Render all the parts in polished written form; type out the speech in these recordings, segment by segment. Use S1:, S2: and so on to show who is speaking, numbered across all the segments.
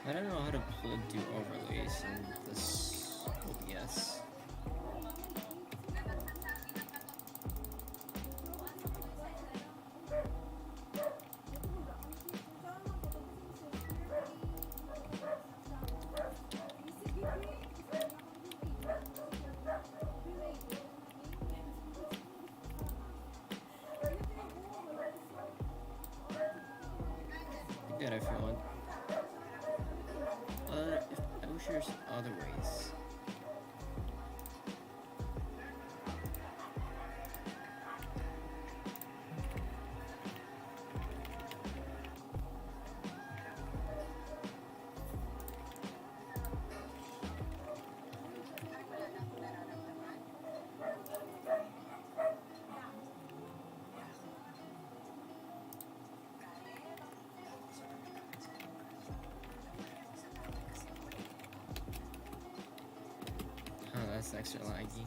S1: I don't know how to do overlays in this OBS. Get if you want. I wish there's other ways. Oh, that's extra laggy.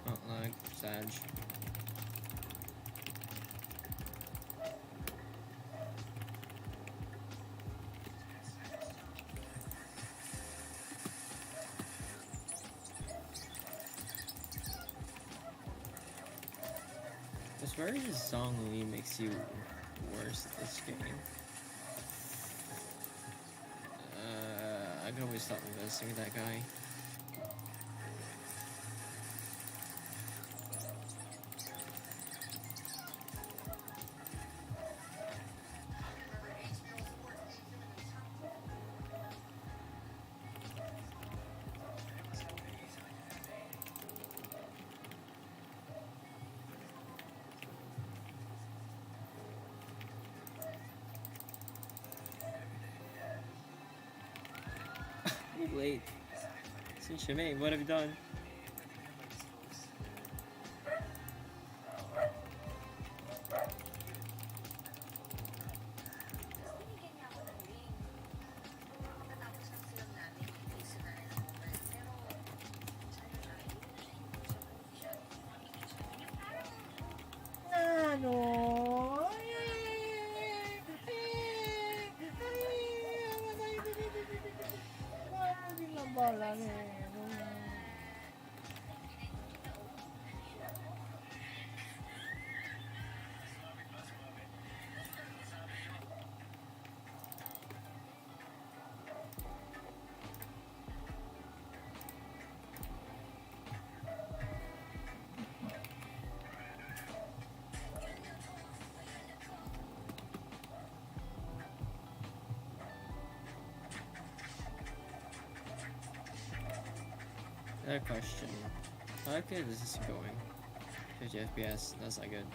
S1: Oh, lag, Sag. I swear his song only makes you worse at this game. I could always stop investing in that guy. You're late. Since Shimei, what have you done?
S2: Ano? Bola
S1: That question. How good is this going? 50 FPS, that's not good.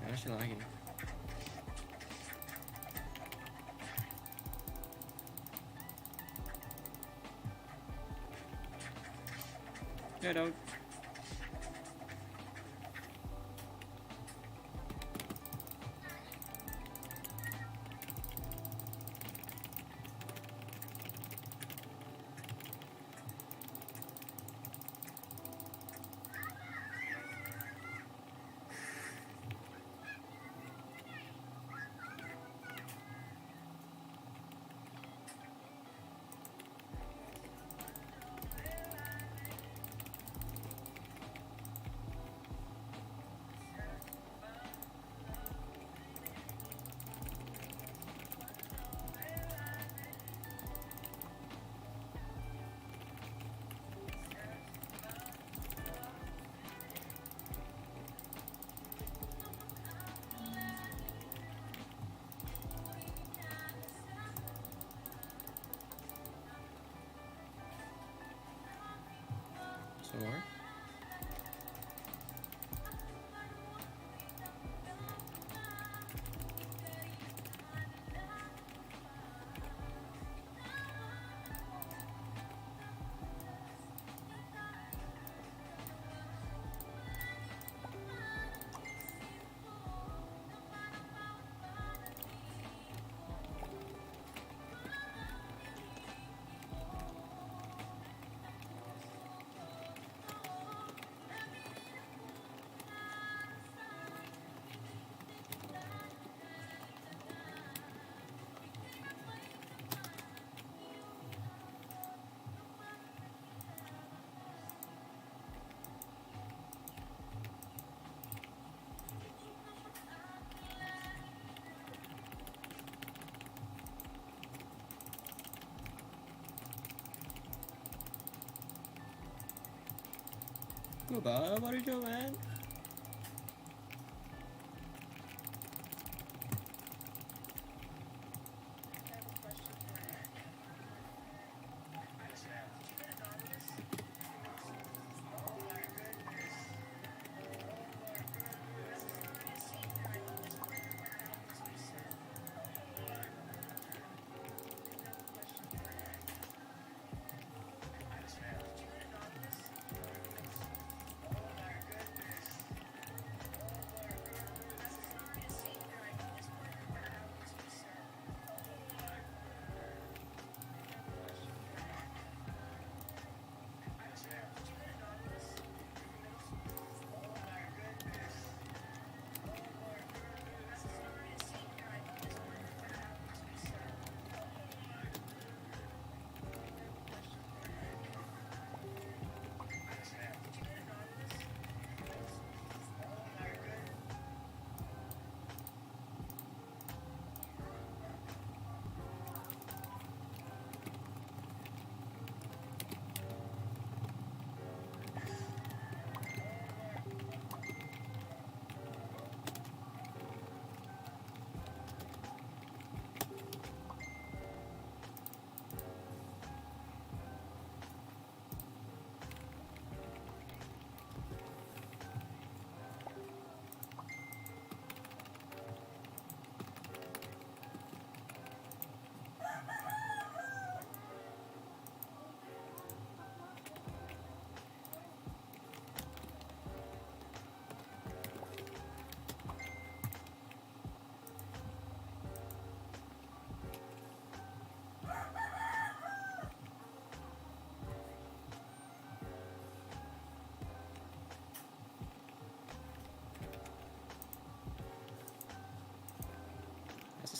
S1: I'm actually lagging. No, don't. Some more? Goodbye, what are you doing, man?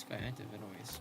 S1: this guy active anyways?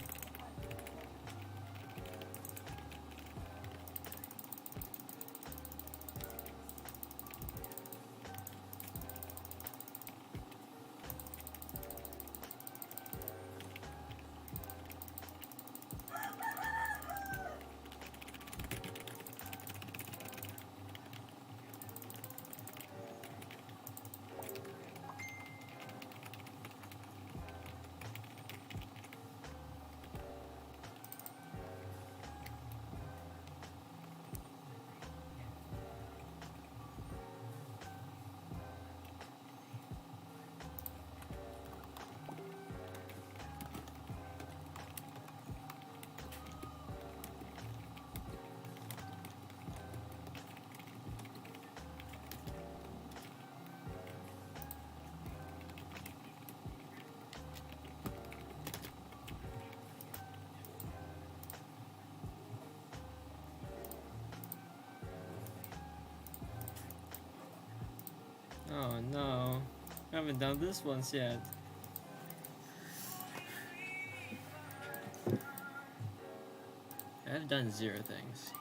S1: Oh no, I haven't done this once yet. I've done 0 things.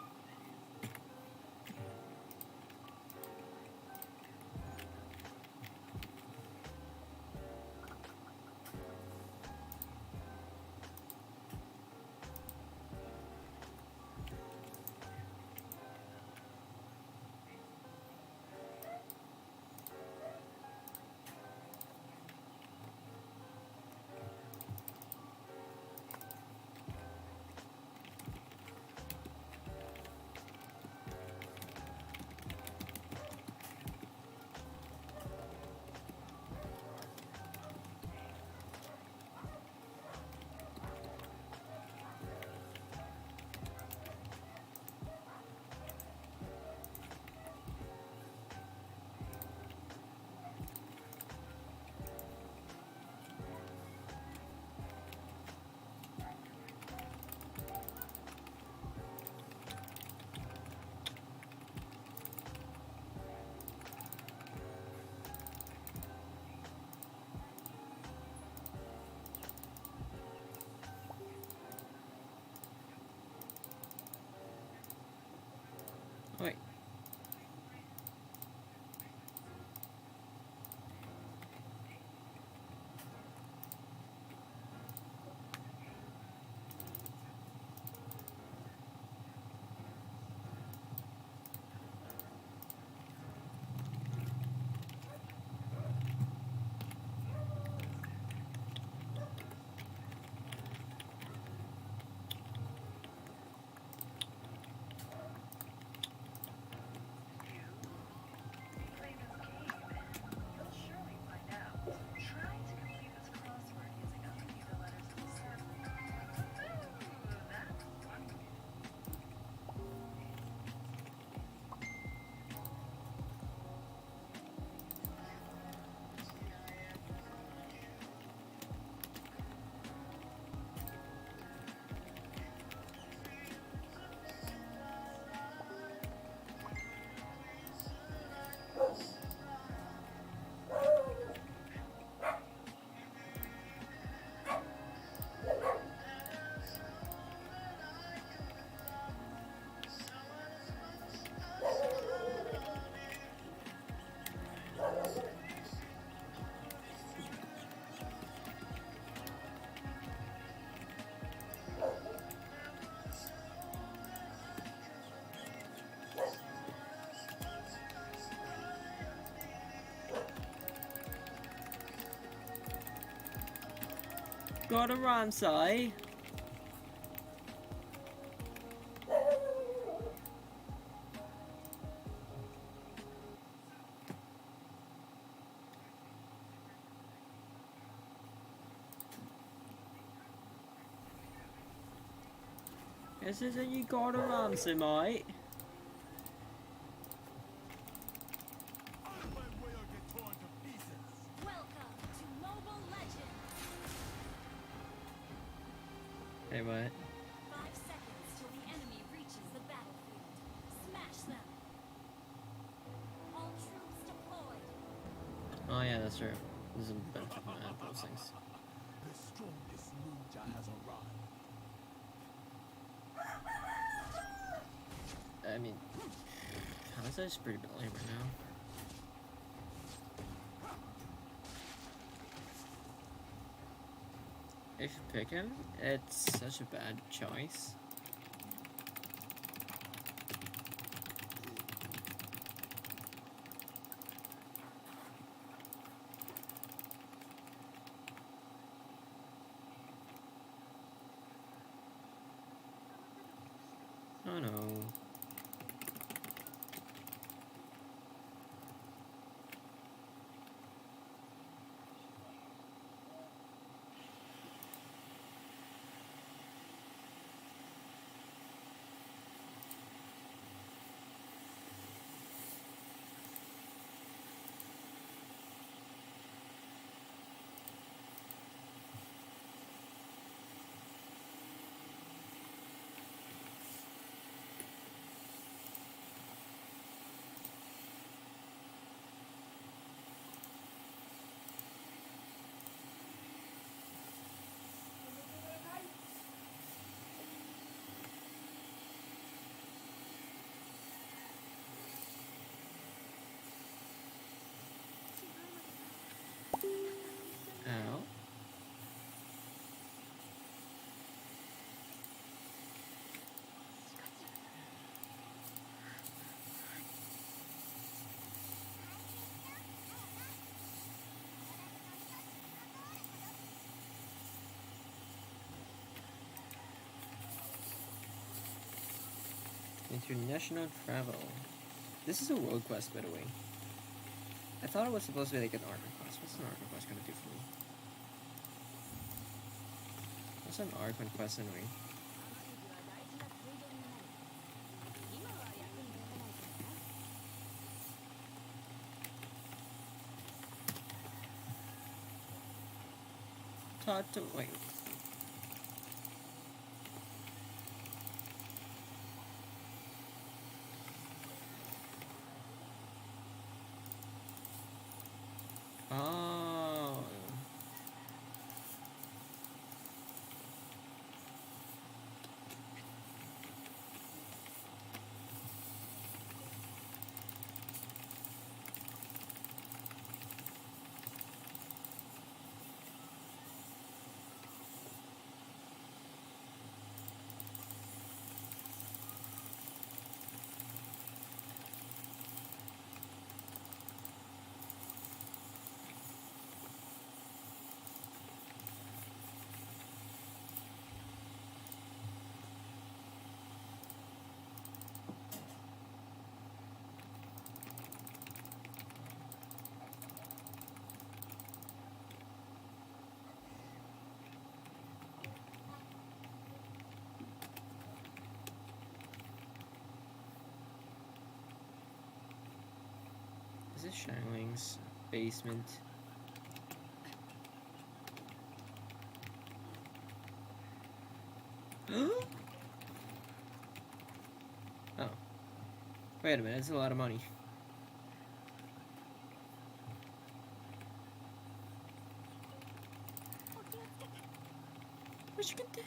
S1: Wait. Got a Ramsay. This isn't you got a Ramsay, mate. Hey, what?
S3: 5 seconds till the enemy reaches the battlefield. Smash them. All troops deployed.
S1: Oh yeah, that's true. There's a benefit from those things.
S4: The strongest ninja has arrived.
S1: I mean, Hanzo is pretty lame right now. If you pick him, it's such a bad choice. Oh no. Ow. International travel. This is a world quest, by the way. I thought it was supposed to be like an armor quest. What's an armor quest gonna do for me? What's an armor quest anyway? Wait. Oh. Is this Shinling's basement? Oh. Wait a minute, it's a lot of money. Where'd you get that?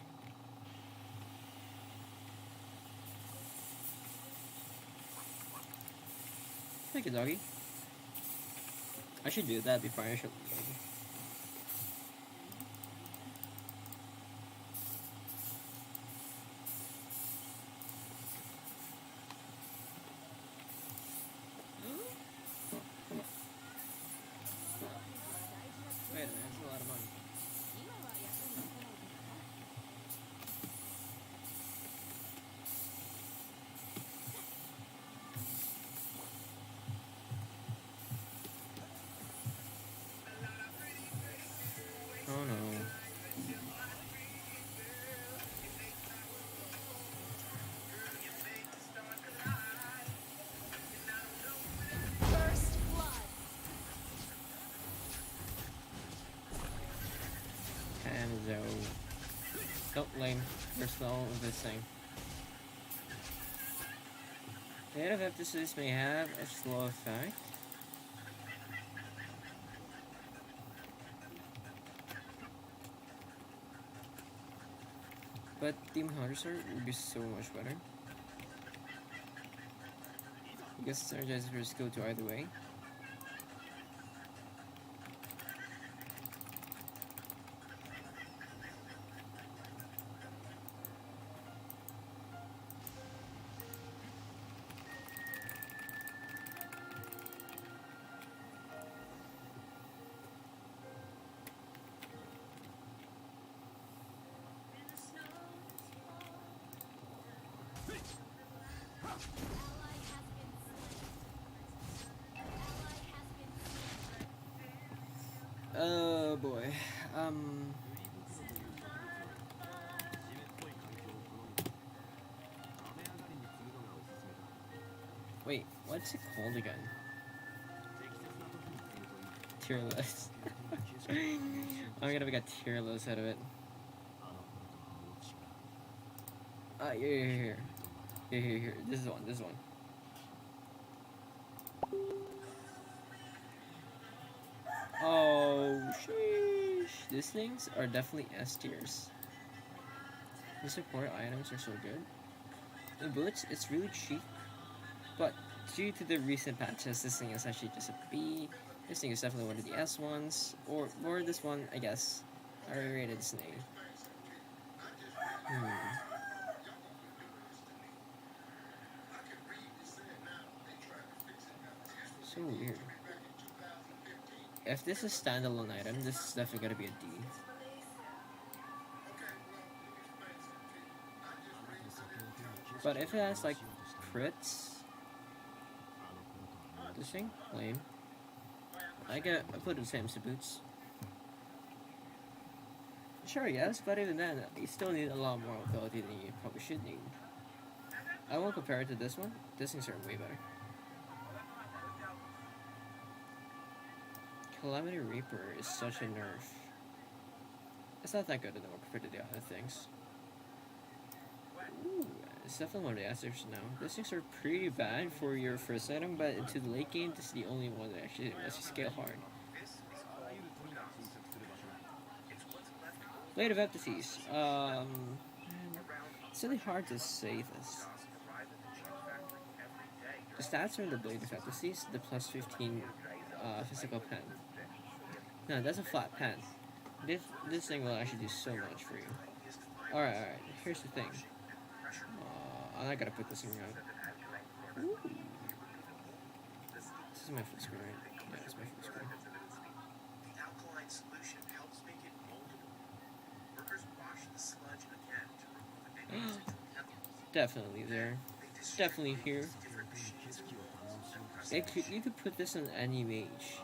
S1: Thank you, doggy. I should do that before I should leave. Wait a minute, that's a lot of money. Oh no.
S3: First blood.
S1: Hanzo. Don't lame. You're slow of this thing. The head of emphasis may have a slow effect. But Team Hunter Sword would be so much better. Because synergizers go to either way. Oh boy. Wait, what's it called again? Tier list. I'm gonna make a tier list out of it. Here. Here. This is one. Oh, sheesh. These things are definitely S tiers. The support items are so good. The bullets, it's really cheap, but due to the recent patches, this thing is actually just a B. This thing is definitely one of the S ones, or this one, I guess. I rated this an A. So weird. If this is a standalone item, this is definitely gonna be a D. But if it has like crits, this thing, lame. I put the same to boots. Sure, yes, but even then, you still need a lot more ability than you probably should need. I won't compare it to this one. This thing's are way better. Calamity Reaper is such a nerf. It's not that good anymore compared to the other things. Ooh, it's definitely one of the answers now. These things are pretty bad for your first item, but into the late game, this is the only one that actually lets you scale hard. Blade of Epithes. It's really hard to say this. The stats are in the Blade of Epithes, the plus 15 physical pen. No, that's a flat pen. This thing will actually do so much for you. Alright. Here's the thing. I'm not gonna put this in right. Ooh. This is my full screen, right? Yeah, it's my full screen.
S5: The alkaline solution helps make it moldable. Workers wash the sludge again to remove any residual chemicals.
S1: Definitely there. Definitely here. You could put this on any mage,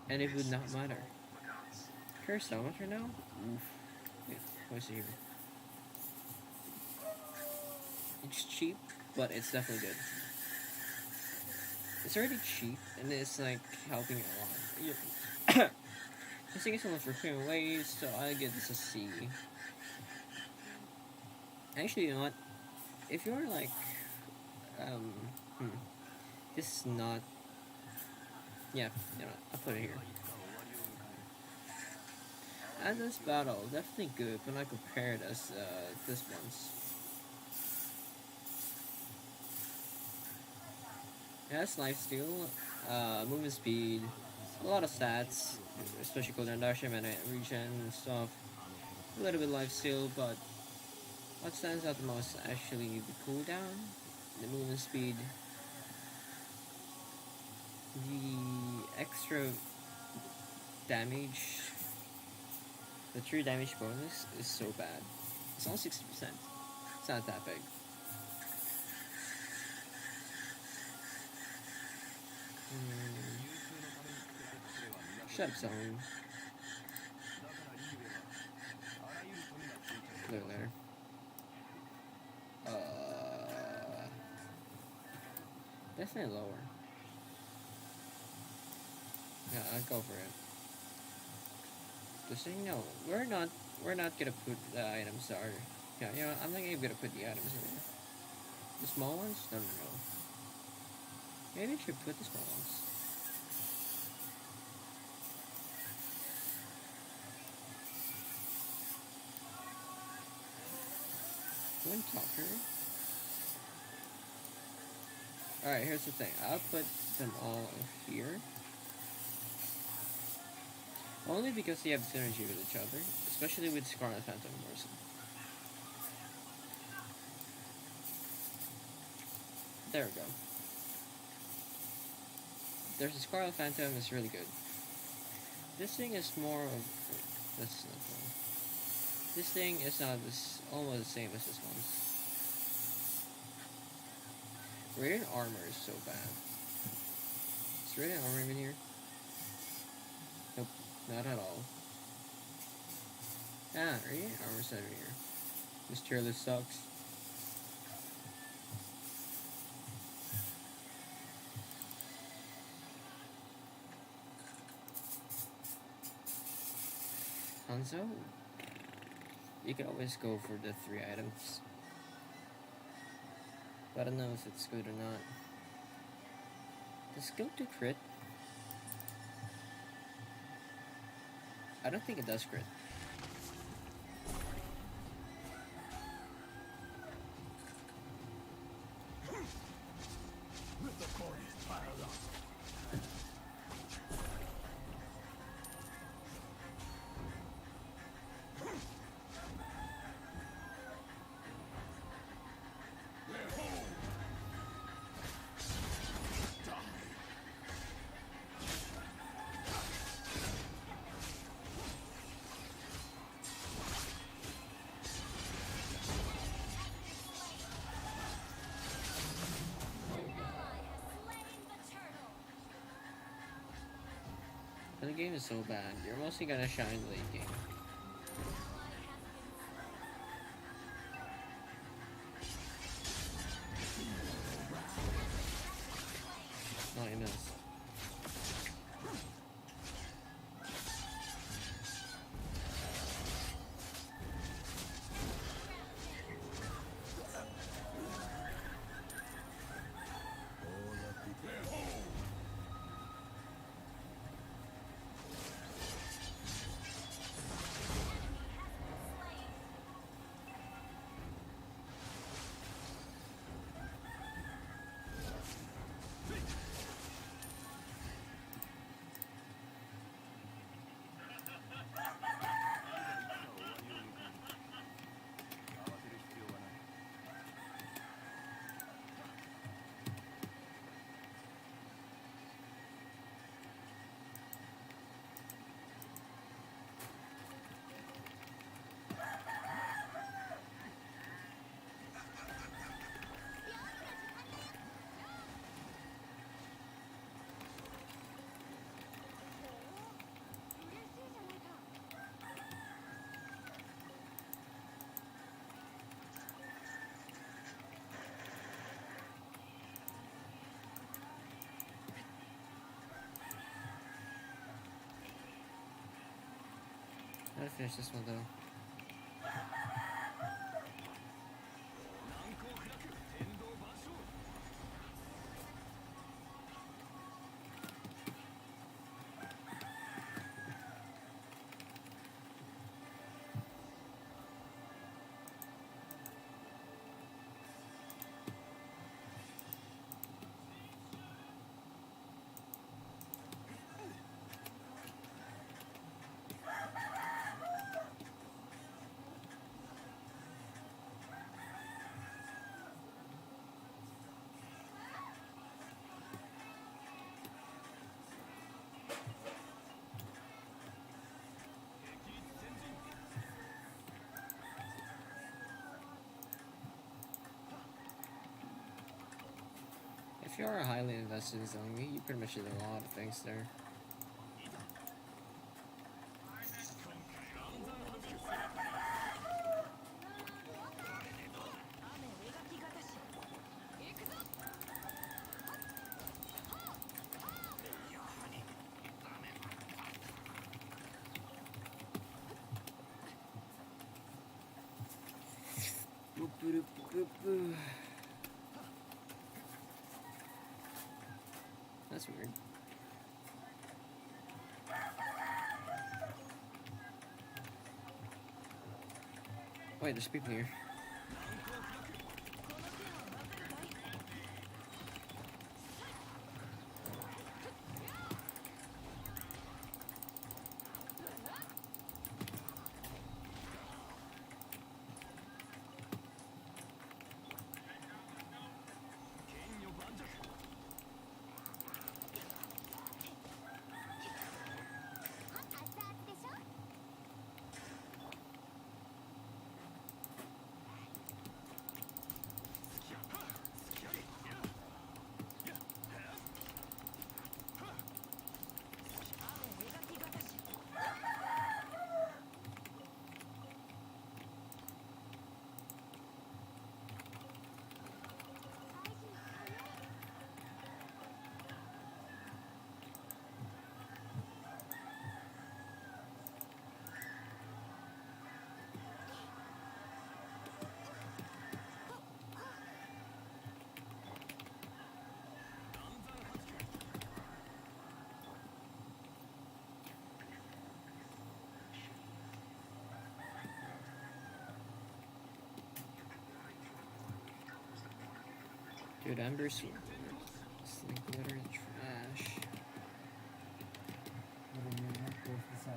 S1: and it would not matter. Curse Elementor now? Oof. Wait, what's it here? It's cheap, but it's definitely good. It's already cheap, and it's like helping a lot. This thing is only for clearing waves, so I give this a C. Actually, you know what? If you're like, this is not. Yeah, you know what? I'll put it here. And this battle, definitely good when I compare it as this one's. It has lifesteal, movement speed, a lot of stats, especially cooldown dashing and regen and stuff. A little bit lifesteal, but what stands out the most is actually the cooldown, the movement speed, the extra damage. The 3 damage bonus is so bad. It's only 60%. It's not that big. Shut up, someone. There. Definitely lower. Yeah, I'll go for it. This thing, no, we're not gonna put the items that are. Yeah, you know, I'm not even gonna put the items in there. The small ones? No. Maybe I should put the small ones. Twin Talker. Alright, here's the thing. I'll put them all here. Only because they have synergy with each other, especially with Scarlet Phantom Morrison. There we go. There's a Scarlet Phantom, it's really good. This thing is more of... Wait, that's not one. This thing is not this, almost the same as this one. Radiant armor is so bad. Is Radiant armor even here? Nope, not at all. Ah, Radiant armor's over here. This tier list sucks. Hanzo? You can always go for the 3 items. But I don't know if it's good or not. Does skill do crit? I don't think it does crit.
S4: Let the parties pile up.
S1: The game is so bad. You're mostly gonna shine late game. Oh, you missed. I gotta finish this one though. If you are highly invested in zombie, you pretty much did a lot of things there. That's weird. Wait, there's people here. Good Ember Sword. Sling glitter and trash.
S6: Marunong mag-post sa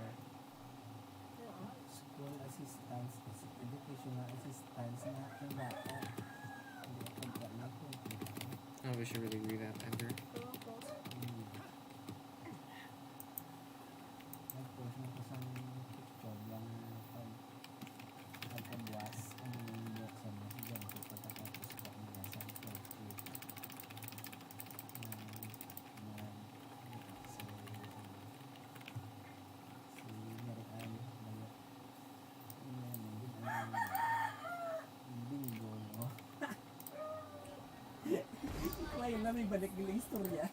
S6: school assistance, educational assistance na ng bata. Hindi ako na
S1: I wish I really revamp Ember.
S6: Nag-post na ko sa picture lang pagkabuas ang buksan mo si John so pagkatapos ko ang nasa page si Marian Bayo bingo no kaya na may balik bilang istorya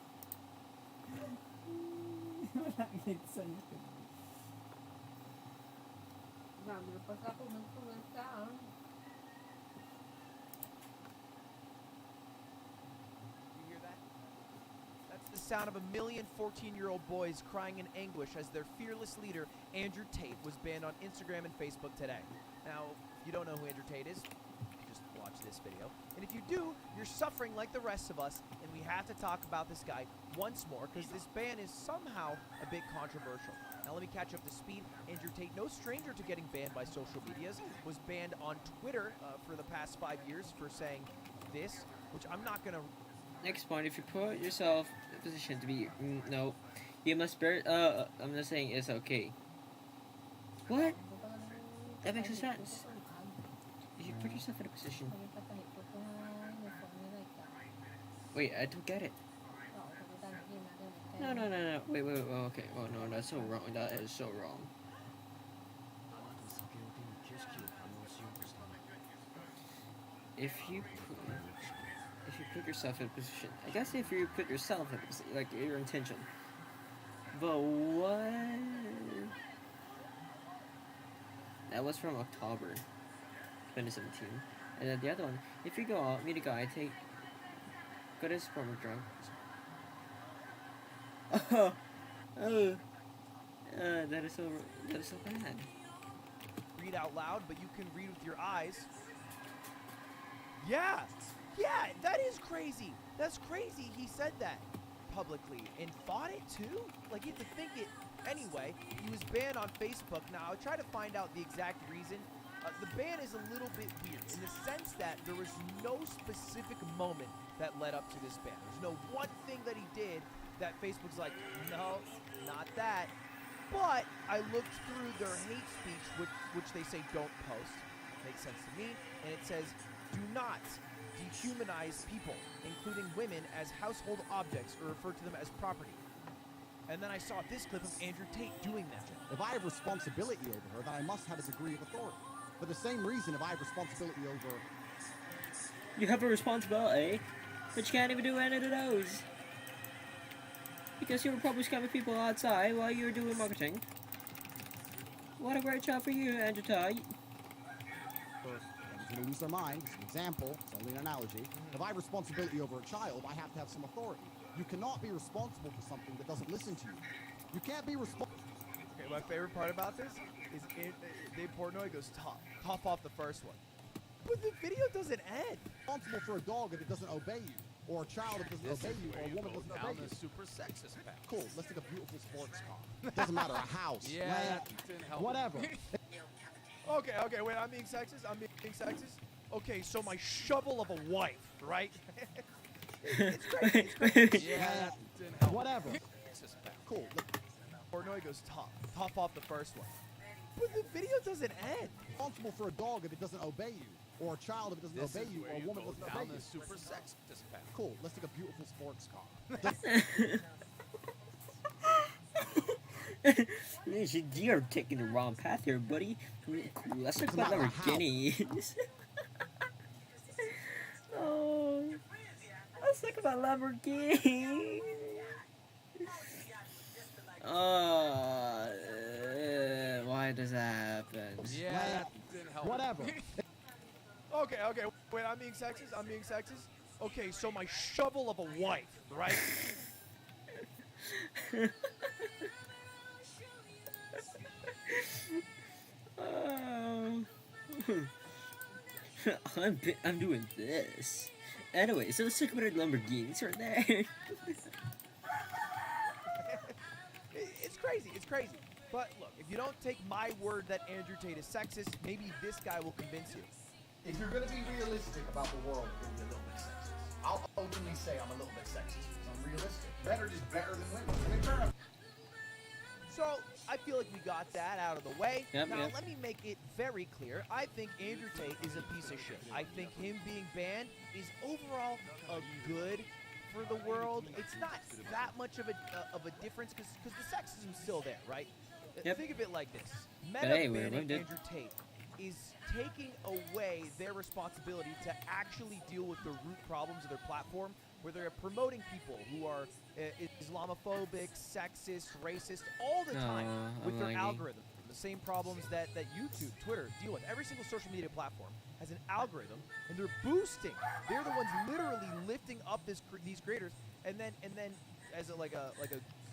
S6: wala kahit sa YouTube.
S2: Grabe, pag ako nagpunta,
S7: You hear that? That's the sound of a million 14-year-old boys crying in anguish as their fearless leader, Andrew Tate, was banned on Instagram and Facebook today. Now, if you don't know who Andrew Tate is, just watch this video. And if you do, you're suffering like the rest of us, and we have to talk about this guy once more because this ban is somehow a bit controversial. Now let me catch up to speed. Andrew Tate, no stranger to getting banned by social medias, was banned on Twitter for the past 5 years for saying this, which I'm not going to...
S1: Next point, if you put yourself in a position to be no, you must bear. I'm not saying it's okay. What? That makes no sense. If you put yourself in a position. Wait, I don't get it. No. Wait. Okay. Oh no, that's so wrong. That is so wrong. If you put yourself in a position, I guess if you put yourself in a position, like your intention. But what? That was from October 2017. And then the other one, if you go out, meet a guy, go to his former drunk. That is so bad.
S7: read out loud, but you can read with your eyes. Yeah, that is crazy. That's crazy he said that publicly and thought it too? Like, you have to think it. Anyway, he was banned on Facebook. Now, I'll try to find out the exact reason. The ban is a little bit weird in the sense that there was no specific moment that led up to this ban. There's no one thing that he did that Facebook's like, no, not that. But I looked through their hate speech, which they say don't post. Makes sense to me. And it says, do not dehumanize people, including women, as household objects or refer to them as property. And then I saw this clip of Andrew Tate doing that.
S8: If I have responsibility over her, then I must have a degree of authority. For the same reason, if I have responsibility over...
S1: You have a responsibility, but you can't even do any of those. Because you were probably scamming people outside while you were doing marketing. What a great job for you, Andrew Tate.
S8: First, I'm going to lose their mind. It's an example. It's only an analogy. If I have responsibility over a child, I have to have some authority. You cannot be responsible for something that doesn't listen to you. You can't be responsible...
S7: Okay, my favorite part about this is Dave Portnoy goes top off the first one. But the video doesn't end.
S8: Responsible for a dog if it doesn't obey you. Or a child if it doesn't obey you, or a woman doesn't obey you.
S4: Super sexist path.
S8: Cool, let's take a beautiful sports car. Doesn't matter, a house,
S4: Yeah,
S8: land,
S4: didn't help.
S8: whatever.
S7: Okay, wait, I'm being sexist? Okay, so my shovel of a wife, right? It's crazy.
S4: Yeah, didn't help.
S8: Whatever.
S4: Sexist path.
S8: Cool.
S7: Portnoy goes top off the first one. But the video doesn't end.
S8: Responsible for a dog if it doesn't obey you. Or a child if it doesn't
S4: This
S8: obey
S4: is
S8: you,
S4: where
S8: or a
S4: you
S8: woman
S4: go
S8: doesn't
S4: down
S8: obey
S4: the
S8: you.
S4: super sexist path.
S8: Cool, let's take a beautiful sports car.
S1: You're taking the wrong path here, buddy. Cool, let's talk about Lamborghinis. Oh, let's talk about Lamborghinis. Why does that happen?
S4: Yeah, didn't help.
S8: Whatever.
S7: Okay, wait, I'm being sexist? Okay, so my shovel of a wife, right?
S1: I'm doing this. Anyway, so the circular Lamborghinis are there.
S7: It's crazy. It's crazy. But look, if you don't take my word that Andrew Tate is sexist, maybe this guy will convince you.
S9: If you're going to be realistic about the world, you're going to be a little bit sexist. I'll openly say I'm a little bit sexist because I'm realistic. Men are just better than women. And in turn,
S7: So, I feel like we got that out of the way.
S1: Yep,
S7: Now,
S1: yep.
S7: let me make it very clear. I think Andrew Tate is a piece of shit. I think him being banned is overall a good for the world. It's not that much of a difference because the sexism's still there, right?
S1: Yep.
S7: Think of it like this. Meta
S1: But hey, we're
S7: banning
S1: removed it.
S7: Andrew Tate is taking away their responsibility to actually deal with the root problems of their platform, where they're promoting people who are Islamophobic, sexist, racist, all the time with their
S1: unlucky.
S7: algorithm. The same problems that YouTube, Twitter deal with. Every single social media platform has an algorithm, and they're boosting. They're the ones literally lifting up these creators, and then as a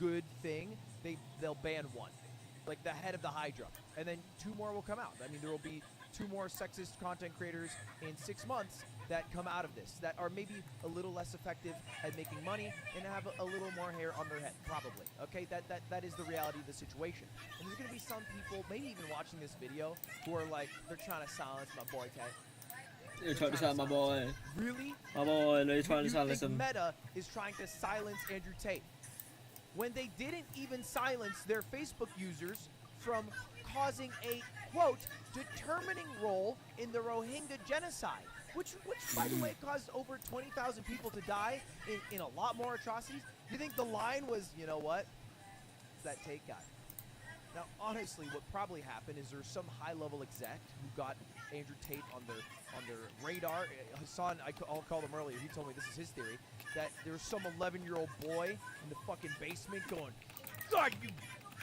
S7: good thing, they'll ban one, like the head of the Hydra, and then 2 more will come out. I mean, there will be 2 more sexist content creators in 6 months that come out of this that are maybe a little less effective at making money and have a little more hair on their head, probably. Okay, that is the reality of the situation. And there's gonna be some people, maybe even watching this video, who are like, they're trying to silence my boy Tate.
S1: They're trying to silence my boy.
S7: Really?
S1: My boy, they're trying to
S7: You
S1: silence
S7: think
S1: him.
S7: Meta is trying to silence Andrew Tate when they didn't even silence their Facebook users from causing a, quote, determining role in the Rohingya genocide, which by the way, caused over 20,000 people to die in a lot more atrocities. You think the line was, you know what, it's that Tate guy. Now, honestly, what probably happened is there's some high-level exec who got Andrew Tate on their radar. Hassan, I'll call him earlier. He told me this is his theory, that there's some 11-year-old boy in the fucking basement going, "God, you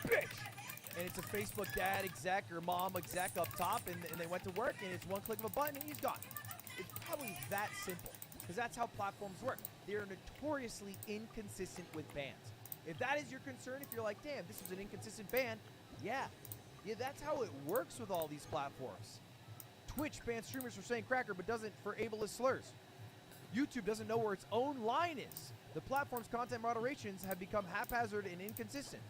S7: bitch!" And it's a Facebook dad exec or mom exec up top, and they went to work, and it's one click of a button, and he's gone. It's probably that simple, because that's how platforms work. They're notoriously inconsistent with bans. If that is your concern, if you're like, damn, this was an inconsistent ban, yeah, that's how it works with all these platforms. Twitch bans streamers for saying cracker, but doesn't for ableist slurs. YouTube doesn't know where its own line is. The platform's content moderations have become haphazard and inconsistent.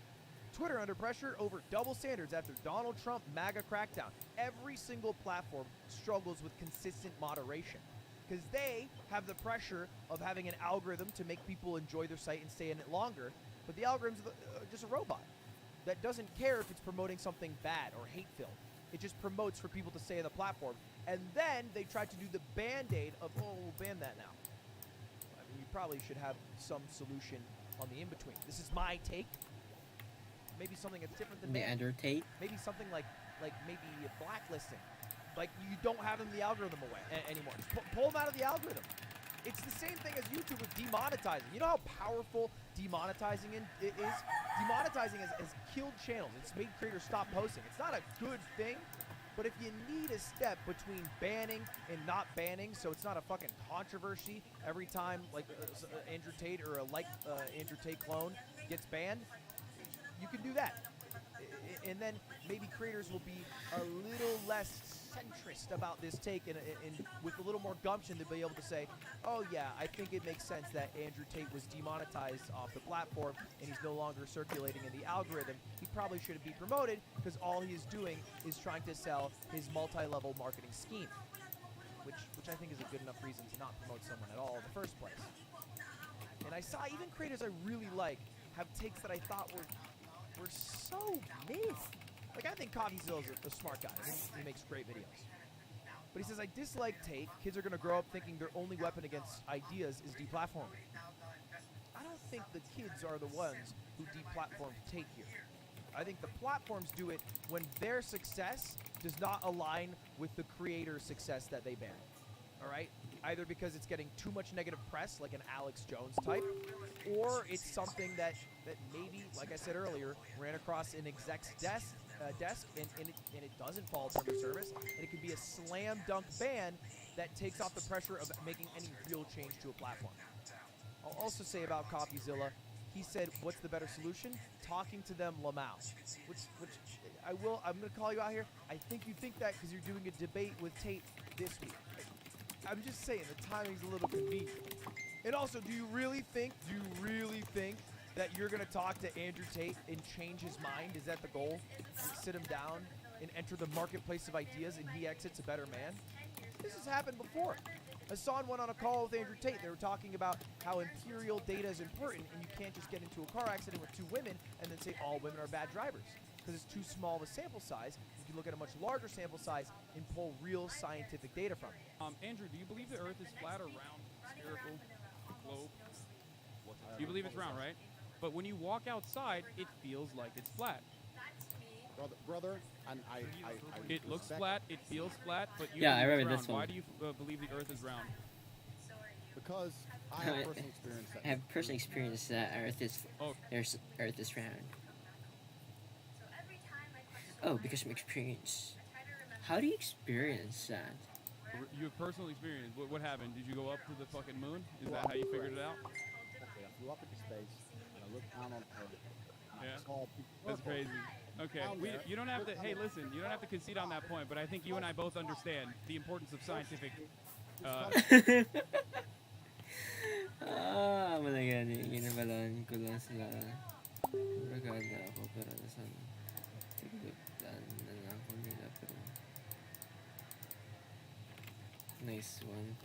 S7: Twitter under pressure over double standards after Donald Trump MAGA crackdown. Every single platform struggles with consistent moderation because they have the pressure of having an algorithm to make people enjoy their site and stay in it longer, but the algorithm's just a robot that doesn't care if it's promoting something bad or hate-filled. It just promotes for people to stay on the platform, and then they try to do the band-aid of, oh, we'll ban that now. I mean, you probably should have some solution on the in-between. This is my take. Maybe something that's different than
S1: The
S7: ban.
S1: Andrew Tate.
S7: Maybe something like maybe blacklisting. Like you don't have them in the algorithm anymore. Just pull them out of the algorithm. It's the same thing as YouTube with demonetizing. You know how powerful demonetizing is? Demonetizing has killed channels. It's made creators stop posting. It's not a good thing, but if you need a step between banning and not banning, so it's not a fucking controversy every time like Andrew Tate or a Andrew Tate clone gets banned, you can do that. And then maybe creators will be a little less centrist about this take and with a little more gumption to be able to say, oh yeah, I think it makes sense that Andrew Tate was demonetized off the platform and he's no longer circulating in the algorithm. He probably shouldn't be promoted because all he is doing is trying to sell his multi-level marketing scheme, which I think is a good enough reason to not promote someone at all in the first place. And I saw even creators I really like have takes that I thought were so missed. Like, I think CoffeeZilla is a smart guy. He makes great videos. But he says, I dislike Tate. Kids are going to grow up thinking their only weapon against ideas is deplatforming. I don't think the kids are the ones who deplatform Tate here. I think the platforms do it when their success does not align with the creator's success that they ban. All right? Either because it's getting too much negative press, like an Alex Jones type, or it's something that maybe, like I said earlier, ran across an exec's desk and it doesn't fall under service, and it could be a slam dunk ban that takes off the pressure of making any real change to a platform. I'll also say about CoffeeZilla, he said, what's the better solution? Talking to them Lamau, which I'm going to call you out here. I think you think that because you're doing a debate with Tate this week. I'm just saying the timing's a little convenient. And also, do you really think that you're gonna talk to Andrew Tate and change his mind? Is that the goal? Sit him down and enter the marketplace of ideas, and he exits a better man? This has happened before. Hassan went on a call with Andrew Tate. They were talking about how imperial data is important, and you can't just get into a car accident with 2 women and then say all women are bad drivers, because it's too small of a sample size. You can look at a much larger sample size and pull real scientific data from it.
S10: Andrew, do you believe the Earth is flat or round, spherical, the globe? You believe it's round, right? But when you walk outside, it feels like it's flat.
S8: Brother, and I
S10: It looks
S8: respect-
S10: flat, it feels flat, but you
S1: Yeah,
S10: believe
S1: I remember
S10: it's
S1: this
S10: round.
S1: one.
S10: Why do you believe the Earth is round?
S8: because I have personal experience.
S1: I have personal experience that Earth is round. Oh, because of experience. How do you experience that?
S10: You have personal experience. What happened? Did you go up to the fucking moon? Is that how you figured it out?
S8: Okay, I flew up into space and I looked down on Earth. And
S10: Yeah.
S8: I saw people.
S10: That's crazy. Okay,
S8: Down there.
S10: you don't have to. Hey, listen, you don't have to concede on that point, but I think you and I both understand the importance of scientific.
S1: Malagani. Ginabalan ko lang sila. Regala ako pero nasan. Tignan na lang ako nila pero. Nice one.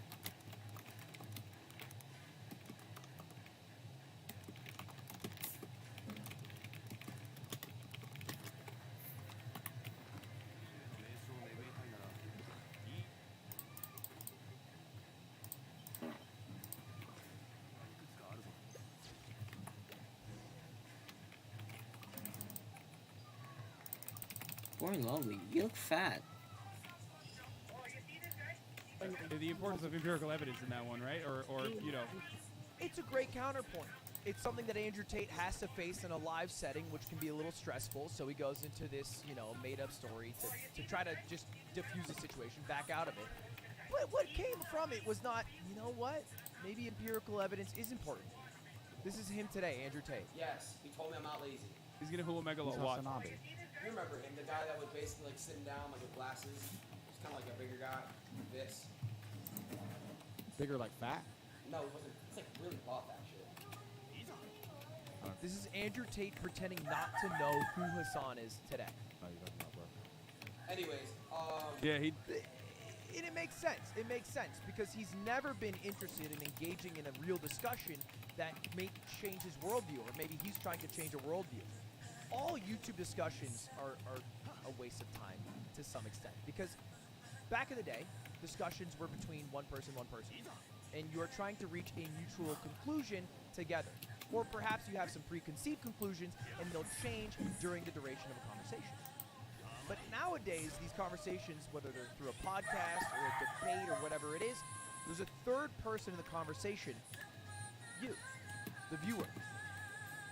S1: Poor lovely. You look fat.
S10: The importance of empirical evidence in that one, right? Or you know.
S7: It's a great counterpoint. It's something that Andrew Tate has to face in a live setting, which can be a little stressful. So he goes into this, made-up story to try to just diffuse the situation, back out of it. But what came from it was not, you know what? Maybe empirical evidence is important. This is him today, Andrew Tate.
S11: Yes, he told me I'm not lazy.
S10: He's gonna fool Megalo.
S8: He's
S10: Watch.
S8: Hasanabe.
S11: You remember him, the guy that was basically like sitting down like with glasses? He's kind of like a bigger guy. This.
S8: Bigger like fat.
S11: No, he wasn't. It's like really buff actually.
S7: This is Andrew Tate pretending not to know who Hassan is today.
S8: No, you don't know, bro.
S11: Anyways,
S10: Yeah, he.
S7: And it makes sense. It makes sense because he's never been interested in engaging in a real discussion that may change his worldview, or maybe he's trying to change a worldview. All YouTube discussions are a waste of time to some extent because back in the day, discussions were between one person, and you're trying to reach a mutual conclusion together. Or perhaps you have some preconceived conclusions and they'll change during the duration of a conversation. But nowadays, these conversations, whether they're through a podcast or a debate or whatever it is, there's a third person in the conversation, you, the viewer.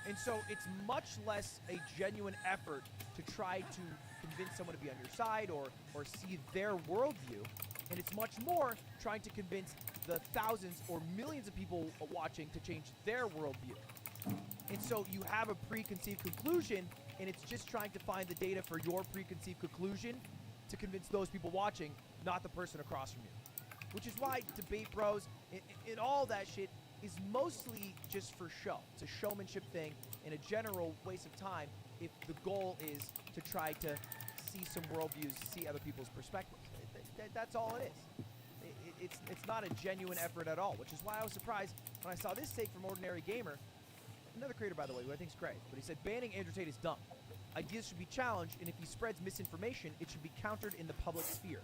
S7: And so it's much less a genuine effort to try to convince someone to be on your side or see their worldview. And it's much more trying to convince the thousands or millions of people watching to change their worldview. And so you have a preconceived conclusion, and it's just trying to find the data for your preconceived conclusion to convince those people watching, not the person across from you. Which is why Debate Bros and all that shit is mostly just for show. It's a showmanship thing and a general waste of time if the goal is to try to see some worldviews, see other people's perspectives. That's all it is. It's not a genuine effort at all, which is why I was surprised when I saw this take from Ordinary Gamer, another creator, by the way, who I think is great, but he said, banning Andrew Tate is dumb. Ideas should be challenged, and if he spreads misinformation, it should be countered in the public sphere.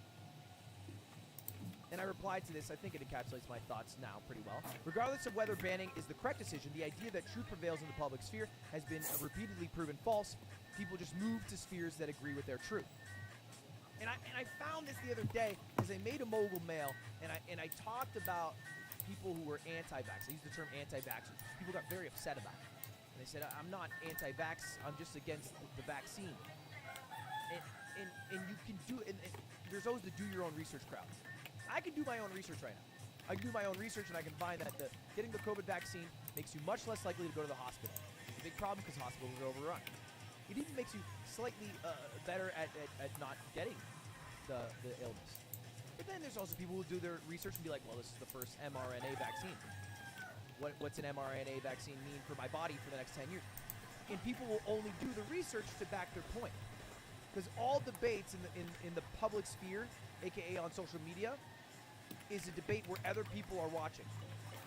S7: And I replied to this, I think it encapsulates my thoughts now pretty well. Regardless of whether banning is the correct decision, the idea that truth prevails in the public sphere has been repeatedly proven false. People just move to spheres that agree with their truth. And I found this the other day as I made a mogul mail, and I talked about people who were anti-vax. I used the term anti-vaxxers. People got very upset about it. And they said, I'm not anti-vax, I'm just against the vaccine. And you can do, and there's always the do your own research crowd. I can do my own research right now. I can do my own research, and I can find that getting the COVID vaccine makes you much less likely to go to the hospital. It's a big problem because hospitals are overrun. It even makes you slightly better at not getting the illness. But then there's also people who do their research and be like, well, this is the first mRNA vaccine. What's an mRNA vaccine mean for my body for the next 10 years? And people will only do the research to back their point. Because all debates in the public sphere, aka on social media, is a debate where other people are watching.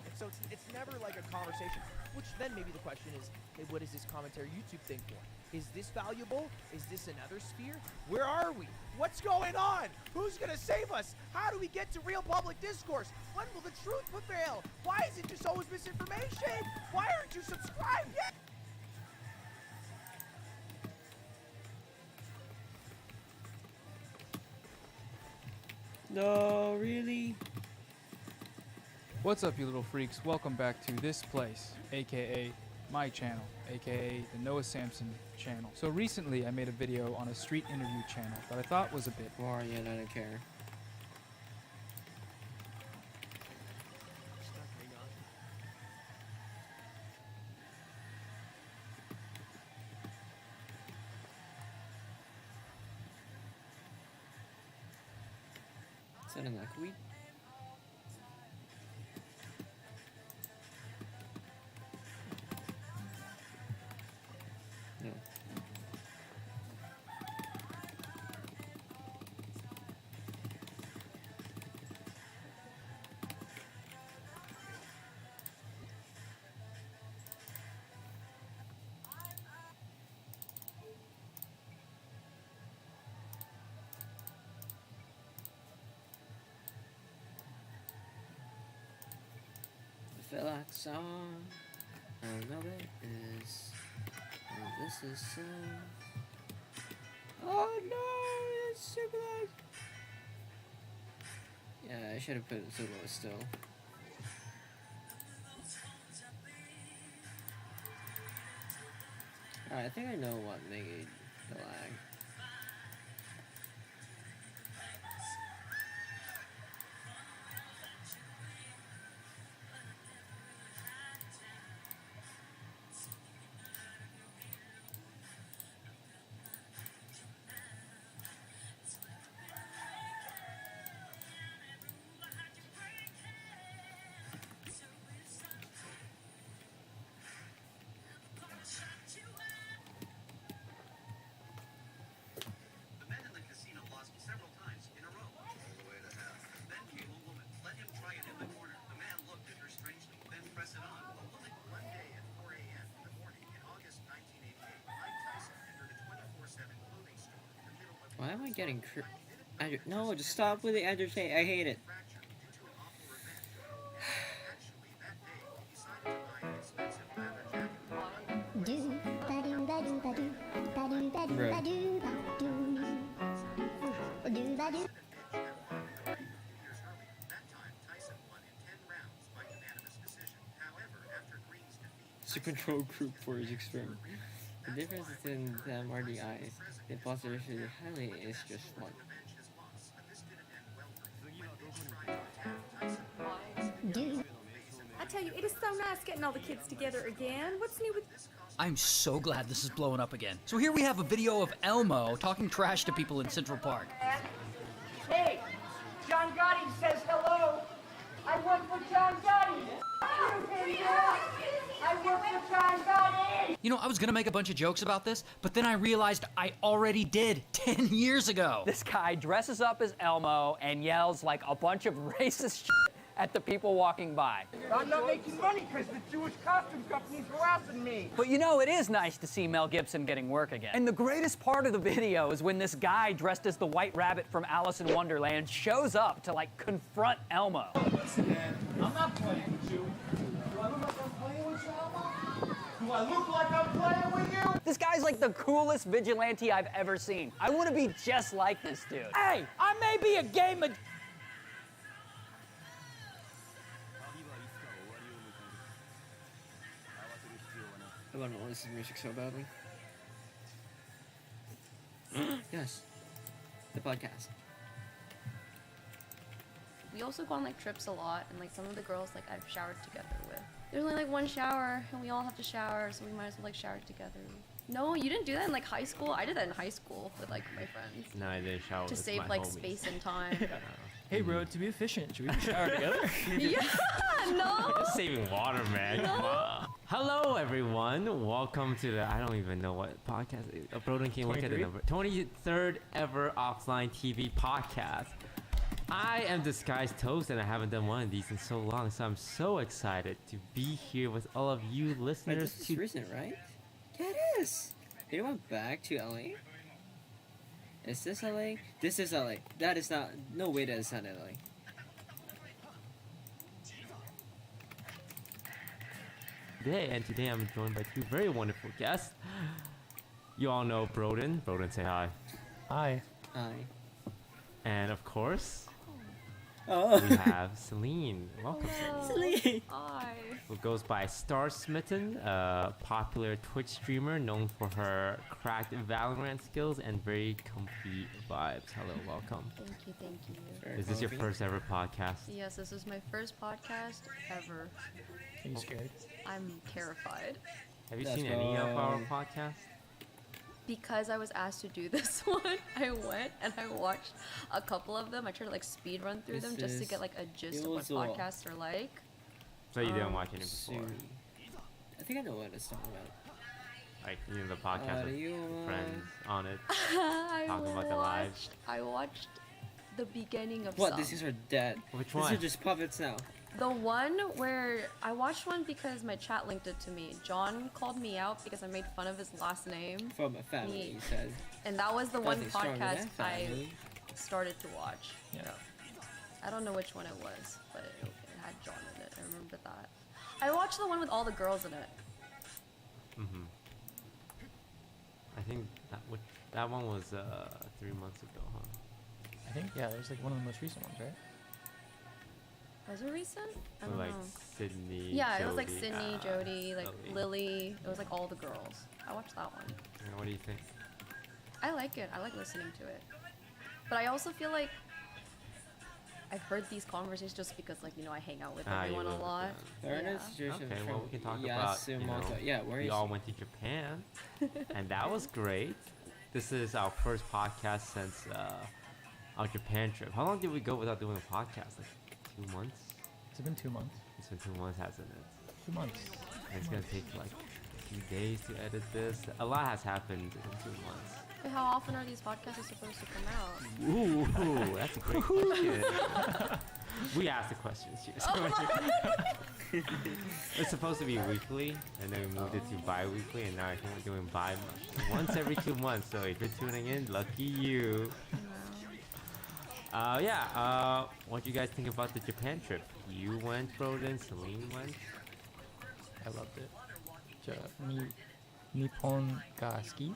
S7: And so it's never like a conversation. Which then maybe the question is, hey, what does this commentary YouTube thing for? Is this valuable? Is this another sphere? Where are we? What's going on? Who's gonna save us? How do we get to real public discourse? When will the truth prevail? Why is it just always misinformation? Why aren't you subscribed yet?
S1: No, really?
S10: What's up, you little freaks? Welcome back to this place, aka my channel, aka the Noah Samson channel. So recently I made a video on a street interview channel that I thought was a bit
S1: boring and I don't care. Is that a knuckleweed? No. I feel like song. I know it is. And this is so. Oh no! It's super loud. Yeah, I should have put it so low still. Alright, I think I know what made the lag.
S5: The men in the casino lost several times in a row. All the way to half. Then came a woman. Let him try it in the corner. The man looked at her strangely, then press it on. A woman. One day at 4 a.m. in the morning in August 1988, Mike Tyson entered a 24/7 clothing store in the middle of.
S1: Why am I getting no, just stop with the entertain. I hate it.
S5: Fractured into an awful revenge. Actually, that day he decided to buy an expensive leather jacket.
S1: To control group for his experiment. The difference between them are the eyes. The possibility highly is just one.
S12: I tell you, it is so nice getting all the kids together again. What's new with...
S13: I'm so glad this is blowing up again. So here we have a video of Elmo talking trash to people in Central Park.
S14: Hey, John Gotti says hello. I work for John Gotti. I work for John Gotti.
S13: You know, I was gonna make a bunch of jokes about this, but then I realized I already did 10 years ago.
S14: This guy dresses up as Elmo and yells like a bunch of racist shit at the people walking by. I'm not making money because the Jewish costume company's harassing me. But you know, it is nice to see Mel Gibson getting work again. And the greatest part of the video is when this guy dressed as the White Rabbit from Alice in Wonderland shows up to like confront Elmo.
S9: Listen, man, I'm not playing with you. Do I look like I'm playing with you, Elmo? Do I look like I'm playing with you?
S14: This guy's like the coolest vigilante I've ever seen. I want to be just like this dude. Hey, I may be a gay
S1: I want to listen to music so badly. Yes. The podcast.
S15: We also go on like trips a lot, and like some of the girls like I've showered together with. There's only like one shower, and we all have to shower, so we might as well like shower together. No, you didn't do that in like high school. I did that in high school with like my friends.
S16: No, I did shower
S15: to
S16: with
S15: save
S16: my
S15: like
S16: homies.
S15: space and time.
S10: Hey, bro, to be efficient, should we shower together?
S15: Yeah, no.
S16: Just saving water, man. Come on. Hello, everyone. Welcome to the, I don't even know what podcast. Broden, can you look at the
S10: 23?
S16: number? 23rd ever Offline TV podcast. I am Disguised Toast, and I haven't done one of these in so long, so I'm so excited to be here with all of you
S1: Wait,
S16: listeners.
S1: this is recent, right? Yeah, it is. They went back to LA? Is this LA? This is LA. That is not. No way that is not LA.
S16: Today I'm joined by two very wonderful guests. You all know Broden. Broden, say hi.
S10: Hi.
S1: Hi.
S16: And of course,
S1: Oh.
S16: we have Celine. Welcome, Celine.
S1: Celine.
S15: Hi.
S16: Who goes by Star Smitten, a popular Twitch streamer known for her cracked Valorant skills and very comfy vibes. Hello, welcome.
S15: Thank you, thank you.
S16: Is this your first ever podcast?
S15: Yes, this is my first podcast ever.
S10: Are you scared?
S15: I'm terrified.
S16: Have you seen any of our podcasts?
S15: Because I was asked to do this one, I went and I watched a couple of them. I tried to like speed run through them just to get like a gist of what podcasts are like.
S16: So you didn't watch any before?
S1: I think I know what it's talking about.
S16: Like, you know, the podcast with friends on it,
S15: I
S16: talking about their lives.
S15: I watched the beginning of
S1: What?
S15: some.
S1: These are dead.
S16: Which
S1: These
S16: one?
S1: are just puppets now.
S15: The one where I watched one because my chat linked it to me. John called me out because I made fun of his last name.
S1: From a family, you said.
S15: And that was the one
S1: Nothing stronger than
S15: podcast I
S1: family.
S15: started to watch.
S10: Yeah.
S15: I don't know which one it was, but it had John in it. I remember that. I watched the one with all the girls in it.
S16: Mm-hmm. I think that one was 3 months ago, huh?
S10: I think, yeah, it was like one of the most recent ones, right?
S15: Was it recent? I
S16: With,
S15: don't
S16: like
S15: know.
S16: Sydney,
S15: Yeah, it was like
S16: Jody,
S15: Sydney, Jody, like
S16: Lily.
S15: Lily. It was like all the girls. I watched that one.
S16: Yeah, what do you think?
S15: I like it. I like listening to it. But I also feel like I've heard these conversations just because, like, you know, I hang out with everyone a lot.
S1: They're in a
S15: Yeah.
S1: situation
S16: Okay, well, we can talk
S1: from
S16: about, you know,
S1: Yasumoto. Yeah, where
S16: we
S1: is
S16: all
S1: he?
S16: went to Japan, and that was great. This is our first podcast since our Japan trip. How long did we go without doing a podcast? Like 2 months?
S10: It's been 2 months.
S16: It's been 2 months, hasn't it?
S10: 2 months.
S16: And it's gonna take like a few days to edit this. A lot has happened in 2 months.
S15: Wait, how often are these podcasts supposed to come out?
S16: Ooh, that's a great question. We asked the questions here. It's supposed to be weekly, and then we moved it to bi-weekly, and now I think we're doing once every 2 months. So if you're tuning in, lucky you. What do you guys think about the Japan trip? You went, Broden, Celine went.
S10: I loved it. Nippon ga ski?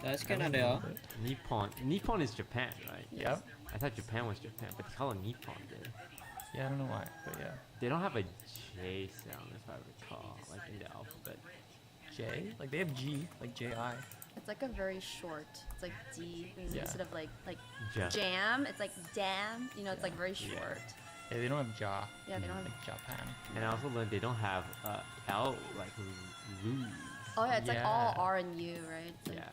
S1: That's Canada.
S16: Nippon is Japan, right?
S10: Yep.
S16: I thought Japan was Japan, but they call it Nippon, dude.
S10: Yeah, I don't know why, but yeah.
S16: They don't have a J sound, if I recall, like in the alphabet.
S10: J? Like they have G, like J-I.
S15: It's like a very short. It's like D
S10: Yeah.
S15: instead of like
S16: Ja.
S15: jam. It's like damn. You know, it's like very short.
S10: Yeah, they don't have Ja.
S15: Yeah, they don't have.
S10: Like Japan.
S16: And I also learned they don't have L, like lose.
S15: Oh yeah, it's like all R and U, right? It's like
S16: Yeah.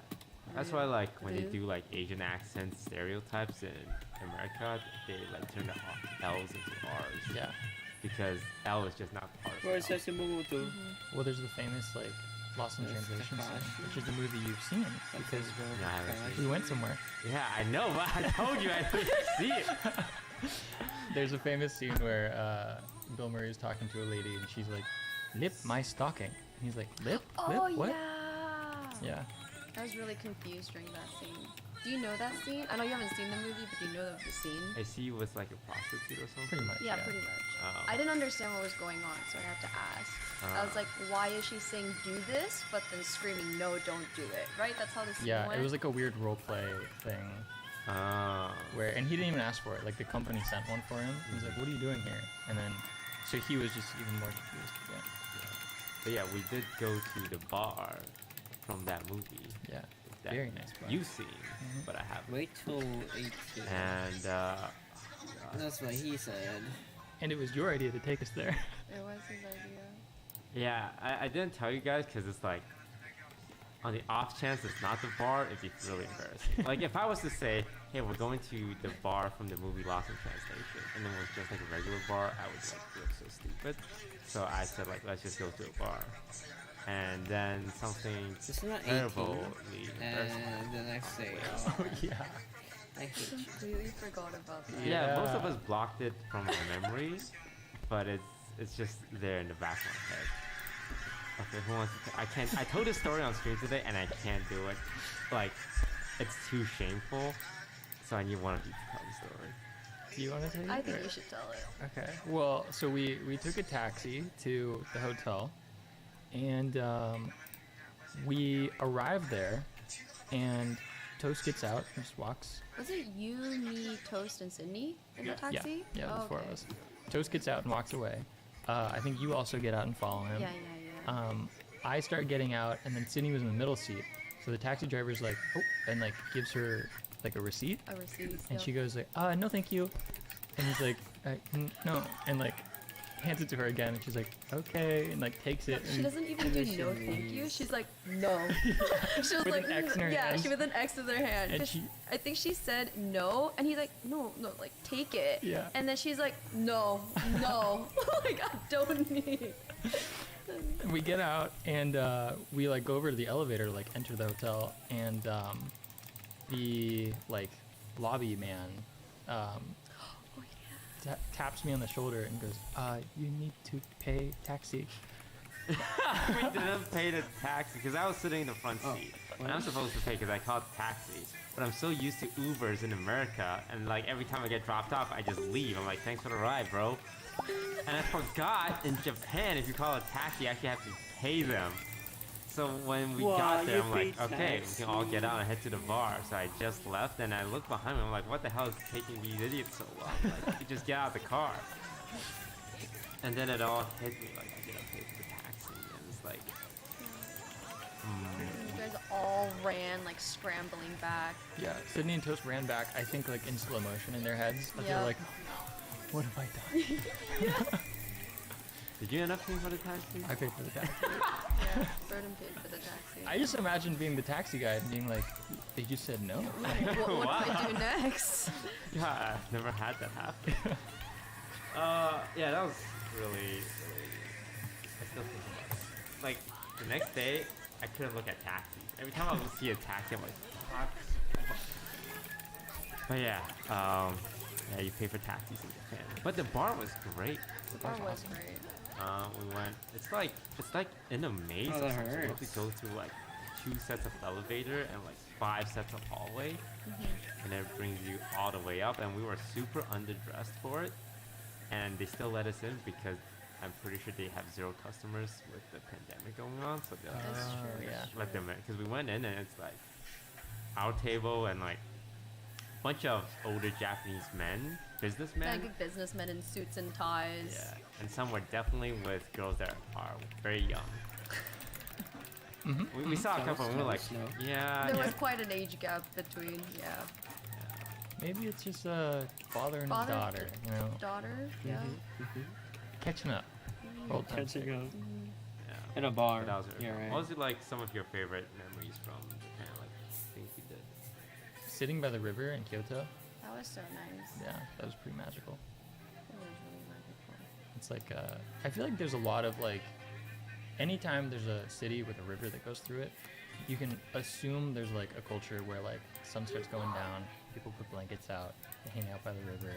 S16: That's why, like, when they
S15: Lou.
S16: do like Asian accent stereotypes in America, they like turn the L's into R's.
S10: Yeah.
S16: Because L is just not part of
S1: Where's
S16: L.
S1: Yasumoto?
S10: Well, there's the famous, like, Lost in
S1: That's
S10: Translation scene,
S1: Takashi.
S10: which is the movie you've seen, because
S16: Yeah, I haven't seen
S10: we went somewhere.
S16: Yeah, I know, but I told you I didn't see it.
S10: There's a famous scene where Bill Murray is talking to a lady, and she's like, "Lip my stocking." And he's like, "Lip?
S15: Oh
S10: Lip? What?"
S15: yeah.
S10: Yeah.
S15: I was really confused during that scene. Do you know that scene? I know you haven't seen the movie, but do you know the scene?
S16: I see you was like a prostitute or something.
S10: Pretty much.
S15: Yeah, pretty much.
S16: Oh.
S15: I didn't understand what was going on, so I had to ask. I was like, why is she saying do this, but then screaming, no, don't do it, right? That's how the scene
S10: Yeah,
S15: went?
S10: it was like a weird role play thing. Where, and he didn't even ask for it. Like the company sent one for him. He's like, "What are you doing here?" And then, so he was just even more confused. Yeah.
S16: But yeah, we did go to the bar from that movie.
S10: Yeah,
S16: that
S10: very nice bar.
S16: you've seen, but I haven't.
S1: Wait till 18.
S16: And
S1: that's what he said.
S10: And it was your idea to take us there.
S15: It was his idea.
S16: yeah, I didn't tell you guys because it's like, on the off chance it's not the bar, it'd be really embarrassing. Like if I was to say, hey, we're going to the bar from the movie Lost in Translation, and then it was just like a regular bar, I would like look so stupid. So I said like, let's just go to a bar. And then something
S1: This is not 18.
S16: terrible.
S1: And the next day.
S10: Oh yeah.
S1: I hate you.
S15: Completely forgot about that.
S16: Yeah, most of us blocked it from our memory, but it's just there in the back of my head. Okay, who wants to? I can't. I told this story on stream today, and I can't do it. Like, it's too shameful. So I need one of you to tell the story.
S10: Do you want to take it?
S15: I think you should tell it.
S10: Okay. Well, so we took a taxi to the hotel, and we arrived there, and Toast gets out and just walks.
S15: Was it you, me, Toast, and Sydney in the taxi?
S10: Yeah,
S15: oh,
S10: the four
S15: okay.
S10: of us. Toast gets out and walks away. I think you also get out and follow him.
S15: Yeah.
S10: I start getting out, and then Sydney was in the middle seat. So the taxi driver's like, oh, and like gives her like a receipt.
S15: A receipt.
S10: And she goes like, no, thank you. And he's like, no, and like hands it to her again, and she's like, okay, and like takes it.
S15: She doesn't even do no thank you. She's like, no. She was
S10: With
S15: like,
S10: an X in her
S15: yeah,
S10: hand.
S15: she with an X in her hand.
S10: And
S15: 'Cause I think she said no, and he's like, no, like take it.
S10: Yeah.
S15: And then she's like, no. Like I don't need.
S10: And we get out, and we like go over to the elevator, like enter the hotel, and the like lobby man taps me on the shoulder and goes, you need to pay taxi.
S16: We didn't pay the taxi because I was sitting in the front seat. And I'm supposed to pay because I called taxi. But I'm so used to Ubers in America, and like every time I get dropped off, I just leave. I'm like, thanks for the ride, bro. And I forgot in Japan, if you call a taxi, you actually have to pay them. So when we got there, I'm like, okay, we can all get out and head to the bar. So I just left, and I looked behind me. I'm like, what the hell is taking these idiots so long? Like, you just get out of the car. And then it all hit me, like, I didn't pay for the taxi. And it's like,
S15: You guys all ran like scrambling back.
S10: Yeah, Sydney and Toast ran back, I think like in slow motion in their heads. But they're like, oh no, what have I done?
S16: Did you end up paying for the taxi?
S10: I paid for the taxi.
S15: Yeah, Burden paid for the taxi.
S10: I just imagine being the taxi guy and being like, they just said no.
S15: What do I do next?
S16: Yeah, I've never had that happen. Yeah, that was really, I still think about it. Like, the next day, I couldn't look at taxis. Every time I would see a taxi, I'm like, fuck. But yeah, you pay for taxis in Japan. But the bar was great.
S15: The bar was great.
S16: We went, it's like in a maze.
S1: Oh, that
S16: So we have
S1: hurts.
S16: to go through like 2 sets of elevator and like 5 sets of hallway. And it brings you all the way up, and we were super underdressed for it. And they still let us in because I'm pretty sure they have 0 customers with the pandemic going on, so they'll
S15: That's
S16: just
S15: true.
S16: let them in. Because we went in and it's like our table and like a bunch of older Japanese men, businessmen.
S15: Like businessmen in suits and ties.
S16: Yeah, and some were definitely with girls that are very young. We saw a couple and we were like, yeah.
S15: There was quite an age gap between, yeah.
S10: Maybe it's just a father and
S15: Father,
S10: his daughter, you know,
S15: Daughter, yeah.
S10: catching up. Old times.
S1: Catching up.
S16: Yeah.
S1: In a bar.
S16: But that was really
S1: Yeah,
S16: fun.
S1: right.
S16: What was it like? Some of your favorite memories from Japan, like things you did?
S10: Sitting by the river in Kyoto.
S15: That was so nice.
S10: Yeah, that was pretty magical.
S15: It was really magical.
S10: It's like, I feel like there's a lot of like, anytime there's a city with a river that goes through it, you can assume there's like a culture where like sun starts going down, people put blankets out, they hang out by the river,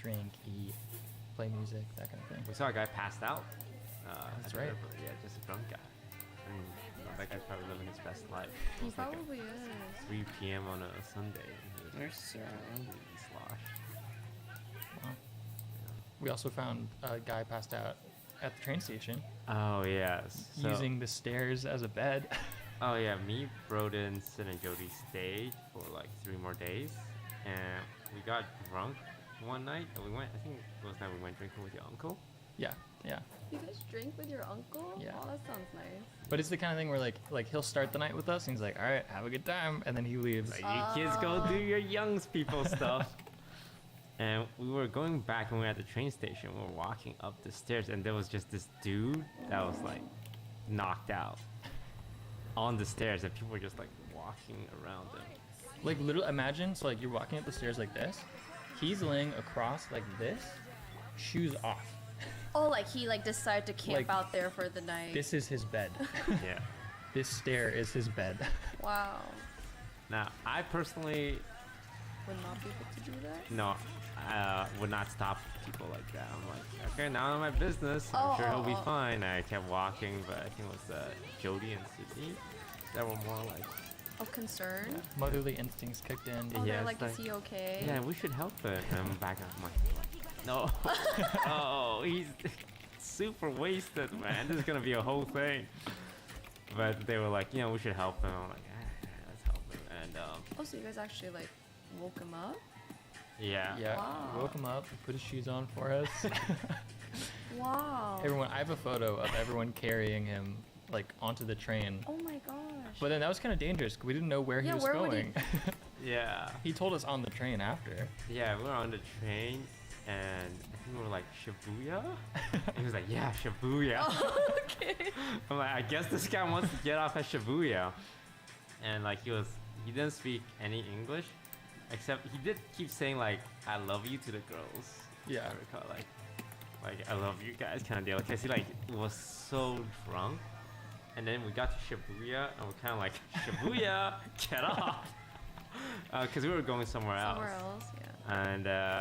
S10: drink, eat, play music, that kind of thing.
S16: We saw a guy passed out.
S10: That's
S16: at the
S10: right.
S16: river. Yeah, just a drunk guy. And that guy's probably living his best life. It
S15: He
S16: was like
S15: probably
S16: a
S15: is.
S16: 3 p.m. on a Sunday. And he was
S1: There's Sarah.
S16: completely sloshed.
S10: Wow. We also found a guy passed out at the train station.
S16: Oh yes. So,
S10: Using the stairs as a bed.
S16: oh yeah, me, Broden, Sid, and Jody stayed for like 3 more days, and we got drunk one night. And we went. I think it was night we went drinking with your uncle.
S10: Yeah, yeah.
S15: You guys drink with your uncle?
S10: Yeah.
S15: Oh, that sounds nice.
S10: But it's the kind of thing where like he'll start the night with us and he's like, all right, have a good time, and then he leaves.
S16: Like, you kids go do your youngs people stuff. And we were going back and we were at the train station. We were walking up the stairs, and there was just this dude that was like knocked out on the stairs, and people were just like walking around him.
S17: Like literally, imagine so like you're walking up the stairs like this. He's laying across like this, shoes off.
S15: Oh, like he like decided to camp
S17: Like,
S15: out there for the night.
S17: This is his bed.
S16: Yeah.
S17: This stair is his bed.
S15: Wow.
S16: Now, I personally
S15: Would not be able to do that.
S16: no, would not stop people like that. I'm like, okay, now I'm my business. I'm sure he'll be fine. I kept walking, but I think it was Jody and Sydney that were more like.
S15: Of concern.
S17: Motherly instincts kicked in.
S15: Oh,
S16: Yeah,
S15: they're
S16: it's
S15: like, is he okay?
S16: Yeah, we should help him. And I'm back up. I'm like, no. Oh, he's super wasted, man. This is gonna be a whole thing. But they were like, you know, we should help him. I'm like, let's help him. And
S15: Oh, so you guys actually like woke him up?
S16: yeah.
S17: Yeah.
S15: Wow.
S17: We woke him up. We put his shoes on for us.
S15: Wow.
S17: Everyone, I have a photo of everyone carrying him like onto the train.
S15: Oh my gosh.
S17: But then that was kind of dangerous because we didn't know where he
S15: Yeah,
S17: was
S15: where would he-
S17: going.
S16: Yeah.
S17: He told us on the train after.
S16: Yeah, we were on the train, and I think we were like, Shibuya? And he was like, yeah, Shibuya.
S15: Oh, okay.
S16: I'm like, I guess this guy wants to get off at Shibuya. And like, he didn't speak any English, except he did keep saying like, I love you to the girls.
S17: Yeah.
S16: I recall, like I love you guys kind of deal. Because he like was so drunk. And then we got to Shibuya, and we're kind of like, Shibuya, get off. Because we were going somewhere else.
S15: Somewhere else, yeah.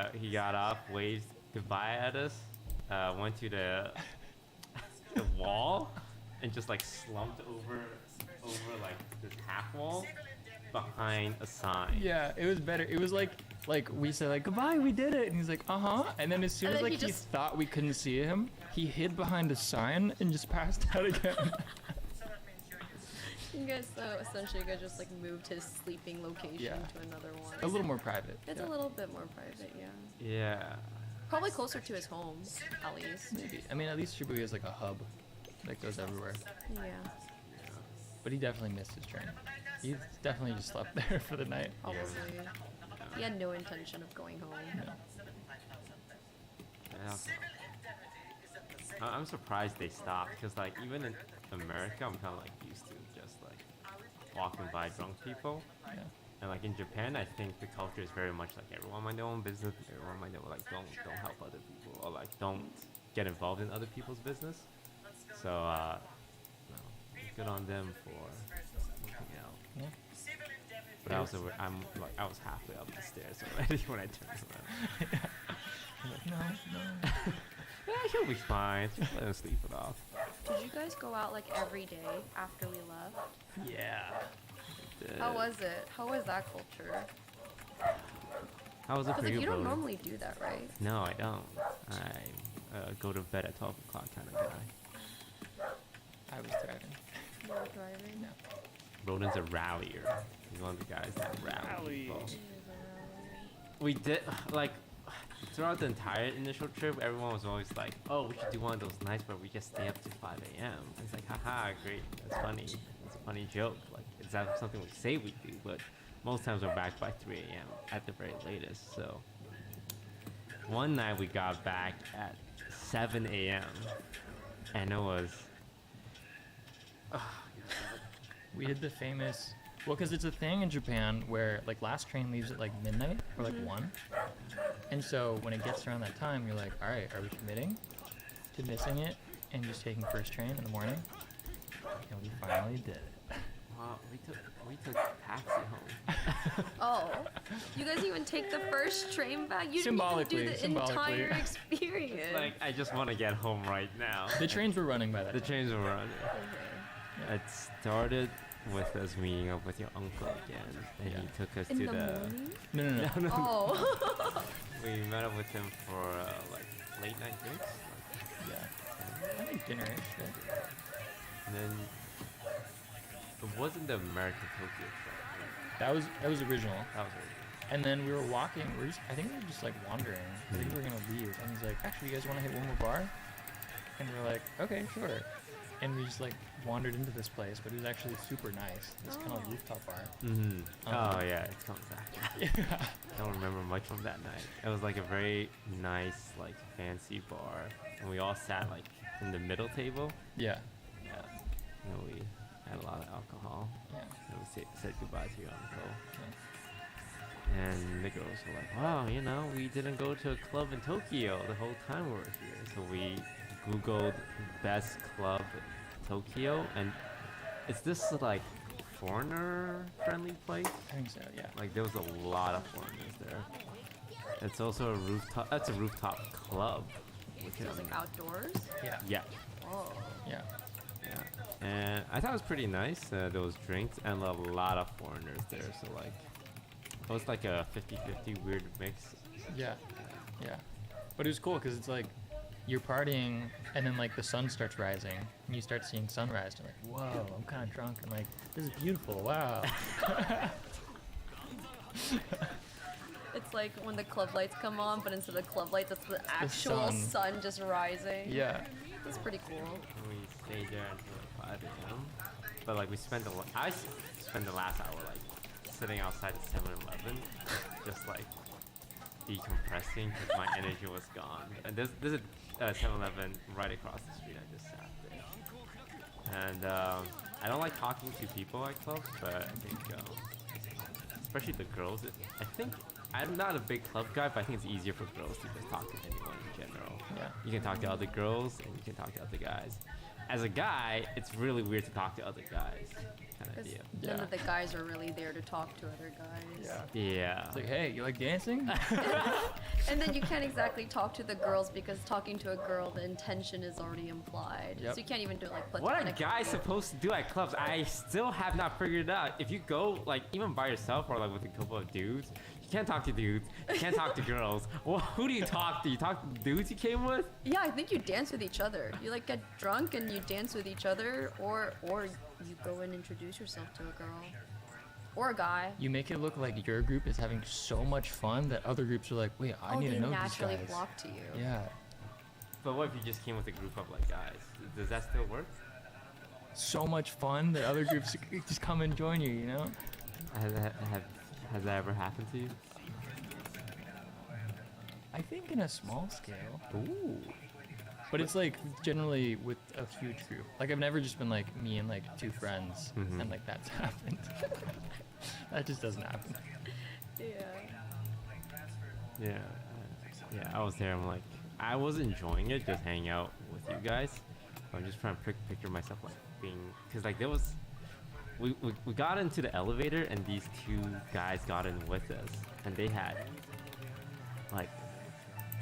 S16: And he got off, waved goodbye at us, went to the wall, and just like slumped over like this half wall behind a sign.
S17: Yeah, it was better. It was like we said like goodbye, we did it, and he's like and then as soon
S15: And
S17: as
S15: then
S17: like
S15: he
S17: he
S15: just-
S17: thought we couldn't see him, he hid behind a sign and just passed out again.
S15: You guys, so essentially, you guys just like moved his sleeping location
S17: Yeah.
S15: to another one.
S17: A little more private.
S15: It's
S17: yeah.
S15: a little bit more private, yeah.
S16: Yeah.
S15: Probably closer to his home, at least.
S17: Maybe. I mean, at least Shibuya is like a hub that goes everywhere.
S15: Yeah.
S17: But he definitely missed his train. He definitely just slept there for the night.
S15: Probably. He had no intention of going home.
S17: No.
S16: I'm surprised they stopped, because like even in America, I'm kind of like used to just like walking by drunk people.
S17: Yeah.
S16: And like in Japan, I think the culture is very much like everyone mind their own business. Everyone mind their like don't help other people, or like don't get involved in other people's business. So no, good on them for looking out.
S17: Yeah.
S16: But I was halfway up the stairs already when I turned around.
S17: No.
S16: Yeah, he'll be fine. Just let him sleep it off.
S15: Did you guys go out like every day after we left?
S16: Yeah.
S15: How was it? How was that culture?
S16: How was it
S15: Because
S16: for
S15: like,
S16: you,
S15: you don't
S16: Brody?
S15: normally do that, right?
S16: No, I don't. I go to bed at 12 o'clock kind of guy.
S17: I was driving.
S15: You were driving?
S17: No.
S16: Roden's a rallier. He's one of the guys that rally people. We did, like, throughout the entire initial trip, everyone was always like, oh, we should do one of those nights where we just stay up to 5 a.m. It's like, haha, great, that's funny. It's a funny joke. Like, it's not something we say we do, but most times we're back by 3 a.m. at the very latest, so. One night we got back at 7 a.m. and it was...
S17: We did the famous, well, because it's a thing in Japan where like last train leaves at like midnight or like 1. And so when it gets around that time, you're like, all right, are we committing to missing it and just taking first train in the morning? And we finally did it.
S16: Well, we took taxi home.
S15: Oh, you guys even take the first train back? You didn't even do the
S17: Symbolically.
S15: entire experience.
S16: Like, I just want to get home right now.
S17: The trains were running by that
S16: The
S17: time.
S16: trains were running. It started with us meeting up with your uncle again, and he took us
S15: In
S16: to
S15: the
S16: the.
S15: morning?
S17: No.
S15: Oh.
S16: We met up with him for like late night drinks.
S17: Yeah. I think dinner-ish. Yeah.
S16: And then it wasn't the American Tokyo trip. Right?
S17: That was original.
S16: That was original.
S17: And then we were walking. I think we were just like wandering. I think we were gonna leave. And he's like, "Actually, you guys want to hit one more bar?" And we're like, "Okay, sure." And we just like wandered into this place, but it was actually super nice. This kind of rooftop bar.
S16: Mm-hmm. Oh yeah, it comes back.
S17: Yeah.
S16: I don't remember much from that night. It was like a very nice, like fancy bar, and we all sat like in the middle table.
S17: Yeah.
S16: Yeah. And we had a lot of alcohol.
S17: Yeah.
S16: And we said goodbye to your uncle.
S17: Yeah.
S16: And the girls were like, wow, you know, we didn't go to a club in Tokyo the whole time we were here. So we Googled best club Tokyo, and it's this like foreigner friendly place.
S17: I think so, yeah.
S16: Like there was a lot of foreigners there. It's also a rooftop. That's a rooftop club.
S15: So it's like outdoors?
S17: Yeah.
S16: Yeah.
S15: Oh.
S17: Yeah.
S16: Yeah. And I thought it was pretty nice. There was drinks and a lot of foreigners there. So like, it was like a 50-50 weird mix.
S17: Yeah. Yeah. But it was cool because it's like you're partying and then like the sun starts rising and you start seeing sunrise. And you're like, whoa, I'm kind of drunk and like, this is beautiful. Wow.
S15: It's like when the club lights come on, but instead of club lights, it's the actual sun just rising.
S17: Yeah.
S15: It's pretty cool.
S16: We stayed there until 5 a.m. But like we spent I spent the last hour like sitting outside the 7-Eleven, just like decompressing because my energy was gone. And there's a 7-Eleven right across the street. I just sat there. And I don't like talking to people at clubs, but I think especially the girls. I think I'm not a big club guy, but I think it's easier for girls to just talk to anyone in general.
S17: Yeah.
S16: You can talk to other girls and you can talk to other guys. As a guy, it's really weird to talk to other guys. Kind of deal.
S15: None of the guys are really there to talk to other guys.
S17: Yeah.
S16: Yeah.
S17: It's like, hey, you like dancing?
S15: And then you can't exactly talk to the girls because talking to a girl, the intention is already implied.
S16: Yep.
S15: So you can't even do like
S16: What are guys supposed to do at clubs? I still have not figured it out. If you go like even by yourself or like with a couple of dudes, you can't talk to dudes. You can't talk to girls. Well, who do you talk to? You talk to the dudes you came with?
S15: Yeah, I think you dance with each other. You like get drunk and you dance with each other, or you go and introduce yourself to a girl or a guy.
S17: You make it look like your group is having so much fun that other groups are like, wait, I need to know these guys.
S15: They naturally flock to you.
S17: Yeah.
S16: But what if you just came with a group of like guys? Does that still work?
S17: So much fun that other groups just come and join you, you know?
S16: Has that ever happened to you?
S17: I think in a small scale.
S16: Ooh.
S17: But it's like generally with a huge group. Like I've never just been like me and like two friends and like that's happened. That just doesn't happen.
S16: Yeah. Yeah, I was there. I'm like, I was enjoying it, just hanging out with you guys. I'm just trying to picture myself like being, because like there was, we got into the elevator and these two guys got in with us and they had like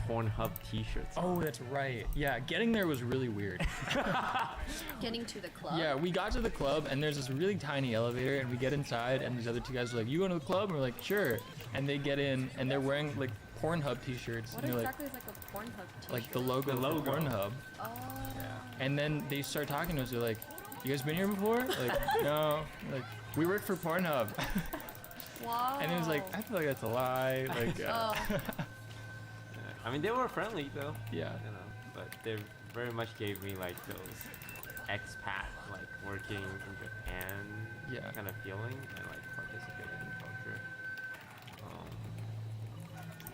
S16: Pornhub t-shirts.
S17: Oh, that's right. Yeah, getting there was really weird.
S15: Getting to the club?
S17: Yeah, we got to the club and there's this really tiny elevator and we get inside and these other two guys are like, you going to the club? And we're like, sure. And they get in and they're wearing like Pornhub t-shirts.
S15: What
S17: and
S15: exactly is like a Pornhub t-shirt?
S17: like the logo of Pornhub.
S15: Oh.
S17: And then they start talking to us. They're like, you guys been here before? Like, no. Like, we work for Pornhub.
S15: Wow.
S17: And it was like, I feel like that's a lie. Like,
S16: I mean, they were friendly though.
S17: Yeah.
S16: You know, but they very much gave me like those expat, like working in Japan kind of feeling and like participating in culture.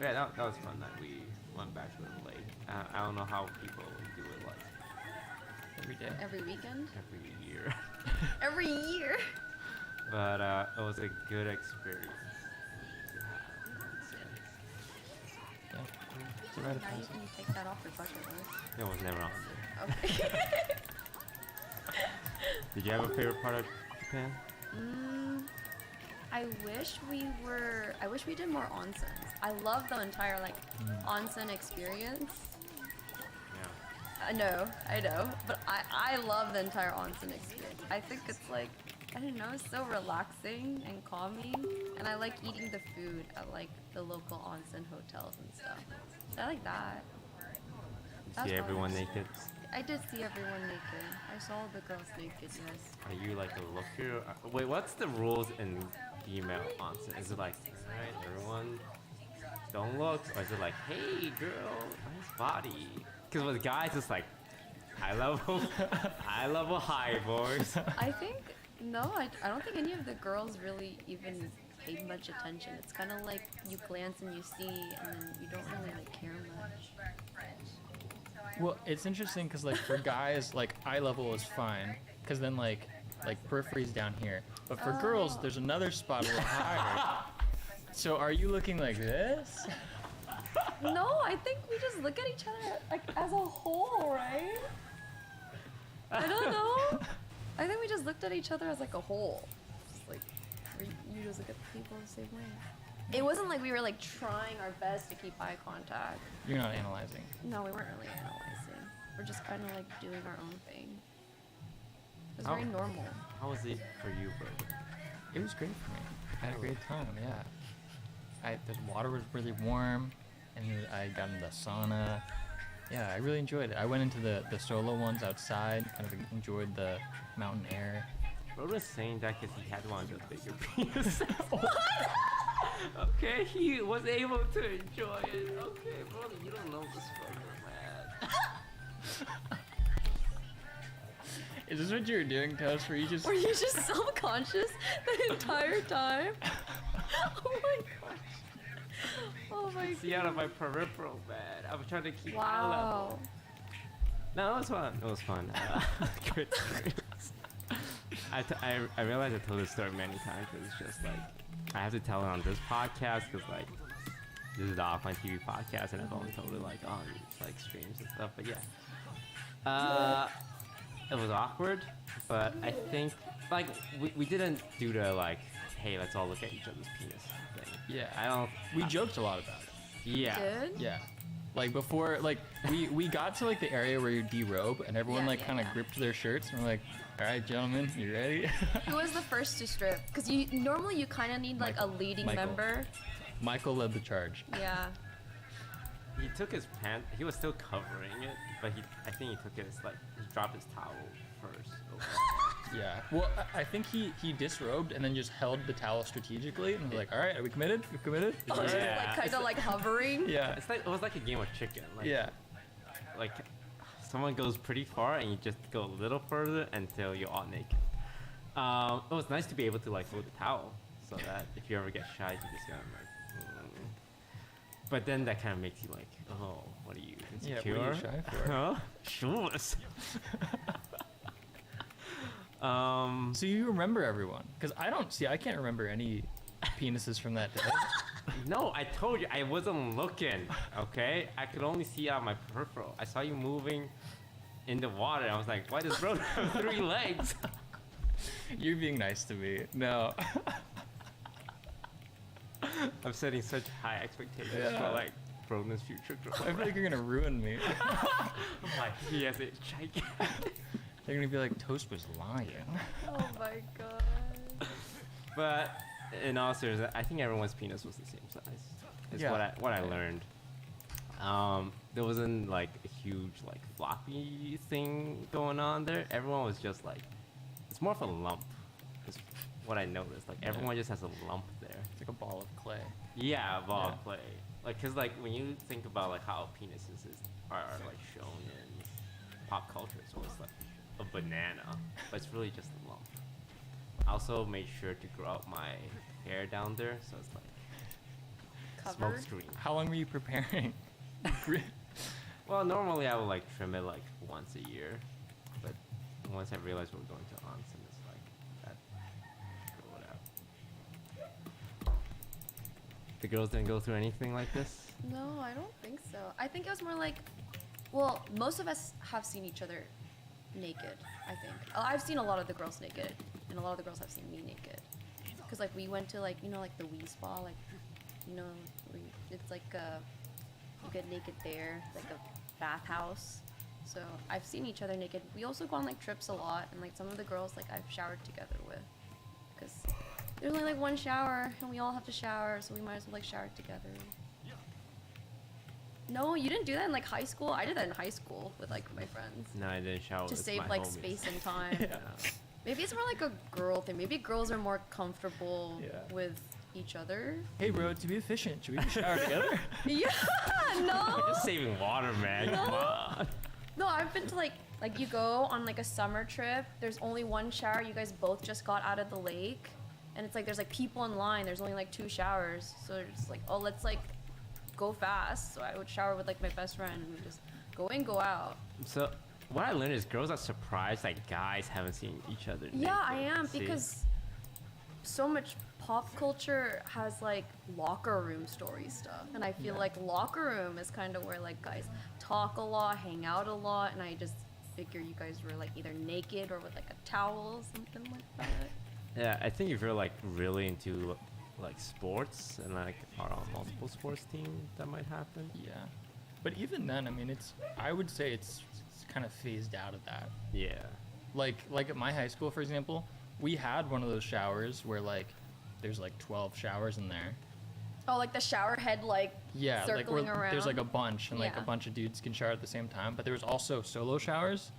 S16: Yeah, that was fun that we went back to the lake. I don't know how people do it like
S17: every day.
S15: Every weekend?
S16: Every year.
S15: Every year?
S16: But it was a good experience.
S15: Now you can take that off your bucket list.
S16: It was never on there.
S15: Okay.
S16: Did you have a favorite part of Japan?
S15: I wish we did more onsens. I love the entire like onsen experience.
S16: Yeah.
S15: I know, but I love the entire onsen experience. I think it's like, I don't know, it's so relaxing and calming, and I like eating the food at like the local onsen hotels and stuff. So I like that.
S16: See everyone naked?
S15: I did see everyone naked. I saw the girls naked, yes.
S16: Are you like a looker? Wait, what's the rules in female onsen? Is it like, alright, everyone don't look? Or is it like, hey girl, nice body? Because with guys, it's like, high level high, boys.
S15: I think, no, I don't think any of the girls really even paid much attention. It's kind of like you glance and you see, and then you don't really like care much.
S17: Well, it's interesting because like for guys, like eye level is fine, because then like periphery's down here. But for girls, there's another spot a little higher. So are you looking like this?
S15: No, I think we just look at each other like as a whole, right? I don't know. I think we just looked at each other as like a whole. Just like you just look at people the same way. It wasn't like we were like trying our best to keep eye contact.
S17: You're not analyzing.
S15: No, we weren't really analyzing. We're just kind of like doing our own thing. It was
S16: How-
S15: very normal.
S16: How was it for you, bro?
S17: It was great for me. I had a great time, yeah. The water was really warm, and I got into the sauna. Yeah, I really enjoyed it. I went into the solo ones outside, kind of enjoyed the mountain air.
S16: Bro was saying that because he had one of the bigger penises. Okay, he was able to enjoy it. Okay, bro, you don't know this fucker, man.
S17: Is this what you were doing, Toast? Were you just
S15: self-conscious the entire time? Oh my gosh. Oh my god.
S16: See out of my peripheral, man. I was trying to keep eye
S15: Wow.
S16: level. No, it was fun. It was fun. Good experience. I realized I told this story many times, but it's just like I have to tell it on this podcast because like this is the Offline TV podcast, and I've only told it like on like streams and stuff. But yeah, it was awkward, but I think like we didn't do the like, hey, let's all look at each other's penis thing.
S17: Yeah,
S16: I don't.
S17: We joked a lot about it.
S16: Yeah.
S15: Did?
S17: Yeah. Like before, like we got to like the area where you derobe, and everyone kind of gripped their shirts, and we're like, all right, gentlemen, you ready?
S15: Who was the first to strip? Because normally you kind of need like a leading
S17: Michael.
S15: member.
S17: Michael led the charge.
S15: Yeah.
S16: He took his pants. He was still covering it, but I think he took his like he dropped his towel first.
S17: Yeah. Well, I think he disrobed and then just held the towel strategically and was like, all right, are we committed? We committed?
S15: Oh, just like kind of like hovering.
S17: Yeah.
S16: It was like a game of chicken. Like,
S17: Yeah.
S16: Like someone goes pretty far and you just go a little further until you're all naked. It was nice to be able to like hold the towel so that if you ever get shy, you just kind of like. But then that kind of makes you like, oh, what are you insecure?
S17: Yeah, what are you shy for?
S16: Huh? Sure.
S17: So you remember everyone? Because I can't remember any penises from that day.
S16: No, I told you I wasn't looking. Okay, I could only see out my peripheral. I saw you moving in the water. I was like, why does bro have 3 legs?
S17: You're being nice to me. No.
S16: I'm setting such high expectations for like Broden's future growth.
S17: I feel like you're gonna ruin me.
S16: Like he has a gigantic.
S17: They're gonna be like, Toast was lying.
S15: Oh my god.
S16: But in all seriousness, I think everyone's penis was the same size. Is
S17: Yeah.
S16: what I learned. There wasn't like a huge like floppy thing going on there. Everyone was just like, it's more of a lump. Is what I noticed. Like everyone just has a lump there.
S17: It's like a ball of clay.
S16: Yeah, a ball of clay. Like, cause like when you think about like how penises are like shown in pop culture, it's always like a banana, but it's really just a lump. I also made sure to grow out my hair down there, so it's like smoke screen.
S17: How long were you preparing?
S16: Well, normally I would like trim it like once a year, but once I realized we're going to onsen, it's like that. Grow it out. The girls didn't go through anything like this.
S15: No, I don't think so. I think it was more like, well, most of us have seen each other naked, I think. I've seen a lot of the girls naked, and a lot of the girls have seen me naked. Because, like, we went to, like, you know, like, the Wii Spa, like, you know, it's like, you get naked there, like a bathhouse. So, I've seen each other naked. We also go on, like, trips a lot, and, like, some of the girls, like, I've showered together with. Because there's only, like, one shower, and we all have to shower, so we might as well, like, shower together. No, you didn't do that in like high school. I did that in high school with like my friends.
S16: No, I didn't shower
S15: to
S16: with
S15: save
S16: my
S15: like
S16: homies.
S15: space and time.
S16: Yeah.
S15: Maybe it's more like a girl thing. Maybe girls are more comfortable with each other.
S17: Hey, bro, to be efficient, should we shower together?
S15: Yeah, no.
S16: We're just saving water, man. Come on.
S15: No, I've been to like you go on like a summer trip. There's only one shower. You guys both just got out of the lake, and it's like there's like people in line. There's only like 2 showers, so it's like, oh, let's like go fast. So I would shower with like my best friend, and we just go in, go out.
S16: So what I learned is girls are surprised that guys haven't seen each other.
S15: Yeah, I
S16: naked.
S15: am
S16: See?
S15: because so much pop culture has like locker room story stuff, and I feel
S17: Yeah.
S15: like locker room is kind of where like guys talk a lot, hang out a lot, and I just figure you guys were like either naked or with like a towel, something like that.
S16: Yeah, I think if you're like really into like sports and like are on multiple sports teams, that might happen.
S17: Yeah. But even then, I mean, I would say it's kind of phased out of that.
S16: Yeah.
S17: Like at my high school, for example, we had one of those showers where like there's like 12 showers in there.
S15: Oh, like the shower head, like
S17: Yeah, like
S15: circling
S17: where
S15: around.
S17: there's like a bunch and like a
S15: Yeah.
S17: bunch of dudes can shower at the same time. But there was also solo showers,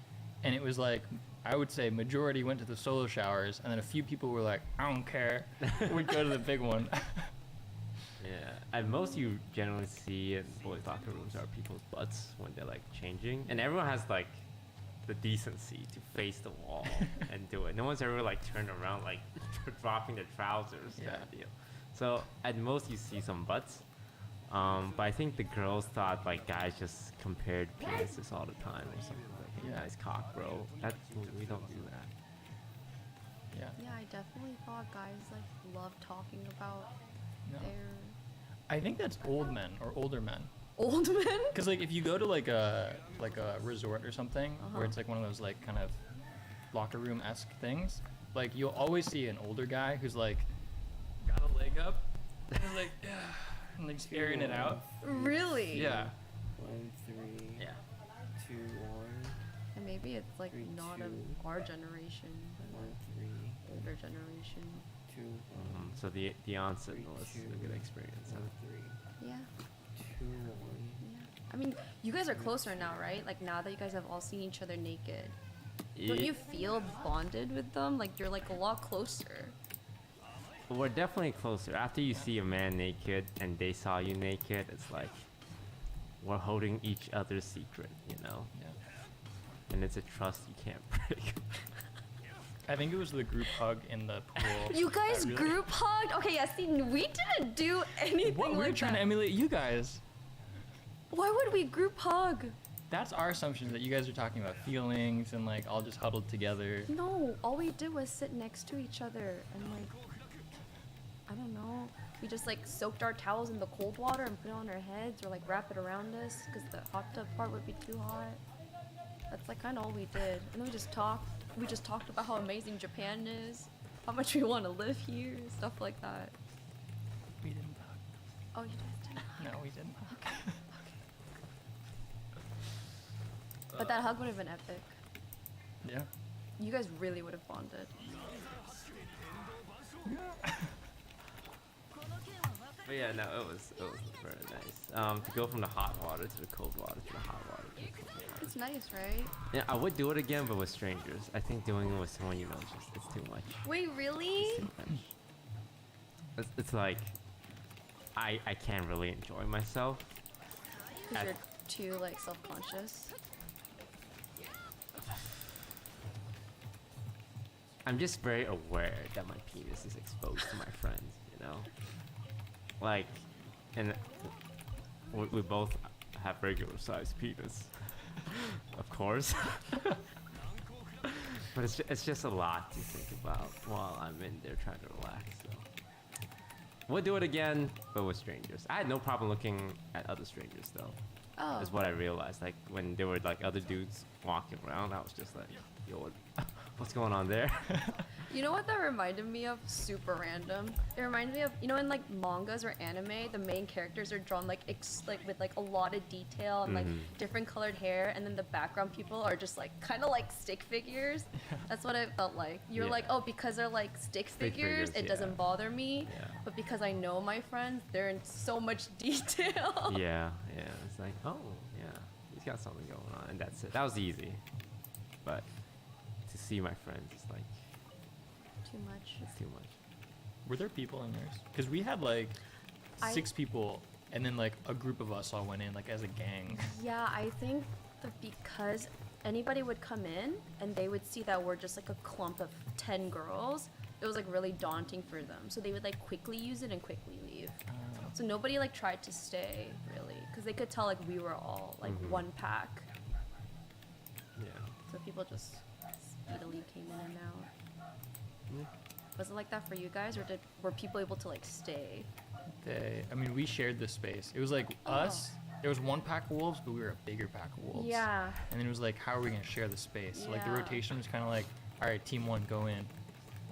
S17: and it was like I would say majority went to the solo showers, and then a few people were like, I don't care, would go to the big one.
S16: Yeah, and most you generally see in boys' locker rooms are people's butts when they're like changing, and everyone has like the decency to face the wall and do it. No one's ever like turned around like dropping their trousers.
S17: Yeah.
S16: Kind of deal. So at most you see some butts, but I think the girls thought like guys just compared penises all the time or something. Like, hey, nice cock, bro. That we don't do that.
S17: Yeah.
S15: Yeah, I definitely thought guys like love talking about
S17: No.
S15: their
S17: I think that's old men or older men.
S15: old men.
S17: Because like if you go to like a resort or something
S15: Uh-huh.
S17: where it's like one of those like kind of locker room esque things, like you'll always see an older guy who's like got a leg up, and he's like and like airing it out.
S15: Really?
S17: Yeah.
S1: 1, 3.
S17: Yeah.
S1: 2, 1.
S15: And maybe it's like
S1: 3,
S15: not
S1: 2,
S15: of our generation,
S1: 1, 3.
S15: older generation.
S1: 2, 1.
S16: So the answer was
S1: 3,
S16: a good experience.
S1: 1,
S16: Huh?
S1: 3.
S15: Yeah.
S1: 2, 1.
S15: I mean, you guys are closer now, right? Like now that you guys have all seen each other naked. Don't
S16: Ye-
S15: you feel bonded with them? Like you're like a lot closer.
S16: We're definitely closer. After you see a man naked and they saw you naked, it's like we're holding each other's secret, you know?
S17: Yeah.
S16: And it's a trust you can't break.
S17: I think it was the group hug in the pool.
S15: You guys
S17: that really-
S15: group hugged? Okay, yeah, see, we didn't do anything
S17: What, we were
S15: like
S17: trying
S15: that.
S17: to emulate you guys.
S15: Why would we group hug?
S17: That's our assumption, that you guys are talking about feelings and like all just huddled together.
S15: No, all we did was sit next to each other and like, I don't know. We just like soaked our towels in the cold water and put it on our heads or like wrap it around us because the hot tub part would be too hot. That's like kind of all we did. And then we just talked. We just talked about how amazing Japan is, how much we want to live here, stuff like that.
S17: We didn't hug.
S15: Oh, you guys didn't.
S17: No, we didn't hug.
S15: But that hug would have been epic.
S17: Yeah.
S15: You guys really would have bonded.
S16: But yeah, no, it was very nice. To go from the hot water to the cold water to the hot water to the cold water.
S15: It's nice, right?
S16: Yeah, I would do it again, but with strangers. I think doing it with someone you know is just it's too much.
S15: Wait, really?
S16: It's too much. It's like I can't really enjoy myself.
S15: Because
S16: at-
S15: you're too like self-conscious.
S16: I'm just very aware that my penis is exposed to my friends, you know? Like, and we both have regular sized penis, of course. But it's just a lot to think about while I'm in there trying to relax, so. We'll do it again, but with strangers. I had no problem looking at other strangers, though.
S15: Oh.
S16: Is what I realized. Like, when there were, like, other dudes walking around, I was just like, yo, what's going on there?
S15: You know what that reminded me of? Super random. It reminded me of, you know, in like mangas or anime, the main characters are drawn like with like a lot of detail and like different colored hair, and then the background people are just like kind of like stick figures. That's what it felt like. You're like, oh, because they're like stick figures, it doesn't bother me.
S16: Yeah.
S15: But because I know my friends, they're in so much detail.
S16: Yeah. It's like, oh, yeah, he's got something going on, and that's it. That was easy. But to see my friends, it's like,
S15: Too much.
S16: it's too much.
S17: Were there people in yours? Because we had like 6 people, and then like a group of us all went in like as a gang.
S15: Yeah, I think that because anybody would come in and they would see that we're just like a clump of 10 girls, it was like really daunting for them. So they would like quickly use it and quickly leave. So nobody like tried to stay really, because they could tell like we were all like one pack.
S16: Yeah.
S15: So people just speedily came in and out. Was it like that for you guys, or were people able to like stay?
S17: I mean, we shared this space. It was like us. There was one pack of wolves, but we were a bigger pack of wolves.
S15: Yeah.
S17: And then it was like, how are we gonna share the space? So like the
S15: Yeah.
S17: rotation was kind of like, all right, team one, go in.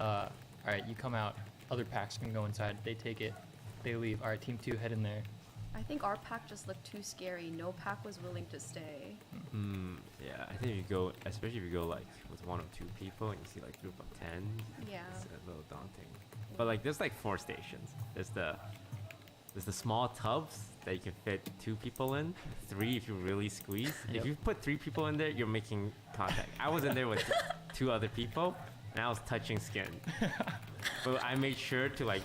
S17: All right, you come out. Other packs can go inside. They take it. They leave. All right, team two, head in there.
S15: I think our pack just looked too scary. No pack was willing to stay.
S16: Yeah, I think if you go, especially if you go like with 1 or 2 people and you see like a group of 10,
S15: Yeah.
S16: it's a little daunting. But like there's like 4 stations. There's the small tubs that you can fit 2 people in, 3 if you really squeeze. If you put 3 people in there, you're making contact. I was in there with 2 other people and I was touching skin. But I made sure to like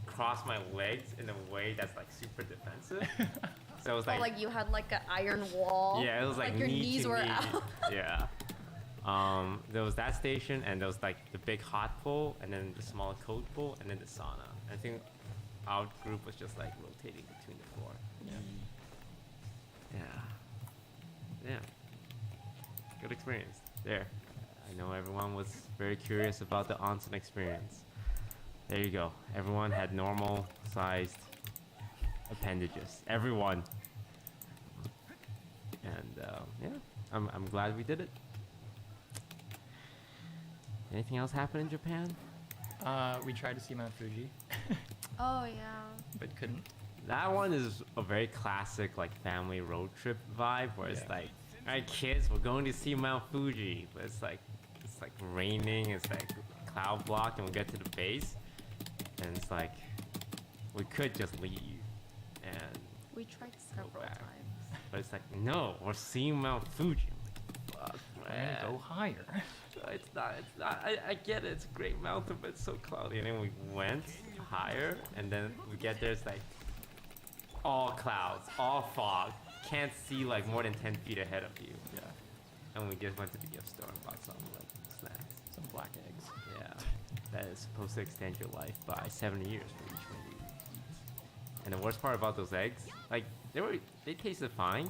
S16: cross my legs in a way that's like super defensive. So it was
S15: Like you had like an iron wall.
S16: yeah, it was like
S15: your
S16: knee
S15: knees
S16: to
S15: were
S16: knee.
S15: out.
S16: Yeah. There was that station, and there was like the big hot pool, and then the small cold pool, and then the sauna. I think our group was just like rotating between the 4. Yeah. Good experience there. I know everyone was very curious about the onsen experience. There you go. Everyone had normal sized appendages. Everyone. And yeah, I'm glad we did it. Anything else happen in Japan?
S17: We tried to see Mount Fuji,
S15: Oh yeah.
S17: but couldn't.
S16: That one is a very classic like family road trip vibe where it's
S17: Yeah.
S16: like, all right kids, we're going to see Mount Fuji. But it's like raining, it's like cloud blocked, and we get to the base and it's like we could just leave and
S15: We tried several
S16: back.
S15: times.
S16: but it's like, no, we're seeing Mount Fuji. Fuck,
S17: We're gonna
S16: man.
S17: go higher.
S16: It's not. I get it. It's a great mountain, but it's so cloudy. And then we went higher, and then we get there. It's like all clouds, all fog. Can't see like more than 10 feet ahead of you.
S17: Yeah.
S16: And we just went to the gift store and bought some like snacks.
S17: Some black eggs.
S16: Yeah. That is supposed to extend your life by 70 years for each one you eat. And the worst part about those eggs, like they tasted fine,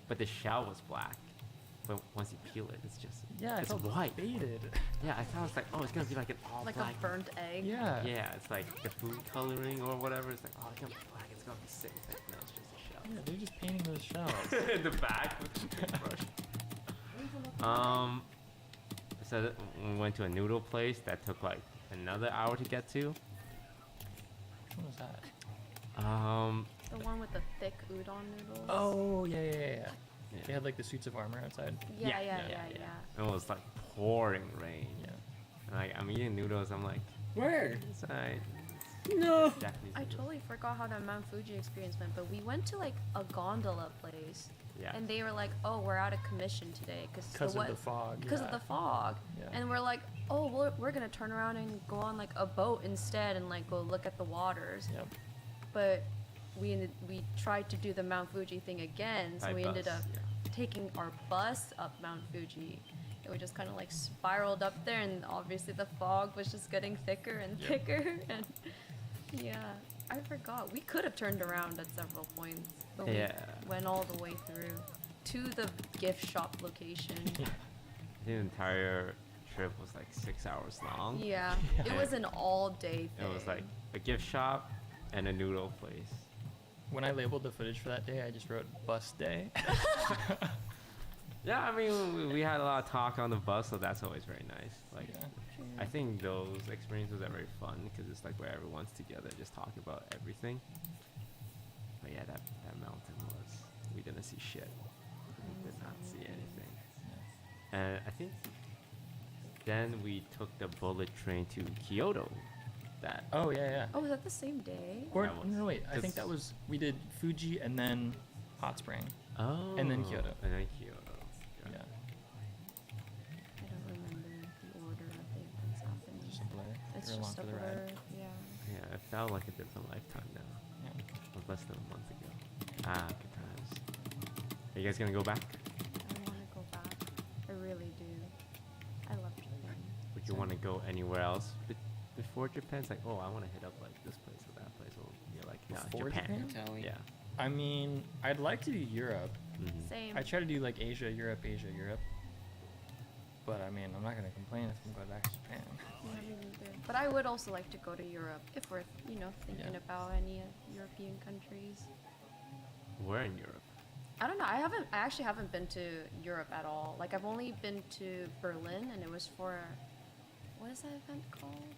S16: but the shell was black. But once you peel it, it's just it's white.
S17: Faded.
S16: Yeah, I thought it's like, oh, it's gonna be like an all
S15: Like
S16: black.
S15: a burnt egg.
S17: Yeah.
S16: Yeah, it's like the food coloring or whatever. It's like, oh, it's gonna be black. It's gonna be sick. It's like, no, it's just a shell.
S17: Yeah, they're just painting those shells.
S16: In the back with the paintbrush. So we went to a noodle place that took like another hour to get to.
S17: Which one was that?
S15: The one with the thick udon noodles.
S17: Oh yeah. They had like the suits of armor outside.
S15: Yeah.
S16: And it was like pouring rain.
S17: Yeah.
S16: And like I'm eating noodles. I'm like,
S1: Where?
S16: it's alright.
S1: No.
S16: Japanese
S15: I
S16: noodles.
S15: totally forgot how that Mount Fuji experience went, but we went to like a gondola place.
S16: Yeah.
S15: And they were like, "Oh, we're out of commission today
S17: Because of the fog.
S15: Because of the fog."
S17: Yeah.
S15: And we're like, "Oh, we're gonna turn around and go on like a boat instead, and like go look at the waters."
S17: Yep.
S15: But we tried to do the Mount Fuji thing again, so
S16: By
S15: we ended
S16: bus,
S15: up
S16: yeah.
S15: taking our bus up Mount Fuji. And we just kind of like spiraled up there, and obviously the fog was just getting thicker and thicker. And yeah, I forgot. We could have turned around at several points, but
S16: Yeah.
S15: we went all the way through to the gift shop location.
S16: The entire trip was like 6 hours long.
S15: Yeah, it was an all-day thing.
S16: It was like a gift shop and a noodle place.
S17: When I labeled the footage for that day, I just wrote bus day.
S16: Yeah, I mean, we had a lot of talk on the bus, so that's always very nice. Like, I think those experiences are very fun because it's like where everyone's together, just talk about everything. But yeah, that mountain was, we didn't see shit. We did not see anything. And I think then we took the bullet train to Kyoto. That
S17: Oh yeah.
S15: Oh, was that the same day?
S17: Or
S16: That was-
S17: no, wait. I think
S16: cause-
S17: that was we did Fuji and then Hot Spring.
S16: Oh.
S17: And then Kyoto.
S16: And then Kyoto.
S17: Yeah.
S15: I don't remember the order of the events happening.
S17: Just a blur.
S15: It's
S17: You're along
S15: just a
S17: for the
S15: blur.
S17: ride.
S15: Yeah.
S16: Yeah, it felt like a different lifetime now.
S17: Yeah.
S16: It was less than a month ago. Ah, good times. Are you guys gonna go back?
S15: I want to go back. I really do. I love Japan.
S16: Would you want to go anywhere else before Japan? It's like, oh, I want to hit up like this place or that place. Or you're like, no,
S17: Before
S16: Japan.
S1: Italy.
S16: Yeah.
S17: I mean, I'd like to do Europe.
S16: Mhm.
S15: Same.
S17: I try to do like Asia, Europe. But I mean, I'm not gonna complain if I'm going back to Japan.
S15: Yeah, me neither. But I would also like to go to Europe if we're, thinking about any European countries.
S16: Where in Europe?
S15: I don't know. I actually haven't been to Europe at all. Like I've only been to Berlin, and it was for, what is that event called?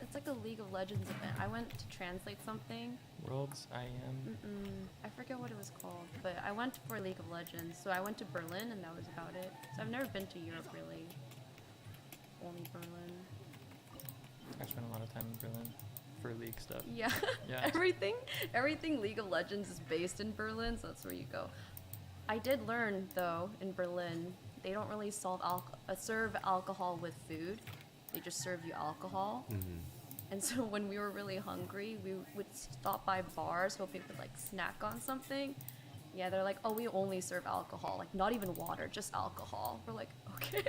S15: It's like a League of Legends event. I went to translate something.
S17: Worlds, I am.
S15: I forget what it was called, but I went for League of Legends. So I went to Berlin, and that was about it. So I've never been to Europe really. Only Berlin.
S17: I spent a lot of time in Berlin for League stuff.
S15: Yeah.
S17: Yeah.
S15: Everything League of Legends is based in Berlin, so that's where you go. I did learn though in Berlin, they don't really serve alcohol with food. They just serve you alcohol. And so when we were really hungry, we would stop by bars hoping to like snack on something. Yeah, they're like, oh, we only serve alcohol, like not even water, just alcohol. We're like, okay.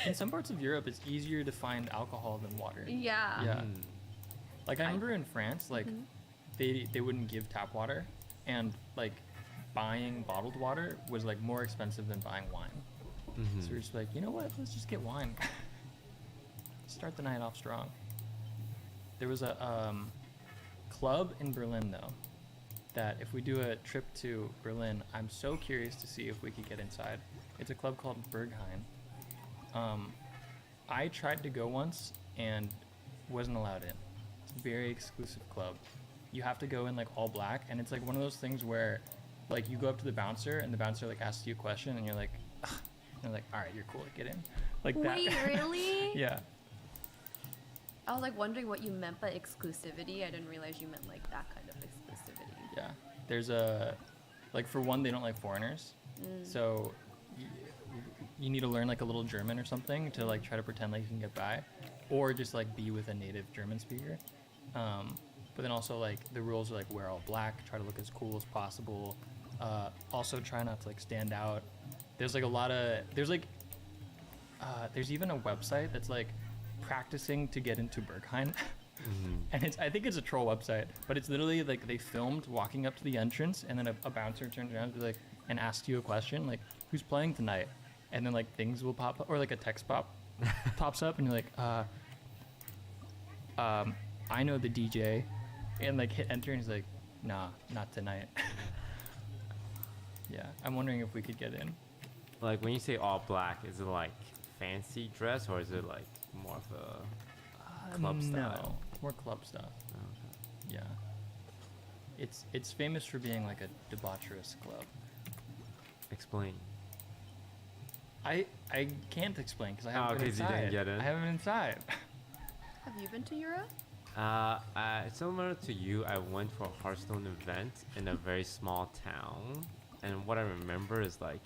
S17: In some parts of Europe, it's easier to find alcohol than water.
S15: Yeah.
S17: Yeah. Like I remember in France, like they wouldn't give tap water, and like buying bottled water was like more expensive than buying wine. So we're just like, you know what? Let's just get wine. Start the night off strong. There was a club in Berlin though, that if we do a trip to Berlin, I'm so curious to see if we could get inside. It's a club called Berghain. I tried to go once and wasn't allowed in. It's a very exclusive club. You have to go in like all black, and it's like one of those things where like you go up to the bouncer and the bouncer like asks you a question and you're like, ugh. And they're like, all right, you're cool, get in. Like that.
S15: Wait, really?
S17: Yeah.
S15: I was like wondering what you meant by exclusivity. I didn't realize you meant like that kind of exclusivity.
S17: Yeah. There's a, like for one, they don't like foreigners. So you need to learn like a little German or something to like try to pretend like you can get by, or just like be with a native German speaker. But then also like the rules are like wear all black, try to look as cool as possible. Also try not to like stand out. There's like a lot of, there's even a website that's like practicing to get into Berghain. And I think it's a troll website, but it's literally like they filmed walking up to the entrance, and then a bouncer turns around and be like, and asks you a question like, who's playing tonight? And then like things will pop up, or like a text pops up, and you're like, I know the DJ, and like hit enter, and he's like, nah, not tonight. Yeah, I'm wondering if we could get in.
S16: Like when you say all black, is it like fancy dress, or is it like more of a club style?
S17: No, more club stuff.
S16: Oh, okay.
S17: Yeah. It's famous for being like a debaucherous club.
S16: Explain.
S17: I can't explain because I haven't been inside.
S16: You didn't get in.
S17: I haven't been inside.
S15: Have you been to Europe?
S16: Similar to you, I went for a Hearthstone event in a very small town, and what I remember is like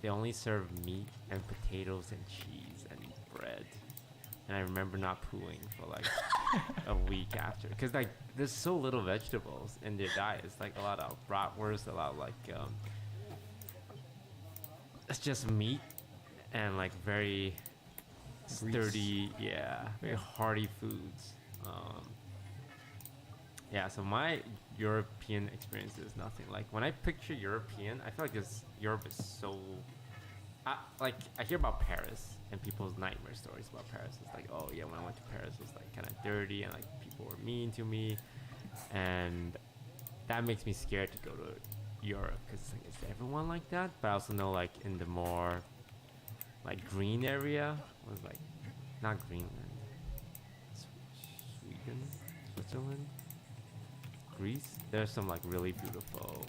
S16: they only serve meat and potatoes and cheese and bread, and I remember not pooing for like a week after, because like there's so little vegetables in their diet. It's like a lot of bratwurst, a lot of like it's just meat and like very sturdy, very hearty foods. Yeah, so my European experience is nothing. Like when I picture European, I feel like Europe is so. Like I hear about Paris and people's nightmare stories about Paris. It's like, oh yeah, when I went to Paris, it was like kind of dirty and like people were mean to me, and that makes me scared to go to Europe because it's like, is everyone like that? But I also know like in the more like green area was like not Greenland, Sweden, Switzerland, Greece. There's some like really beautiful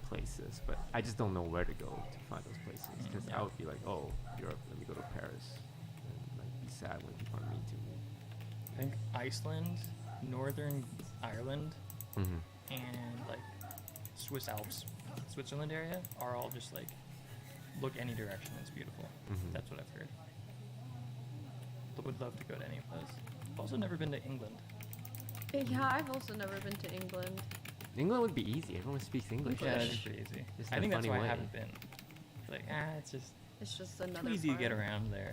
S16: places, but I just don't know where to go to find those places because I would be like, oh, Europe, let me go to Paris, and like be sad when people are mean to me.
S17: I think Iceland, Northern Ireland, and like Swiss Alps, Switzerland area are all just like look any direction, it's beautiful. That's what I've heard. But would love to go to any of those. I've also never been to England.
S15: Yeah, I've also never been to England.
S16: England would be easy. Everyone speaks English.
S17: Yeah, it's pretty easy.
S16: Just
S17: I
S16: in a
S17: think that's
S16: funny
S17: why
S16: way.
S17: I haven't been. Like, it's
S15: just another
S17: too easy to get
S15: part.
S17: around there.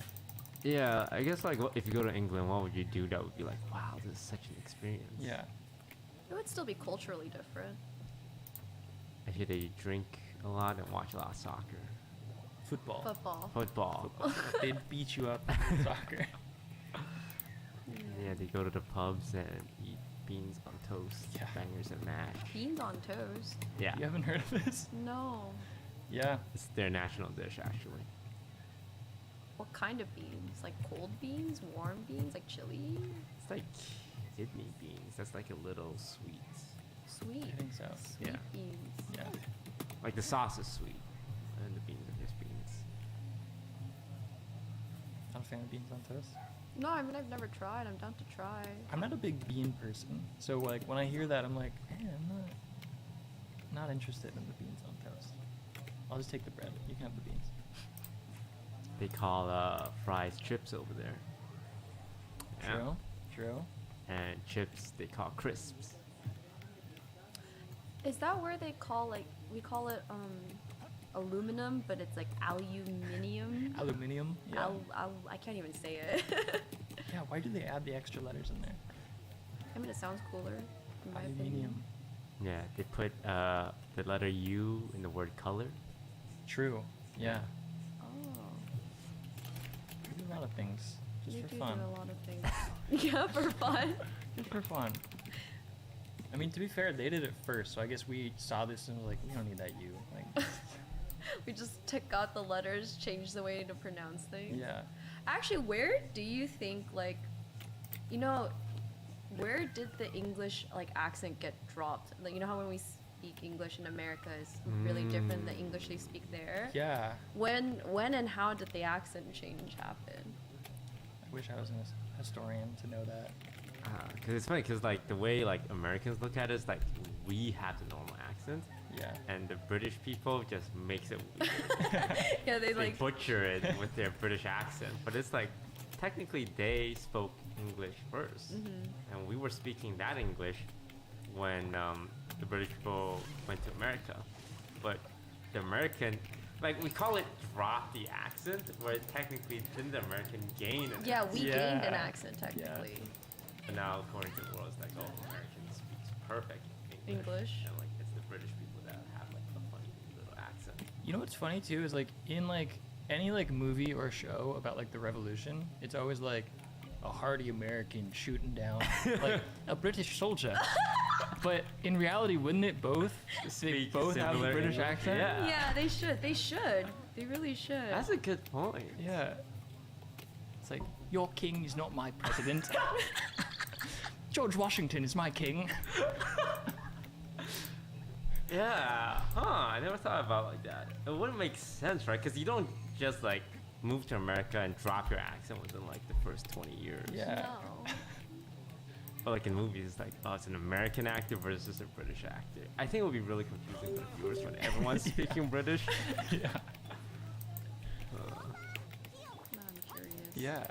S16: Yeah, I guess like if you go to England, what would you do that would be like, wow, this is such an experience?
S17: Yeah.
S15: It would still be culturally different.
S16: I hear they drink a lot and watch a lot of soccer.
S17: Football.
S15: Football.
S16: Football.
S17: They'd beat you up in soccer.
S16: Yeah, they go to the pubs and eat beans on toast, bangers and mash.
S15: Beans on toast?
S16: Yeah.
S17: You haven't heard of this?
S15: No.
S17: Yeah.
S16: It's their national dish, actually.
S15: What kind of beans? Like cold beans? Warm beans? Like chili?
S16: It's like kidney beans. That's like a little sweet.
S15: Sweet?
S17: I think so.
S15: Sweet
S16: Yeah.
S15: beans.
S17: Yeah.
S16: Like the sauce is sweet, and the beans are just beans.
S17: Not a fan of beans on toast.
S15: No, I mean, I've never tried. I'm down to try.
S17: I'm not a big bean person, so like when I hear that, I'm like, hey, I'm not interested in the beans on toast. I'll just take the bread. You can have the beans.
S16: They call fries chips over there.
S17: True. True.
S16: And chips they call crisps.
S15: Is that where they call, like, we call it, aluminum, but it's like aluminium?
S17: Aluminium. Yeah.
S15: I can't even say it.
S17: Yeah. Why do they add the extra letters in there?
S15: I mean, it sounds cooler, in my opinion.
S17: Aluminium.
S16: Yeah, they put the letter U in the word color.
S17: True. Yeah.
S15: Oh.
S17: We do a lot of things just
S15: We
S17: for
S15: do
S17: fun.
S15: do a lot of things. Yeah, for fun.
S17: Just for fun. I mean, to be fair, they did it first, so I guess we saw this and was like, we don't need that U. Like,
S15: We just took out the letters, changed the way to pronounce things.
S17: yeah.
S15: Actually, where do you think, like, you know, where did the English, like, accent get dropped? Like, you know how when we speak English in America is really different than the English they speak there?
S17: Yeah.
S15: When and how did the accent change happen?
S17: I wish I was a historian to know that.
S16: Because it's funny, because like the way like Americans look at it is like we have the normal accent.
S17: Yeah.
S16: And the British people just makes it weird.
S15: Yeah, they like
S16: butcher it with their British accent. But it's like technically they spoke English 1st, and we were speaking that English when the British people went to America. But the American, like we call it drop the accent, where technically didn't the American gain an
S15: Yeah,
S16: accent?
S15: we gained an accent technically.
S16: And now according to the world, it's like, oh, American speaks perfect
S15: English.
S16: And like it's the British people that have like a funny little accent.
S17: You know what's funny too is like in like any like movie or show about like the revolution, it's always like a hardy American shooting down like a British soldier. But in reality, wouldn't it both? They both have a
S16: similar
S17: British
S16: English?
S17: accent.
S16: Yeah.
S15: Yeah, they should. They should. They really should.
S16: That's a good point.
S17: Yeah. It's like your king is not my president. George Washington is my king.
S16: Yeah. Huh. I never thought about it like that. It wouldn't make sense, right? Because you don't just like move to America and drop your accent within like the first 20 years.
S17: Yeah.
S15: No.
S16: But like in movies, it's like, oh, it's an American actor versus a British actor. I think it would be really confusing for the viewers when everyone's speaking British.
S17: Yeah.
S15: I'm curious.
S17: Yeah.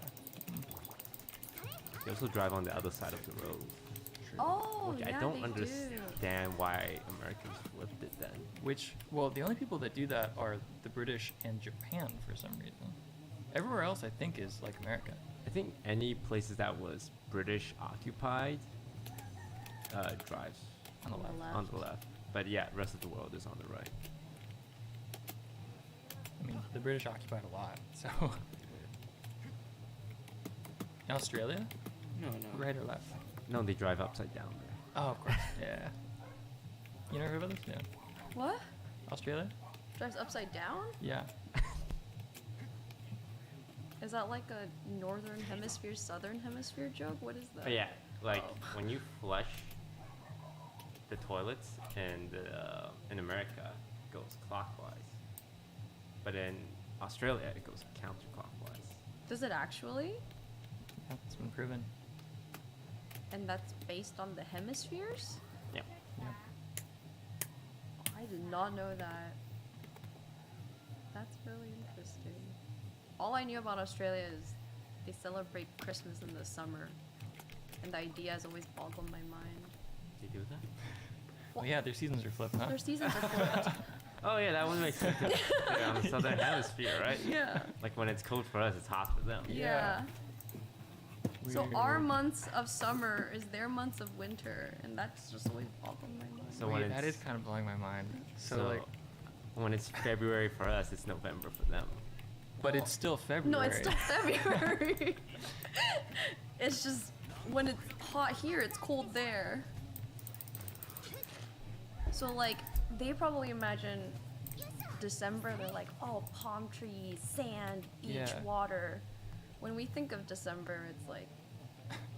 S16: They also drive on the other side of the road.
S15: Oh,
S16: Which
S15: yeah,
S16: I don't
S15: they
S16: understand why Americans flipped it then.
S17: Which, well, the only people that do that are the British and Japan for some reason. Everywhere else, I think, is like America.
S16: I think any places that was British occupied drives
S17: On the left.
S16: on the left. But yeah, rest of the world is on the right.
S17: I mean, the British occupied a lot, so. In Australia?
S1: No.
S17: Right or left?
S16: No, they drive upside down there.
S17: Oh, of course. Yeah. You never heard of this? Yeah.
S15: What?
S17: Australia?
S15: Drives upside down?
S17: Yeah.
S15: Is that like a northern hemisphere, southern hemisphere joke? What is that?
S16: But yeah, like when you flush the toilets in America, it goes clockwise. But in Australia, it goes counterclockwise.
S15: Does it actually?
S17: Yeah, it's been proven.
S15: And that's based on the hemispheres?
S16: Yeah.
S17: Yeah.
S15: I did not know that. That's really interesting. All I knew about Australia is they celebrate Christmas in the summer. And the idea has always boggled my mind.
S16: Do you do that?
S17: Well, yeah, their seasons are flipped, huh?
S15: Their seasons are flipped.
S16: Oh yeah, that one makes sense. They're on the southern hemisphere, right?
S15: Yeah.
S16: Like when it's cold for us, it's hot for them.
S15: Yeah. So
S17: Weird.
S15: our months of summer is their months of winter, and that's just always boggled my mind.
S16: So when
S17: Wait, that
S16: it's-
S17: is kind of blowing my mind. So,
S16: So-
S17: like,
S16: When it's February for us, it's November for them.
S17: But it's still February.
S15: No, it's still February. It's just when it's hot here, it's cold there. So like, they probably imagine December, they're like, oh, palm trees, sand, beach,
S17: Yeah.
S15: water. When we think of December, it's like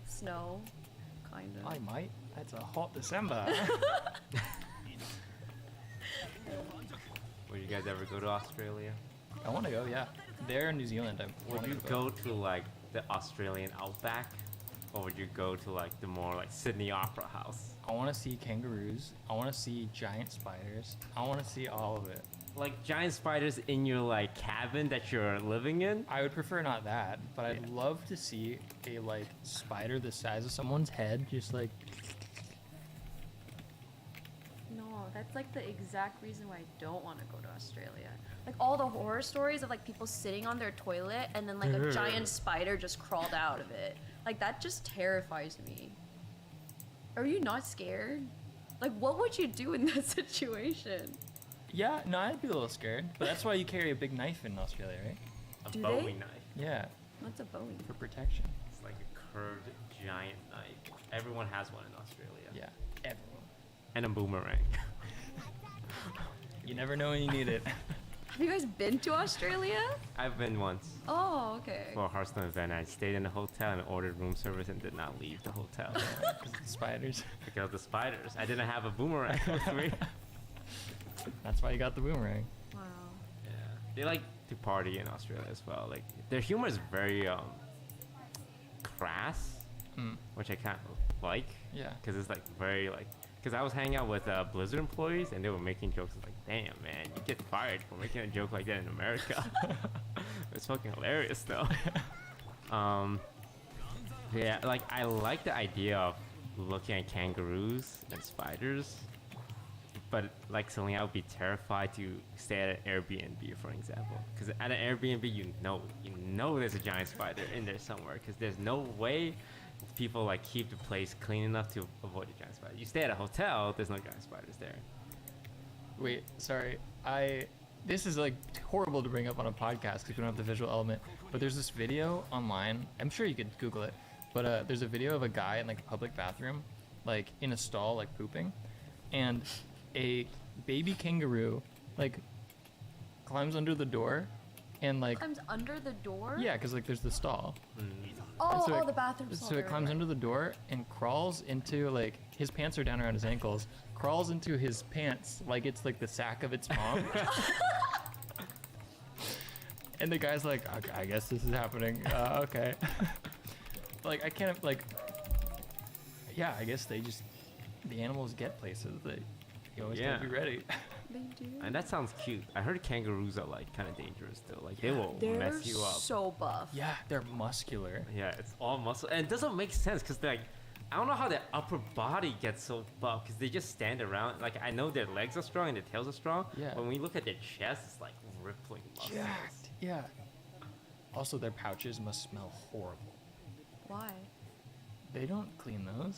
S15: snow, kind of.
S17: I might. That's a hot December.
S16: Would you guys ever go to Australia?
S17: I want to go, yeah. There in New Zealand, I
S16: Would
S17: want
S16: you
S17: to
S16: go to like the Australian outback, or would you go to like the more like Sydney Opera House?
S17: I want to see kangaroos. I want to see giant spiders. I want to see all of it.
S16: Like giant spiders in your like cabin that you're living in?
S17: I would prefer not that, but I'd love to see a like spider the size of someone's head, just like.
S15: No, that's like the exact reason why I don't want to go to Australia. Like all the horror stories of like people sitting on their toilet and then like a giant spider just crawled out of it. Like that just terrifies me. Are you not scared? Like what would you do in that situation?
S17: Yeah, no, I'd be a little scared, but that's why you carry a big knife in Australia, right?
S15: Do Bowie they?
S16: Knife.
S17: Yeah.
S15: What's a Bowie?
S17: For protection.
S16: It's like a curved giant knife. Everyone has one in Australia.
S17: Yeah, everyone.
S16: And a boomerang.
S17: You never know when you need it.
S15: Have you guys been to Australia?
S16: I've been once.
S15: Oh, okay.
S16: For a Hearthstone event. I stayed in a hotel and ordered room service and did not leave the hotel.
S17: Spiders.
S16: Because of the spiders. I didn't have a boomerang with me.
S17: That's why you got the boomerang.
S15: Wow.
S16: Yeah. They like to party in Australia as well. Like their humor is very crass, which I kind of like.
S17: Yeah.
S16: Because it's like very like. Because I was hanging out with Blizzard employees and they were making jokes like, damn man, you get fired for making a joke like that in America. It's fucking hilarious though. Yeah, like I like the idea of looking at kangaroos and spiders, but like something I would be terrified to stay at an Airbnb, for example. Because at an Airbnb, you know there's a giant spider in there somewhere. Because there's no way people like keep the place clean enough to avoid a giant spider. You stay at a hotel, there's no giant spiders there.
S17: Wait, sorry. This is like horrible to bring up on a podcast because we don't have the visual element. But there's this video online. I'm sure you could Google it. But there's a video of a guy in like a public bathroom, like in a stall, like pooping, and a baby kangaroo like climbs under the door, and like
S15: Climbs under the door?
S17: yeah, because like there's the stall.
S15: Oh,
S17: So
S15: oh,
S17: it-
S15: the bathroom stall.
S17: So it
S15: right,
S17: climbs
S15: right.
S17: under the door and crawls into like his pants are down around his ankles. Crawls into his pants like it's like the sack of its mom. And the guy's like, okay, I guess this is happening. Okay. Like I can't like. Yeah, I guess the animals get places that you always gotta be ready.
S15: They do.
S16: And that sounds cute. I heard kangaroos are like kind of dangerous though. Like they will
S15: They're
S16: mess you up.
S15: so buff.
S17: Yeah, they're muscular.
S16: Yeah, it's all muscle, and it doesn't make sense because like I don't know how their upper body gets so buff because they just stand around. Like I know their legs are strong and their tails are strong.
S17: Yeah.
S16: But when we look at their chest, it's like rippling muscles.
S17: Jacked. Yeah. Also, their pouches must smell horrible.
S15: Why?
S17: They don't clean those.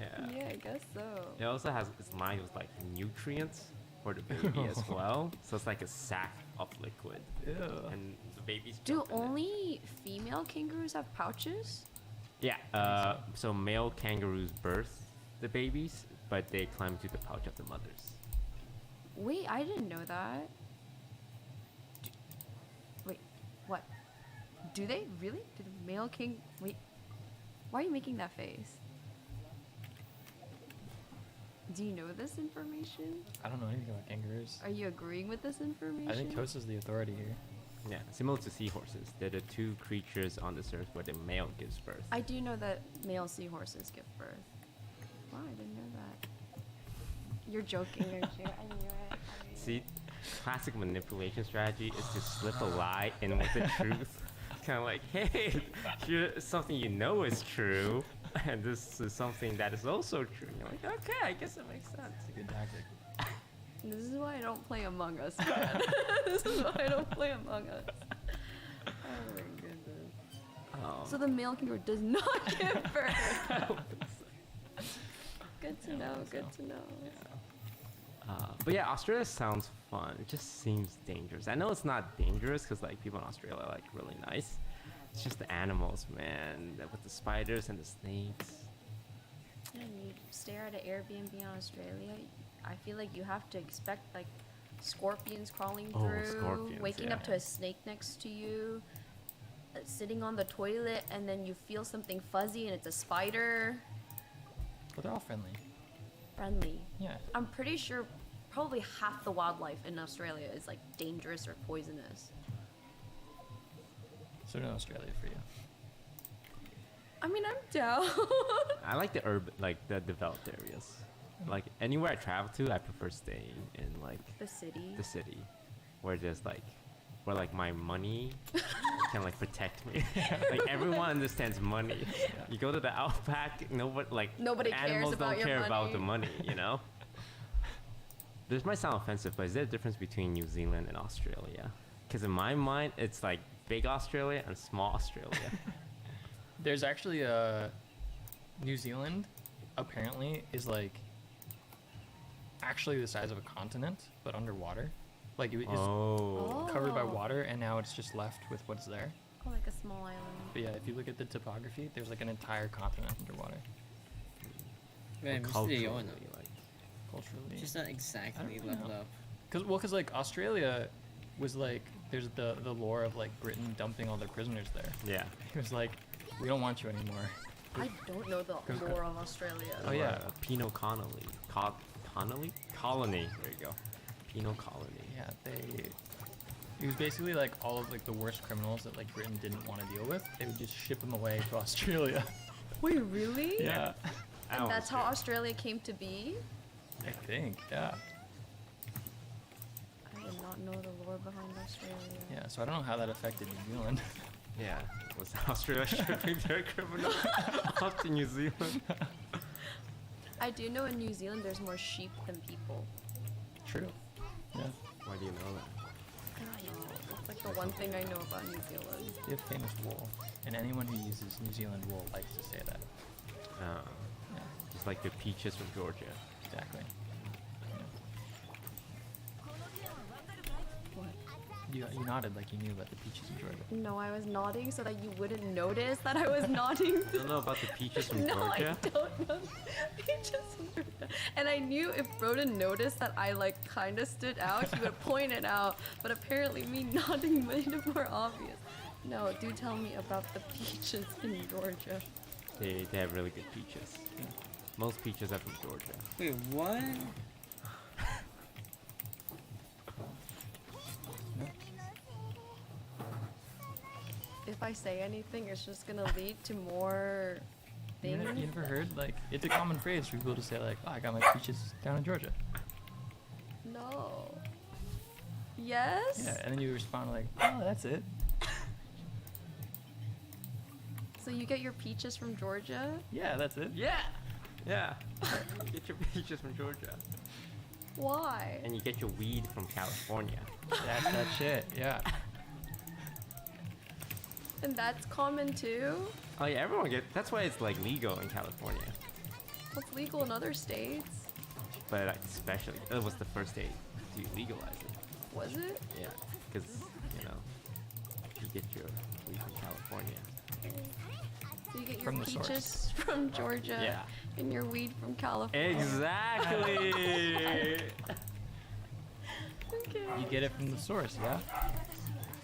S16: Yeah.
S15: Yeah, I guess so.
S16: It also has its mind with like nutrients for the baby as well. So it's like a sack of liquid.
S17: Ew.
S16: And the baby's
S15: Do
S16: jump in it.
S15: only female kangaroos have pouches?
S16: Yeah. So male kangaroos birth the babies, but they climb to the pouch of the mothers.
S15: Wait, I didn't know that. Wait, what? Do they really? Do the male king? Wait, why are you making that face? Do you know this information?
S17: I don't know anything about kangaroos.
S15: Are you agreeing with this information?
S17: I think Kosa's the authority here.
S16: Yeah, similar to seahorses. They're the two creatures on this earth where the male gives birth.
S15: I do know that male seahorses give birth. Wow, I didn't know that. You're joking, aren't you? I knew it.
S16: See, classic manipulation strategy is to slip a lie in with the truth. It's kind of like, hey, here's something you know is true, and this is something that is also true. You're like, okay, I guess it makes sense.
S17: It's a good tactic.
S15: This is why I don't play Among Us, man. This is why I don't play Among Us. Oh my goodness. So the male kangaroo does not give birth. Good to know, good to know.
S16: But yeah, Australia sounds fun. It just seems dangerous. I know it's not dangerous because like people in Australia are like really nice. It's just the animals, man, with the spiders and the snakes.
S15: When you stay at an Airbnb in Australia, I feel like you have to expect like scorpions crawling
S16: Oh,
S15: through,
S16: scorpions,
S15: waking
S16: yeah.
S15: up to a snake next to you, sitting on the toilet, and then you feel something fuzzy and it's a spider.
S17: But they're all friendly.
S15: Friendly.
S17: Yeah.
S15: I'm pretty sure probably half the wildlife in Australia is like dangerous or poisonous.
S17: So no Australia for you.
S15: I mean, I'm down.
S16: I like the urban, like the developed areas. Like anywhere I travel to, I prefer staying in like
S15: The city.
S16: the city, where there's like, where like my money can like protect me. Like everyone understands money. You go to the outback,
S15: Nobody cares
S16: animals
S15: about
S16: don't
S15: your
S16: care about the
S15: money.
S16: money. You know. This might sound offensive, but is there a difference between New Zealand and Australia? Because in my mind, it's like big Australia and small Australia.
S17: There's actually a New Zealand apparently is like actually the size of a continent but underwater. Like it is covered by water and now it's just left with what's there.
S15: Oh, like a small island.
S17: But yeah, if you look at the topography, there's like an entire continent underwater.
S1: Man,
S16: Culturally,
S17: Culturally.
S1: Just not exactly leveled up.
S17: Cause like Australia was like there's the lore of like Britain dumping all their prisoners there.
S16: Yeah.
S17: It was like we don't want you anymore.
S15: I don't know the
S17: Goes-
S15: lore of Australia.
S16: Oh yeah, Penal Colony. Colony. There you go. Penal Colony.
S17: Yeah, it was basically like all of like the worst criminals that like Britain didn't want to deal with. They would just ship them away to Australia.
S15: Wait, really?
S17: Yeah.
S15: And that's how Australia came to be?
S17: I think, yeah.
S15: I did not know the lore behind Australia.
S17: Yeah, so I don't know how that affected New Zealand.
S16: Yeah, was Australia shipping their criminals up to New Zealand?
S15: I do know in New Zealand there's more sheep than people.
S17: True. Yeah.
S16: Why do you know that?
S15: I don't know. It's like the one thing I know about New Zealand.
S17: They have famous wool, and anyone who uses New Zealand wool likes to say that.
S16: Just like the peaches from Georgia.
S17: Exactly. You nodded like you knew about the peaches in Georgia.
S15: No, I was nodding so that you wouldn't notice that I was nodding.
S16: You don't know about the peaches from
S15: No,
S16: Georgia?
S15: I don't know. Peaches from Georgia. And I knew if Broden noticed that I like kind of stood out, he would point it out. But apparently me nodding made it more obvious. No, do tell me about the peaches in Georgia.
S16: They have really good peaches. Most peaches are from Georgia.
S1: Wait, what?
S15: If I say anything, it's just gonna lead to more
S17: You
S15: things.
S17: never heard? Like, it's a common phrase for people to say like, oh, I got my peaches down in Georgia.
S15: No. Yes?
S17: Yeah, and then you respond like, oh, that's it.
S15: So you get your peaches from Georgia?
S17: Yeah, that's it.
S16: Yeah. Yeah. You get your peaches from Georgia.
S15: Why?
S16: And you get your weed from California.
S17: That's that shit, yeah.
S15: And that's common too?
S16: Oh yeah, everyone that's why it's like legal in California.
S15: What's legal in other states?
S16: But like, especially, it was the first state to legalize it.
S15: Was it?
S16: Yeah, because, you know, you get your weed from California.
S15: So you get your
S16: From the source.
S15: peaches from Georgia
S16: Yeah.
S15: and your weed from California.
S16: Exactly.
S15: Okay.
S17: You get it from the source, yeah?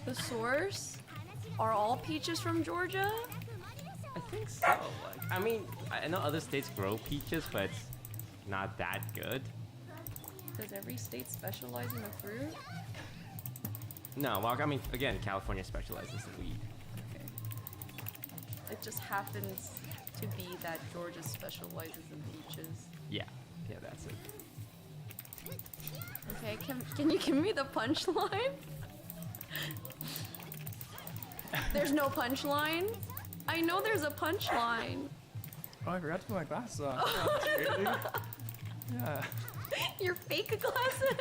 S15: The source? Are all peaches from Georgia?
S16: I think so. Like, I mean, I know other states grow peaches, but it's not that good.
S15: Does every state specialize in a fruit?
S16: No, well, I mean, again, California specializes in weed.
S15: Okay. It just happens to be that Georgia specializes in peaches.
S16: Yeah, yeah, that's it.
S15: Okay, can you give me the punchline? There's no punchline? I know there's a punchline.
S17: Oh, I forgot to put my glasses on. Yeah.
S15: Your fake glasses?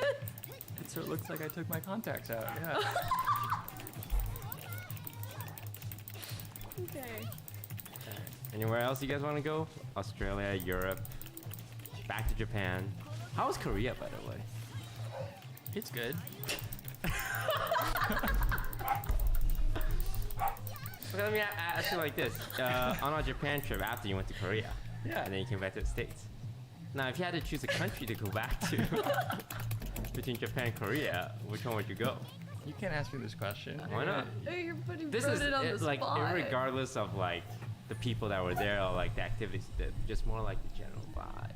S17: So it looks like I took my contacts out, yeah.
S15: Okay.
S16: Anywhere else you guys want to go? Australia, Europe, back to Japan. How was Korea, by the way?
S17: It's good.
S16: But let me ask you like this: on our Japan trip, after you went to Korea,
S17: Yeah.
S16: and then you came back to the States. Now, if you had to choose a country to go back to between Japan and Korea, which one would you go?
S17: You can't ask me this question.
S16: Why not?
S15: Hey, you're putting
S16: This
S15: Broden
S16: is
S15: on the
S16: like
S15: spot.
S16: regardless of like the people that were there or like the activities you did, just more like the general vibes.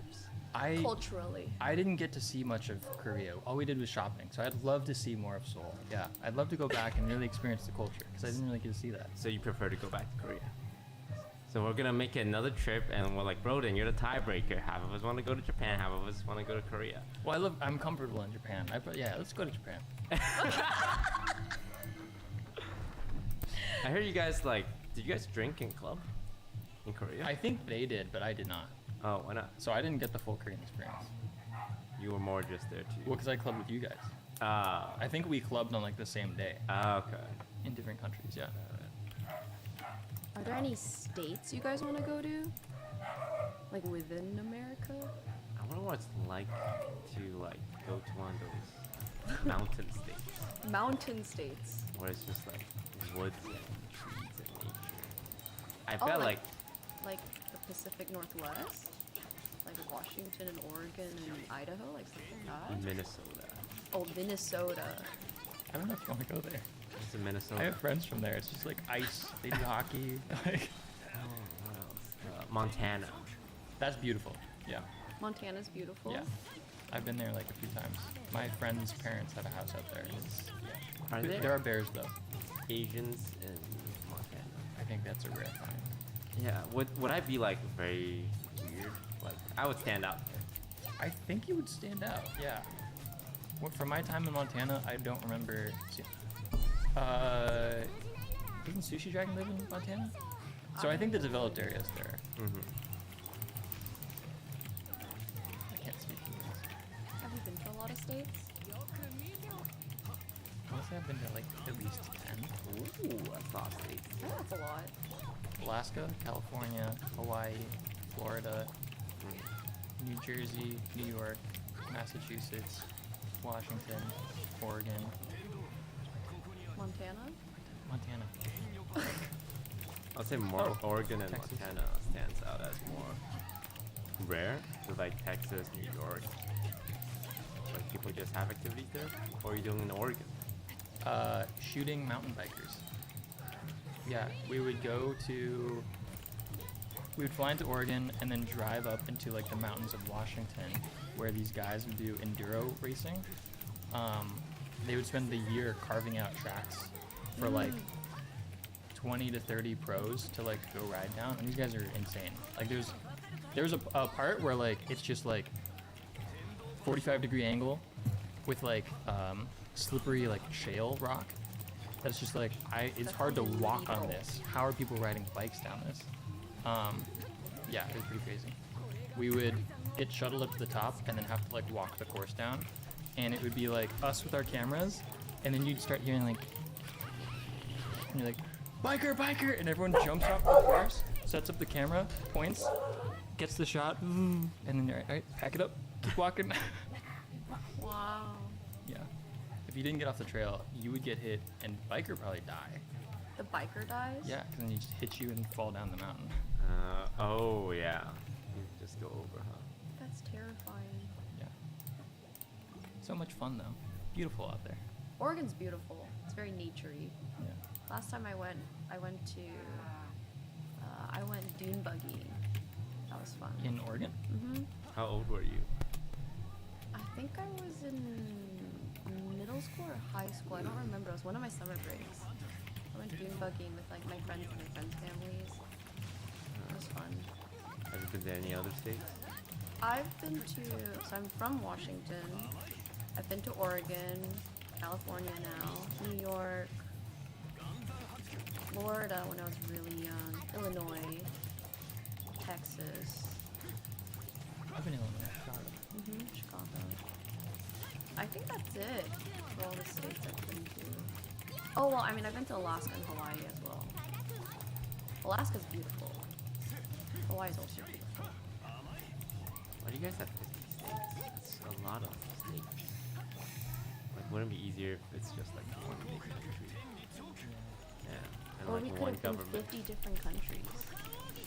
S15: Culturally.
S17: I didn't get to see much of Korea. All we did was shopping. So I'd love to see more of Seoul. Yeah, I'd love to go back and really experience the culture because I didn't really get to see that.
S16: So you prefer to go back to Korea? So we're gonna make it another trip, and we're like, Broden, you're the tiebreaker. Half of us want to go to Japan, half of us want to go to Korea.
S17: Well, I'm comfortable in Japan. Yeah, let's go to Japan.
S16: I heard you guys like. Did you guys drink in club in Korea?
S17: I think they did, but I did not.
S16: Oh, why not?
S17: So I didn't get the full Korean experience.
S16: You were more just there too.
S17: Well, because I clubbed with you guys. I think we clubbed on like the same day.
S16: Okay.
S17: In different countries, yeah.
S15: Are there any states you guys want to go to? Like within America?
S16: I wonder what it's like to like go to one of those mountain states.
S15: Mountain states.
S16: Where it's just like woods and trees and nature. I
S15: Oh,
S16: felt like
S15: like the Pacific Northwest? Like Washington and Oregon and Idaho? Like something like that?
S16: Minnesota.
S15: Oh, Minnesota.
S17: I don't know if you want to go there.
S16: It's in Minnesota.
S17: I have friends from there. It's just like ice. They do hockey. Like,
S16: what else? Montana.
S17: That's beautiful. Yeah.
S15: Montana's beautiful.
S17: Yeah. I've been there like a few times. My friend's parents have a house out there.
S16: Are there?
S17: There are bears though.
S16: Asians in Montana.
S17: I think that's a rare find.
S16: Yeah. Would I be like very weird? Like I would stand out there.
S17: I think you would stand out. Yeah. Well, from my time in Montana, I don't remember. Doesn't Sushi Dragon live in Montana? So I think the developed areas there.
S16: Mm-hmm.
S17: I can't speak English.
S15: Have you been to a lot of states?
S17: Honestly, I've been to like at least 10.
S16: Ooh, that's a lot of states.
S15: Yeah, that's a lot.
S17: Alaska, California, Hawaii, Florida, New Jersey, New York, Massachusetts, Washington, Oregon,
S15: Montana?
S17: Montana.
S16: I'd say more
S17: Oh,
S16: Oregon and
S17: Texas.
S16: Montana stands out as more rare. With like Texas, New York. Like people just have activities there. What are you doing in Oregon?
S17: Shooting mountain bikers. Yeah, we would fly into Oregon and then drive up into like the mountains of Washington where these guys would do enduro racing. They would spend the year carving out tracks for like 20 to 30 pros to like go ride down, and these guys are insane. Like there's a part where like it's just like 45-degree angle with like slippery like shale rock. That's just like it's hard to walk on this. How are people riding bikes down this? Yeah, it was pretty crazy. We would get shuttled up to the top and then have to like walk the course down, and it would be like us with our cameras, and then you'd start hearing like, and you're like, biker, biker, and everyone jumps off the course, sets up the camera, points, gets the shot, and then you're like, all right, pack it up, keep walking.
S15: Wow.
S17: Yeah. If you didn't get off the trail, you would get hit, and biker probably die.
S15: The biker dies?
S17: Yeah, because then you just hit you and fall down the mountain.
S16: Oh yeah. You just go over, huh?
S15: That's terrifying.
S17: Yeah. So much fun though. Beautiful out there.
S15: Oregon's beautiful. It's very naturey.
S17: Yeah.
S15: Last time I went dune buggying. That was fun.
S17: In Oregon?
S15: Mhm.
S16: How old were you?
S15: I think I was in middle school or high school. I don't remember. It was one of my summer breaks. I went dune buggying with like my friends and my friends' families. It was fun.
S16: Have you been to any other states?
S15: I've been to, so I'm from Washington. I've been to Oregon, California now, New York, Florida when I was really young, Illinois, Texas.
S17: I've been in Illinois, Chicago.
S15: Chicago. I think that's it for all the states I've been to. Oh, well, I mean, I've been to Alaska and Hawaii as well. Alaska's beautiful. Hawaii's also beautiful.
S16: Why do you guys have 50 states? That's so a lot of states. Like, wouldn't it be easier if it's just like one big country? Yeah, and
S15: Or we
S16: like
S15: could
S16: one
S15: have been
S16: government.
S15: 50 different countries.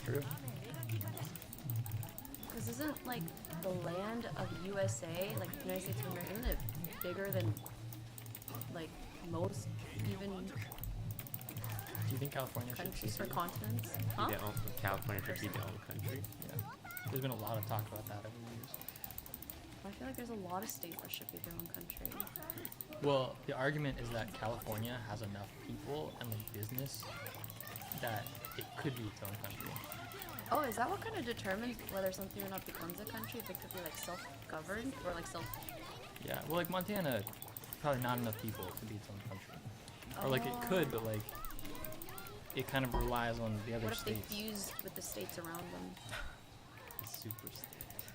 S17: True.
S15: Because isn't like the land of USA, like United States of America, isn't it bigger than like most even
S17: Do you think California should
S15: countries or
S17: secede?
S15: continents?
S16: Be
S15: Huh?
S16: their own, California should be their own country.
S17: Yeah. There's been a lot of talk about that over the years.
S15: I feel like there's a lot of states that should be their own country.
S17: Well, the argument is that California has enough people and like business that it could be its own country.
S15: Oh, is that what kind of determines whether something or not becomes a country? If it could be like self-governed or like self.
S17: Yeah, well, like Montana, probably not enough people to be its own country. Or like it could, but like it kind of relies on the other
S15: What if
S17: states.
S15: they fuse with the states around them?
S16: A super state.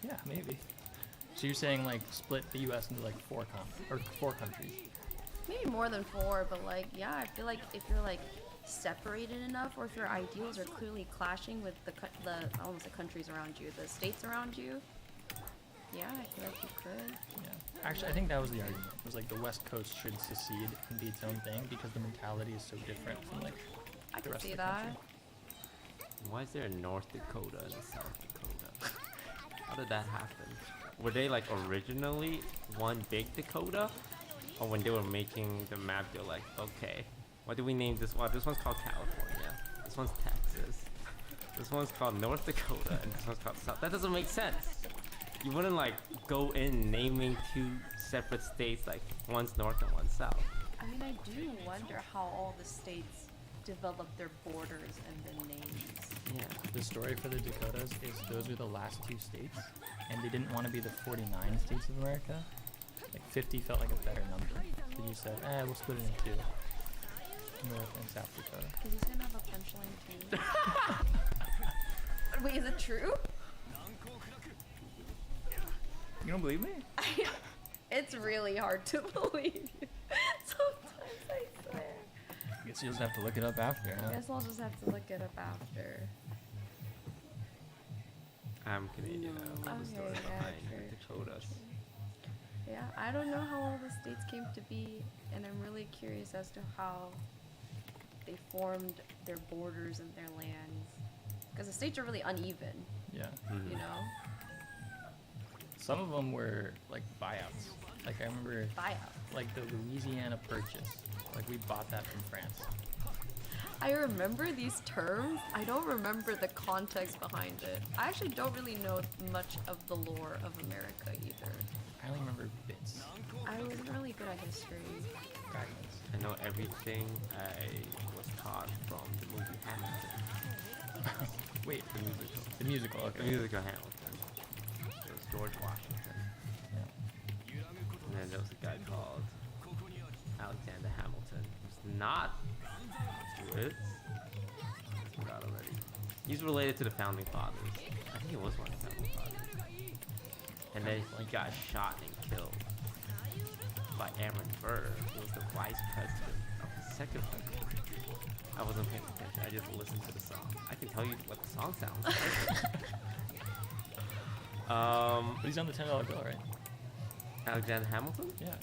S17: Yeah, maybe. So you're saying like split the U.S. into like four countries?
S15: Maybe more than 4, but like, yeah, I feel like if you're like separated enough, or if your ideals are clearly clashing with the almost the countries around you, the states around you, yeah, I feel like you could.
S17: Yeah. Actually, I think that was the argument. It was like the West Coast should secede and be its own thing because the mentality is so different from like
S15: I
S17: the
S15: could
S17: rest
S15: see
S17: of the
S15: that.
S17: country.
S16: Why is there a North Dakota and a South Dakota? How did that happen? Were they like originally one big Dakota? Or when they were making the map, they're like, okay, what do we name this one? This one's called California. This one's Texas. This one's called North Dakota, and this one's called South. That doesn't make sense. You wouldn't like go in naming 2 separate states, like one's north and one's south.
S15: I mean, I do wonder how all the states develop their borders and the names.
S16: Yeah.
S17: The story for the Dakotas is those are the last 2 states, and they didn't want to be the 49 states of America. Like 50 felt like a better number. So you said, we'll split it in 2. North and South Dakota.
S15: Is he's gonna have a punchline too? Wait, is it true?
S17: You don't believe me?
S15: It's really hard to believe you. Sometimes I swear.
S17: I guess you just have to look it up after, huh?
S15: I guess I'll just have to look it up after.
S16: I'm Canadian. I know the story
S15: Okay, yeah,
S16: behind
S15: true,
S16: the Dakotas.
S15: Yeah, I don't know how all the states came to be, and I'm really curious as to how they formed their borders and their lands. Because the states are really uneven.
S17: Yeah.
S15: You know?
S17: Some of them were like buyouts. Like I remember like the Louisiana Purchase. Like we bought that from France.
S15: I remember these terms. I don't remember the context behind it. I actually don't really know much of the lore of America either.
S17: I only remember bits.
S15: I wasn't really good at history.
S17: Fragments.
S16: I know everything I was taught from the movie Hamilton.
S17: Wait,
S16: the musical.
S17: The musical, okay.
S16: The musical Hamilton. It was George Washington.
S17: Yeah.
S16: And then there was a guy called Alexander Hamilton. Who's not Jewish. I forgot already. He's related to the founding fathers. I think he was one of the founding fathers. And then he got shot and killed by Aaron Burr, who was the vice president of the second country. I wasn't paying attention. I just listened to the song. I can tell you what the song sounds like.
S17: But he's on the $10 bill, right?
S16: Alexander Hamilton?
S17: Yeah.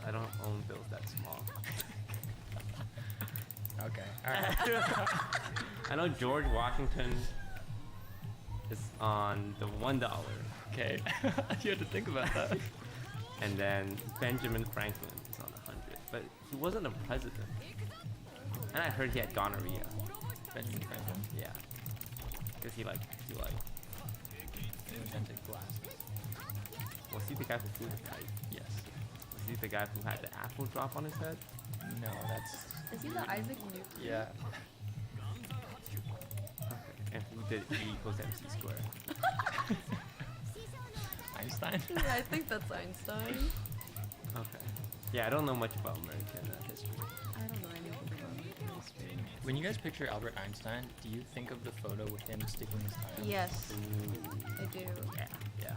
S16: I don't own bills that small.
S17: Okay. Alright.
S16: I know George Washington is on the $1.
S17: Okay. You had to think about that.
S16: And then Benjamin Franklin is on the 100. But he wasn't a president. And I heard he had gonorrhea.
S17: Benjamin Franklin?
S16: Yeah. Because he
S17: invented glasses.
S16: Was he the guy who flew the kite?
S17: Yes.
S16: Was he the guy who had the apple drop on his head?
S17: No, that's...
S15: Is he the Isaac Newton?
S17: Yeah.
S16: Okay. And who did E equals MC squared?
S17: Einstein?
S15: Yeah, I think that's Einstein.
S16: Okay. Yeah, I don't know much about American history.
S15: I don't know anything about American history.
S17: When you guys picture Albert Einstein, do you think of the photo with him sticking his tongue out?
S15: Yes. I do.
S16: Yeah, yeah.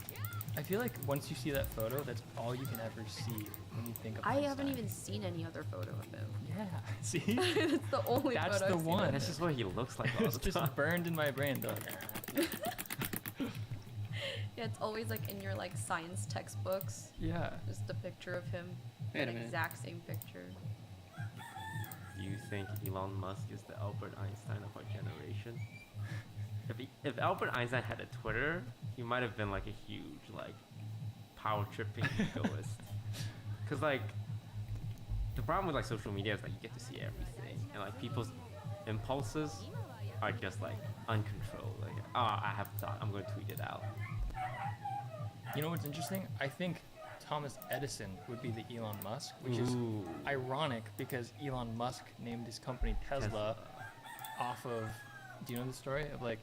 S17: I feel like once you see that photo, that's all you can ever see when you think of
S15: I
S17: Einstein.
S15: haven't even seen any other photo of him.
S17: Yeah, see?
S15: That's the only
S17: That's
S15: photo
S17: the
S15: I've
S17: one.
S15: seen.
S16: That's just what he looks like all
S17: It's
S16: the
S17: just
S16: time.
S17: burned in my brain, though.
S15: Yeah, it's always like in your like science textbooks.
S10: Yeah.
S15: Just a picture of him.
S1: Wait a
S15: That
S1: minute.
S15: exact same picture.
S16: Do you think Elon Musk is the Albert Einstein of our generation? If Albert Einstein had a Twitter, he might have been like a huge like power tripping egoist. Cause like the problem with like social media is that you get to see everything, and like people's impulses are just like uncontrolled. Like, oh, I have a thought, I'm going to tweet it out.
S17: You know what's interesting? I think Thomas Edison would be the Elon Musk, which is
S16: Ooh.
S17: ironic because Elon Musk named his company Tesla off of. Do you know the story of like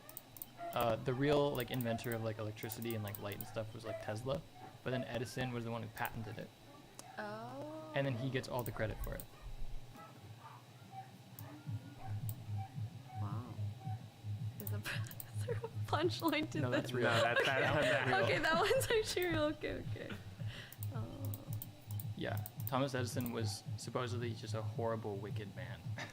S17: the real like inventor of like electricity and like light and stuff was like Tesla, but then Edison was the one who patented it.
S15: Oh.
S17: And then he gets all the credit for it.
S15: Wow. Is there a punchline to
S17: No,
S15: this?
S17: that's real.
S16: No, that's real.
S15: Okay, that one's actually real. Okay.
S17: Yeah, Thomas Edison was supposedly just a horrible, wicked man.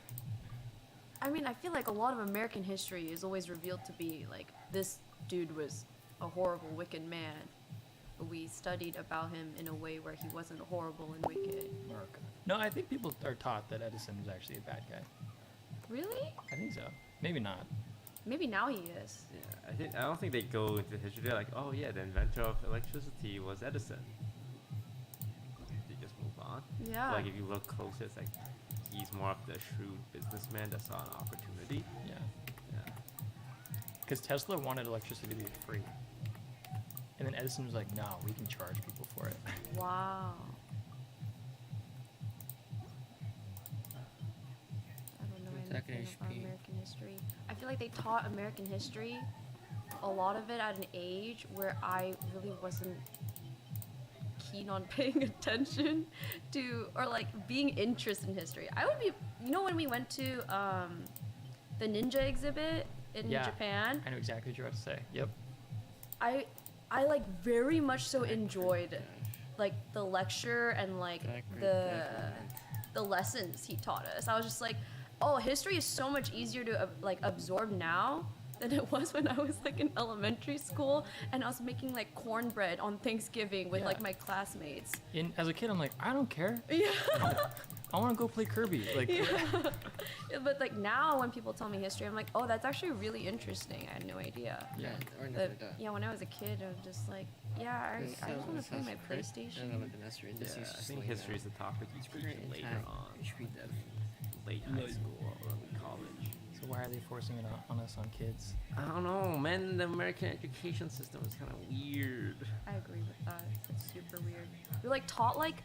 S15: I mean, I feel like a lot of American history is always revealed to be like this dude was a horrible, wicked man. But we studied about him in a way where he wasn't horrible and wicked.
S17: No, I think people are taught that Edison was actually a bad guy.
S15: Really?
S17: I think so. Maybe not.
S15: Maybe now he is.
S16: Yeah, I don't think they go into history. They're like, oh yeah, the inventor of electricity was Edison. They just move on.
S15: Yeah.
S16: Like if you look closer, it's like he's more of the shrewd businessman that saw an opportunity.
S17: Yeah.
S16: Yeah.
S17: Because Tesla wanted electricity to be free. And then Edison was like, no, we can charge people for it.
S15: Wow. I don't know anything about American history. I feel like they taught American history, a lot of it at an age where I really wasn't keen on paying attention to, or like being interested in history. I would be, you know, when we went to the ninja exhibit in Japan.
S17: I know exactly what you're about to say. Yep.
S15: I like very much so enjoyed like the lecture and like the lessons he taught us. I was just like, oh, history is so much easier to like absorb now than it was when I was like in elementary school and I was making like cornbread on Thanksgiving with like my classmates.
S17: As a kid, I'm like, I don't care.
S15: Yeah.
S17: I want to go play Kirby. Like.
S15: Yeah, but like now when people tell me history, I'm like, oh, that's actually really interesting. I had no idea.
S17: Yeah.
S15: But, yeah, when I was a kid, I was just like, yeah, I just want to play my PlayStation.
S16: I think history is a topic you teach later on. Late high school or early college.
S17: So why are they forcing it on us, on kids?
S16: I don't know, man. The American education system is kind of weird.
S15: I agree with that. It's super weird. We're like taught like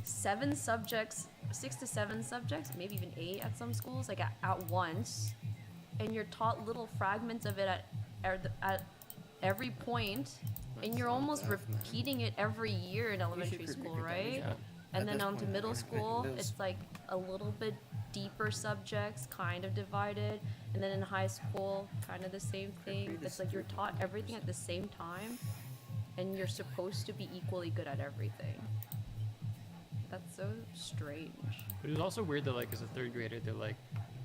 S15: 7 subjects, 6 to 7 subjects, maybe even 8 at some schools, like at once, and you're taught little fragments of it at every point, and you're almost repeating it every year in elementary school, right?
S17: Yeah.
S15: And then onto middle school, it's like a little bit deeper subjects, kind of divided, and then in high school, kind of the same thing. It's like you're taught everything at the same time, and you're supposed to be equally good at everything. That's so strange.
S17: But it was also weird that, like, as a 3rd grader, they're like,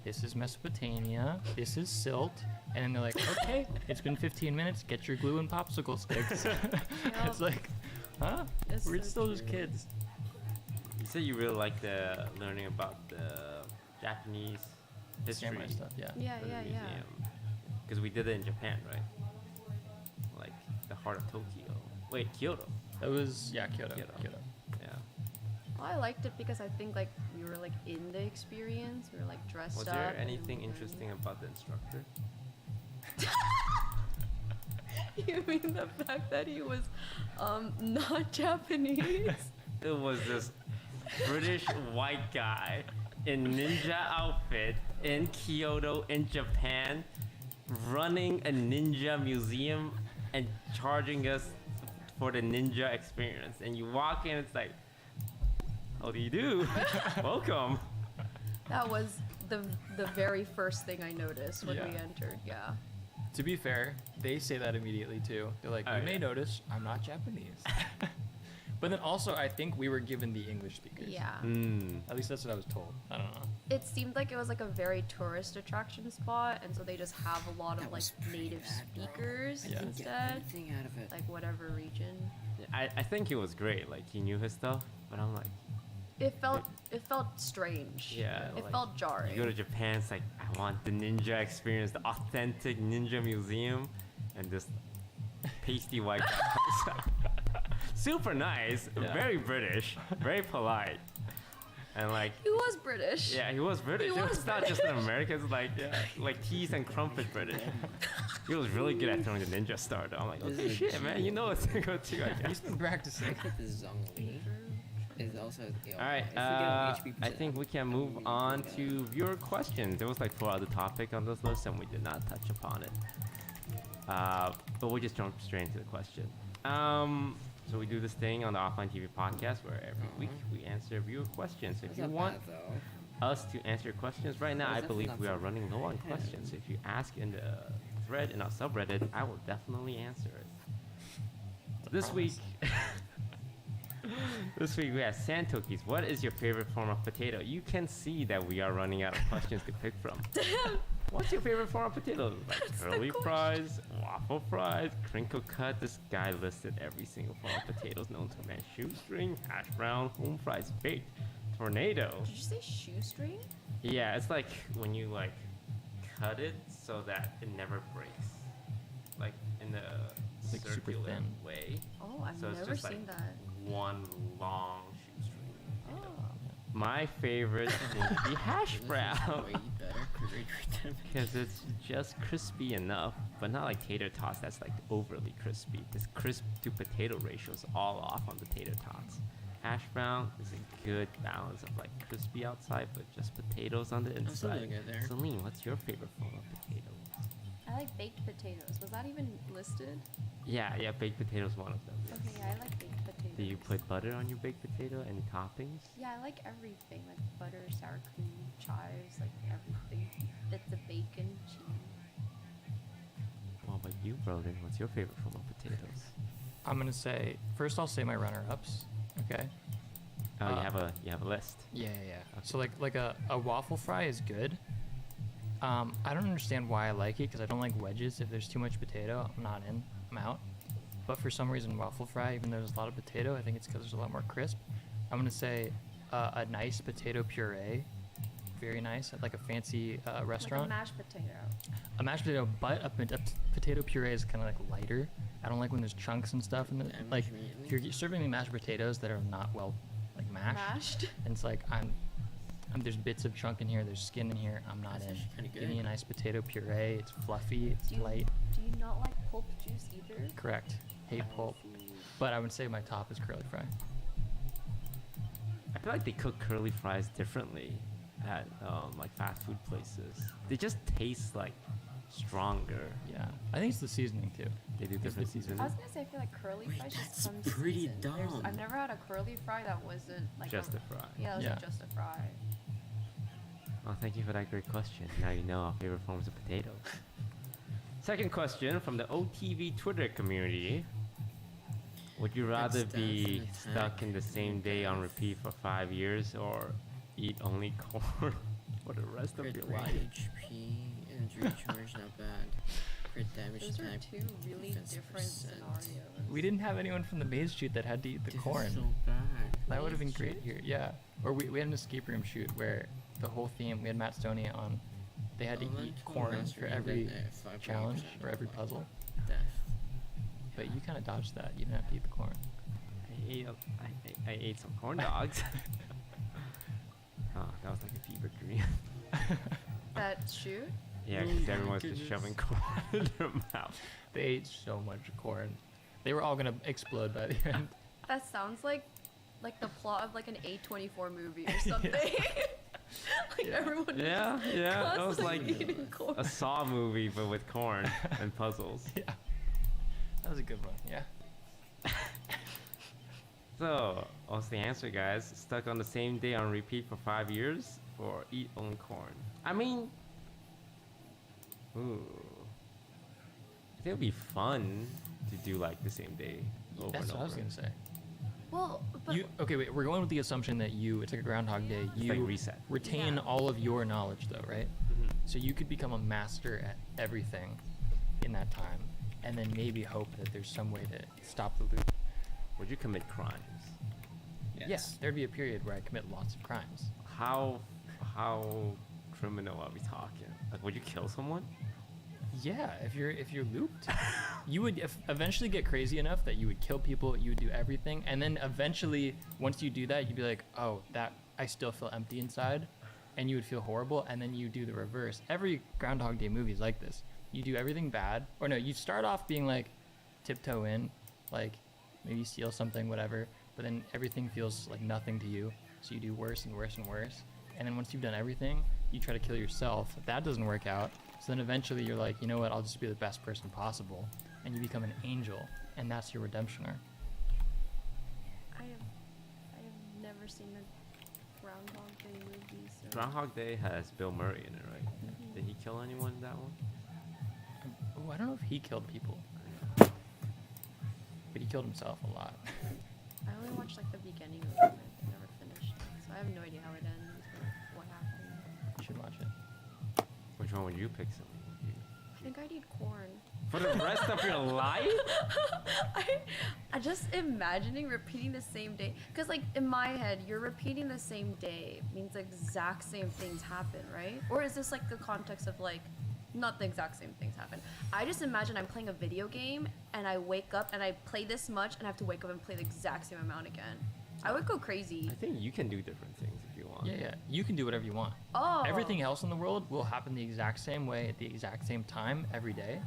S17: this is Mesopotamia, this is silt, and then they're like, okay, it's been 15 minutes, get your glue and popsicle sticks. It's like, huh? We're still just kids.
S16: You said you really like the learning about the Japanese history
S17: Samurai stuff, yeah.
S15: Yeah.
S16: Because we did it in Japan, right? Like the heart of Tokyo. Wait, Kyoto.
S17: That was Kyoto.
S16: Yeah.
S15: Well, I liked it because I think like we were like in the experience. We were like dressed up.
S16: Was there anything interesting about the instructor?
S15: You mean the fact that he was not Japanese?
S16: It was this British white guy in ninja outfit in Kyoto in Japan running a ninja museum and charging us for the ninja experience. And you walk in, it's like, how do you do? Welcome.
S15: That was the very first thing I noticed when we entered. Yeah.
S17: To be fair, they say that immediately too. They're like, you may notice I'm not Japanese. But then also, I think we were given the English speakers.
S15: Yeah.
S17: At least that's what I was told. I don't know.
S15: It seemed like it was like a very tourist attraction spot, and so they just have a lot of like native speakers
S17: Yeah.
S15: instead.
S1: Anything out of it.
S15: Like whatever region.
S16: I think he was great. Like he knew his stuff, but I'm like,
S15: It felt strange.
S16: yeah.
S15: It
S16: like,
S15: felt jarring.
S16: You go to Japan, it's like I want the ninja experience, the authentic ninja museum, and this pasty white guy comes out. Super nice, very British, very polite, and like.
S15: He was British.
S16: Yeah, he was British.
S15: He
S16: It
S15: was
S16: was not just an American. It's like teas and crumpet British. He was really good at throwing the ninja star. Though. I'm like, okay, shit, man, you know what's to go to. I guess.
S17: He's been practicing.
S1: The Zhongli is also.
S16: All right, I think we can move on to viewer questions. There was like 4 other topics on this list, and we did not touch upon it. But we'll just jump straight into the question. So we do this thing on the Offline TV podcast where every week we answer viewer questions. If you want us to answer your questions right now, I believe we are running low on questions. If you ask in the thread in our subreddit, I will definitely answer it. This week, we have Santokis. What is your favorite form of potato? You can see that we are running out of questions to pick from.
S15: Damn.
S16: What's your favorite form of potato? Like curly fries, waffle fries, crinkle cut. This guy listed every single form of potatoes known to man. Shoestring, hash brown, home fries, baked, tornado.
S15: Did you say shoestring?
S16: Yeah, it's like when you like cut it so that it never breaks, like in the
S17: Like super
S16: circular
S17: thin.
S16: way.
S15: Oh, I've
S16: So it's
S15: never
S16: just
S15: seen
S16: like
S15: that.
S16: one long shoestring.
S15: Oh.
S16: My favorite would be hash brown.
S1: Way better curry
S16: Because it's just crispy enough, but not like tater tots that's like overly crispy. This crisp to potato ratio is all off on the tater tots. Hash brown is a good balance of like crispy outside, but just potatoes on the inside.
S1: really good there.
S16: Celine, what's your favorite form of potato?
S15: I like baked potatoes. Was that even listed?
S16: Yeah, baked potato is one of them. yes.
S15: Okay, I like baked potatoes.
S16: Do you put butter on your baked potato? Any toppings?
S15: Yeah, I like everything, like butter, sour cream, chives, like everything. Bits of bacon, cheese.
S16: What about you, Broden? What's your favorite form of potatoes?
S17: I'm gonna say first. I'll say my runner-ups. Okay.
S16: Oh, you have a list.
S17: Yeah. So like a waffle fry is good. I don't understand why I like it because I don't like wedges. If there's too much potato, I'm not in. I'm out. But for some reason, waffle fry, even though there's a lot of potato, I think it's because there's a lot more crisp. I'm gonna say a nice potato puree, very nice at like a fancy restaurant.
S15: Like a mashed potato.
S17: A mashed potato, but a potato puree is kind of like lighter. I don't like when there's chunks and stuff in it. Like if you're serving me mashed potatoes that are not well like mashed. And it's like there's bits of chunk in here, there's skin in here. I'm not in. Give me a nice potato puree. It's fluffy. It's light.
S15: Do you not like pulp juice either?
S17: Correct. Hate pulp. But I would say my top is curly fry.
S16: I feel like they cook curly fries differently at like fast food places. They just taste like stronger.
S17: Yeah, I think it's the seasoning too.
S16: They do different seasoning.
S15: I was gonna say I feel like curly fries just come
S1: pretty
S15: seasoned.
S1: dumb.
S15: I've never had a curly fry that wasn't like
S16: Just a fry.
S15: Yeah, it was
S17: Yeah.
S15: like just a fry.
S16: Well, thank you for that great question. Now you know our favorite forms of potatoes. Second question from the OTV Twitter community. Would you rather be stuck in the same day on repeat for 5 years or eat only corn for the rest of your life?
S1: HP, injury charge, not bad. Crit damage
S15: Those are
S1: type,
S15: two really different
S1: percent.
S15: scenarios.
S17: We didn't have anyone from the maze shoot that had to eat the corn.
S1: So bad.
S17: That would have been great here. Yeah. Or we had an escape room shoot where the whole theme, we had Matt Stoney on, they had to eat corn for every challenge or every puzzle.
S1: Death.
S17: But you kind of dodged that. You didn't have to eat the corn.
S16: I ate some corn dogs. Oh, that was like a fever dream.
S15: That shoot?
S16: Yeah, because everyone's just shoving corn in their mouth.
S17: They ate so much corn. They were all gonna explode by the end.
S15: That sounds like the plot of like an A24 movie or something. Like everyone
S16: Yeah, that was like
S15: constantly eating corn.
S16: a Saw movie, but with corn and puzzles.
S17: Yeah. That was a good one, yeah.
S16: So, what's the answer, guys? Stuck on the same day on repeat for 5 years, or eat only corn? I mean, ooh, I think it'd be fun to do like the same day over
S17: That's
S16: and
S17: what
S16: over.
S17: I was gonna say.
S15: Well, but
S17: Okay, wait. We're going with the assumption that it's like a Groundhog Day. You
S16: like reset.
S17: retain
S15: Yeah.
S17: all of your knowledge, though, right?
S16: Mhm.
S17: So you could become a master at everything in that time, and then maybe hope that there's some way to stop the loop.
S16: Would you commit crimes?
S17: Yes, there'd be a period where I commit lots of crimes.
S16: How criminal are we talking? Like, would you kill someone?
S17: Yeah, if you're looped, you would eventually get crazy enough that you would kill people, you would do everything, and then eventually, once you do that, you'd be like, oh, that I still feel empty inside, and you would feel horrible, and then you do the reverse. Every Groundhog Day movie is like this. You do everything bad, or no, you start off being like tiptoe in, like maybe steal something, whatever, but then everything feels like nothing to you, so you do worse and worse and worse, and then once you've done everything, you try to kill yourself. If that doesn't work out, so then eventually you're like, you know what, I'll just be the best person possible, and you become an angel, and that's your redemption arc.
S15: I have never seen a Groundhog Day movie. So.
S16: Groundhog Day has Bill Murray in it, right? Did he kill anyone in that one?
S17: Oh, I don't know if he killed people, but he killed himself a lot.
S15: I only watched like the beginning of it. I never finished it, so I have no idea how it ends or what happened.
S17: You should watch it.
S16: Which one would you pick? Something?
S15: I think I'd eat corn.
S16: For the rest of your life?
S15: I just imagining repeating the same day, because like in my head, you're repeating the same day means the exact same things happen, right? Or is this like the context of like not the exact same things happen? I just imagine I'm playing a video game and I wake up and I play this much and I have to wake up and play the exact same amount again. I would go crazy.
S16: I think you can do different things if you want.
S17: Yeah, you can do whatever you want.
S15: Oh.
S17: Everything else in the world will happen the exact same way at the exact same time every day.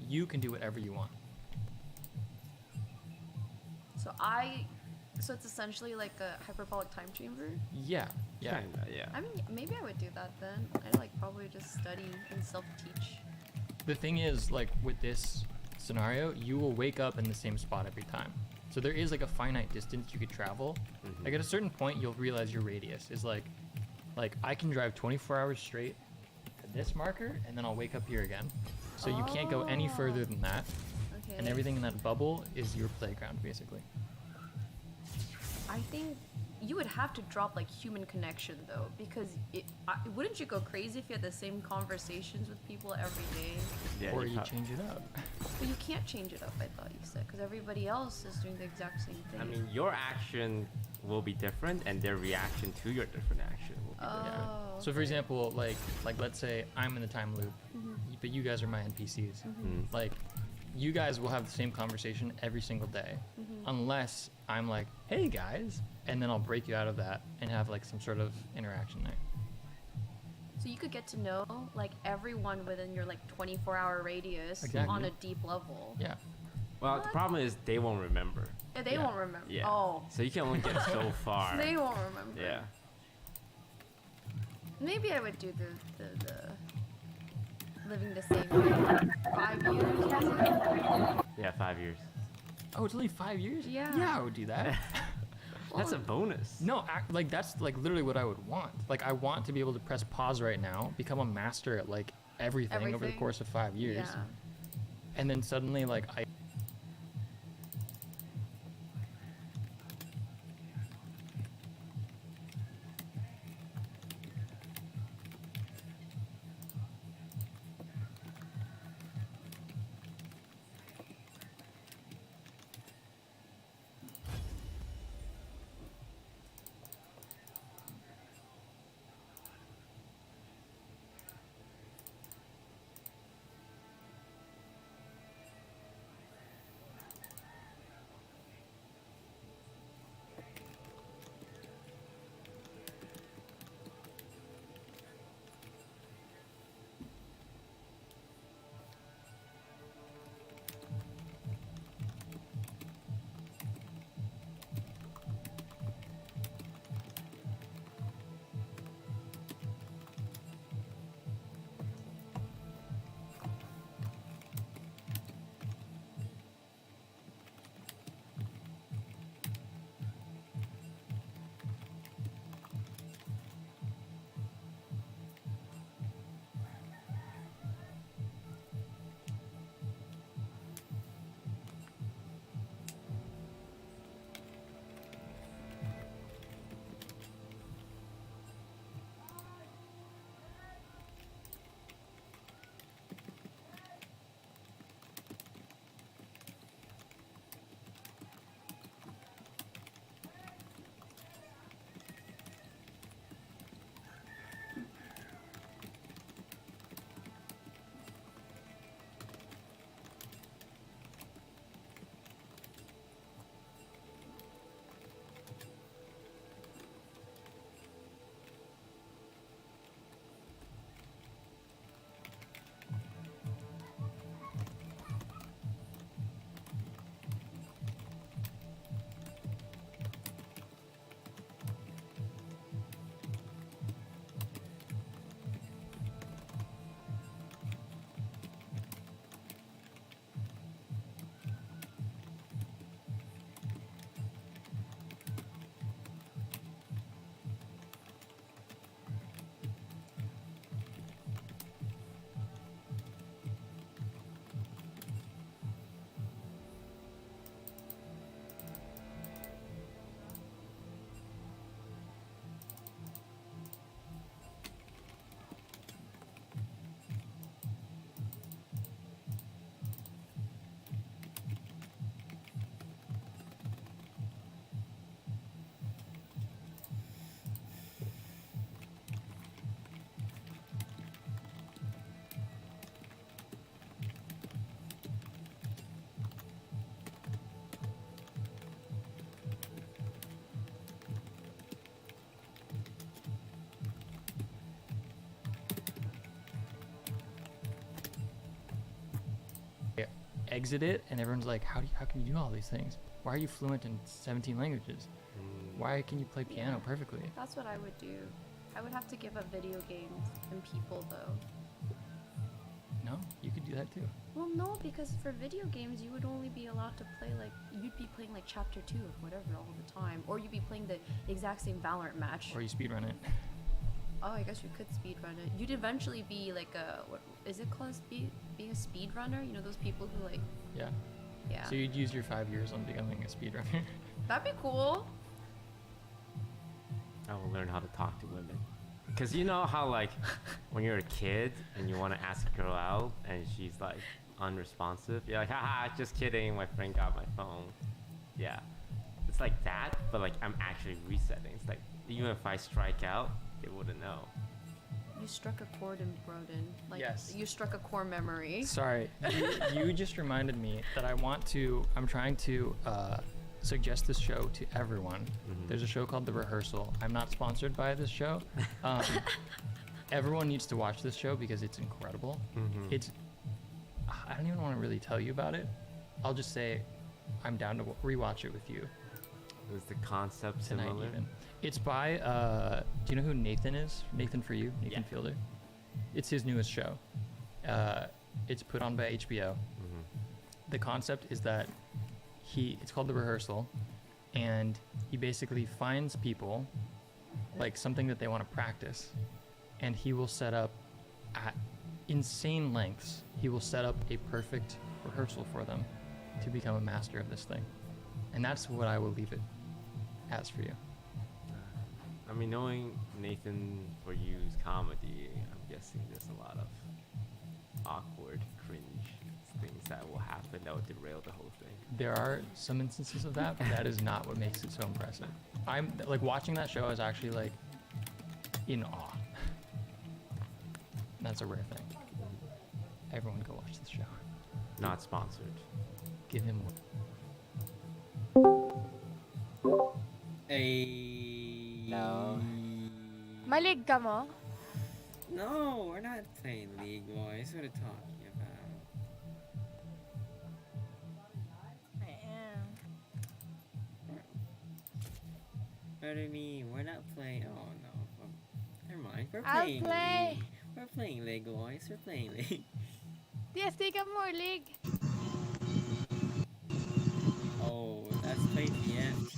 S17: You can do whatever you want.
S15: So it's essentially like a hyperbolic time chamber?
S17: Yeah.
S16: Kinda, yeah.
S15: I mean, maybe I would do that then. I'd like probably just study and self-teach.
S17: The thing is, like with this scenario, you will wake up in the same spot every time. So there is like a finite distance you could travel.
S16: Mhm.
S17: Like at a certain point, you'll realize your radius is like I can drive 24 hours straight to this marker, and then I'll wake up here again. So you can't go any further than that.
S15: Okay.
S17: And everything in that bubble is your playground, basically.
S15: I think you would have to drop like human connection though, because wouldn't you go crazy if you had the same conversations with people every day?
S16: Yeah,
S17: Or you change it up.
S15: But you can't change it up, I thought you said, because everybody else is doing the exact same thing.
S16: I mean, your action will be different, and their reaction to your different action will be different.
S15: Oh,
S17: So for example, like let's say I'm in the time loop,
S15: Mhm.
S17: but you guys are my NPCs.
S15: Mhm.
S17: Like you guys will have the same conversation every single day,
S15: Mhm.
S17: unless I'm like, hey guys, and then I'll break you out of that and have like some sort of interaction there.
S15: So you could get to know like everyone within your like 24-hour radius
S17: Exactly.
S15: on a deep level.
S17: Yeah.
S16: Well, the problem is they won't remember.
S15: Yeah, they won't remember.
S16: Yeah.
S15: Oh.
S16: So you can only get so far.
S15: They won't remember.
S16: Yeah.
S15: Maybe I would do the living the same way. 5 years or something.
S16: Yeah, 5 years.
S17: Oh, it's only 5 years?
S15: Yeah.
S17: Yeah, I would do that.
S16: That's a bonus.
S17: No, like that's like literally what I would want. Like I want to be able to press pause right now, become a master at like everything over the
S15: Everything?
S17: course of 5 years.
S15: Yeah.
S17: And then suddenly like I exit it, and everyone's like, how can you do all these things? Why are you fluent in 17 languages? Why can you play piano perfectly?
S15: That's what I would do. I would have to give up video games and people though.
S17: No, you could do that too.
S15: Well, no, because for video games you would only be allowed to play like you'd be playing like chapter 2 of whatever all the time, or you'd be playing the exact same Valorant match.
S17: Or you speedrun it.
S15: Oh, I guess you could speedrun it. You'd eventually be like a what is it called? Being a speedrunner? You know those people who like.
S17: Yeah.
S15: Yeah.
S17: So you'd use your 5 years on becoming a speedrunner.
S15: That'd be cool.
S16: I will learn how to talk to women. Because you know how, like, when you're a kid and you want to ask a girl out and she's, like, unresponsive, you're like, haha, just kidding, my friend got my phone. Yeah. It's like that, but, like, I'm actually resetting. It's like, even if I strike out, they wouldn't know.
S15: You struck a chord in Broden. Like,
S17: Yes.
S15: You struck a core memory.
S17: Sorry, you just reminded me that I'm trying to suggest this show to everyone. There's a show called The Rehearsal. I'm not sponsored by this show. Everyone needs to watch this show because it's incredible. It's, I don't even want to really tell you about it. I'll just say I'm down to rewatch it with you.
S16: Is the concept
S17: Tonight
S16: similar?
S17: even. It's by, do you know who Nathan is? Nathan For You? Nathan Fielder? It's his newest show. It's put on by HBO. The concept is that it's called The Rehearsal, and he basically finds people, like something that they want to practice, and he will set up at insane lengths. He will set up a perfect rehearsal for them to become a master of this thing. And that's what I will leave it as for you.
S16: I mean, knowing Nathan For You's comedy, I'm guessing there's a lot of awkward, cringe things that will happen that will derail the whole thing.
S17: There are some instances of that, but that is not what makes it so impressive. I'm like watching that show is actually like in awe. That's a rare thing. Everyone go watch this show.
S16: Not sponsored.
S17: Give him
S1: No.
S18: Malig ka mo?
S1: No, we're not playing League, boys. What are you talking about?
S18: I am.
S1: What do you mean? We're not playing. Oh no. Never mind. We're
S18: I'll
S1: playing
S18: play.
S1: League. We're playing League, boys. We're playing League.
S18: TFT ka more, League.
S1: Oh, let's play TFT.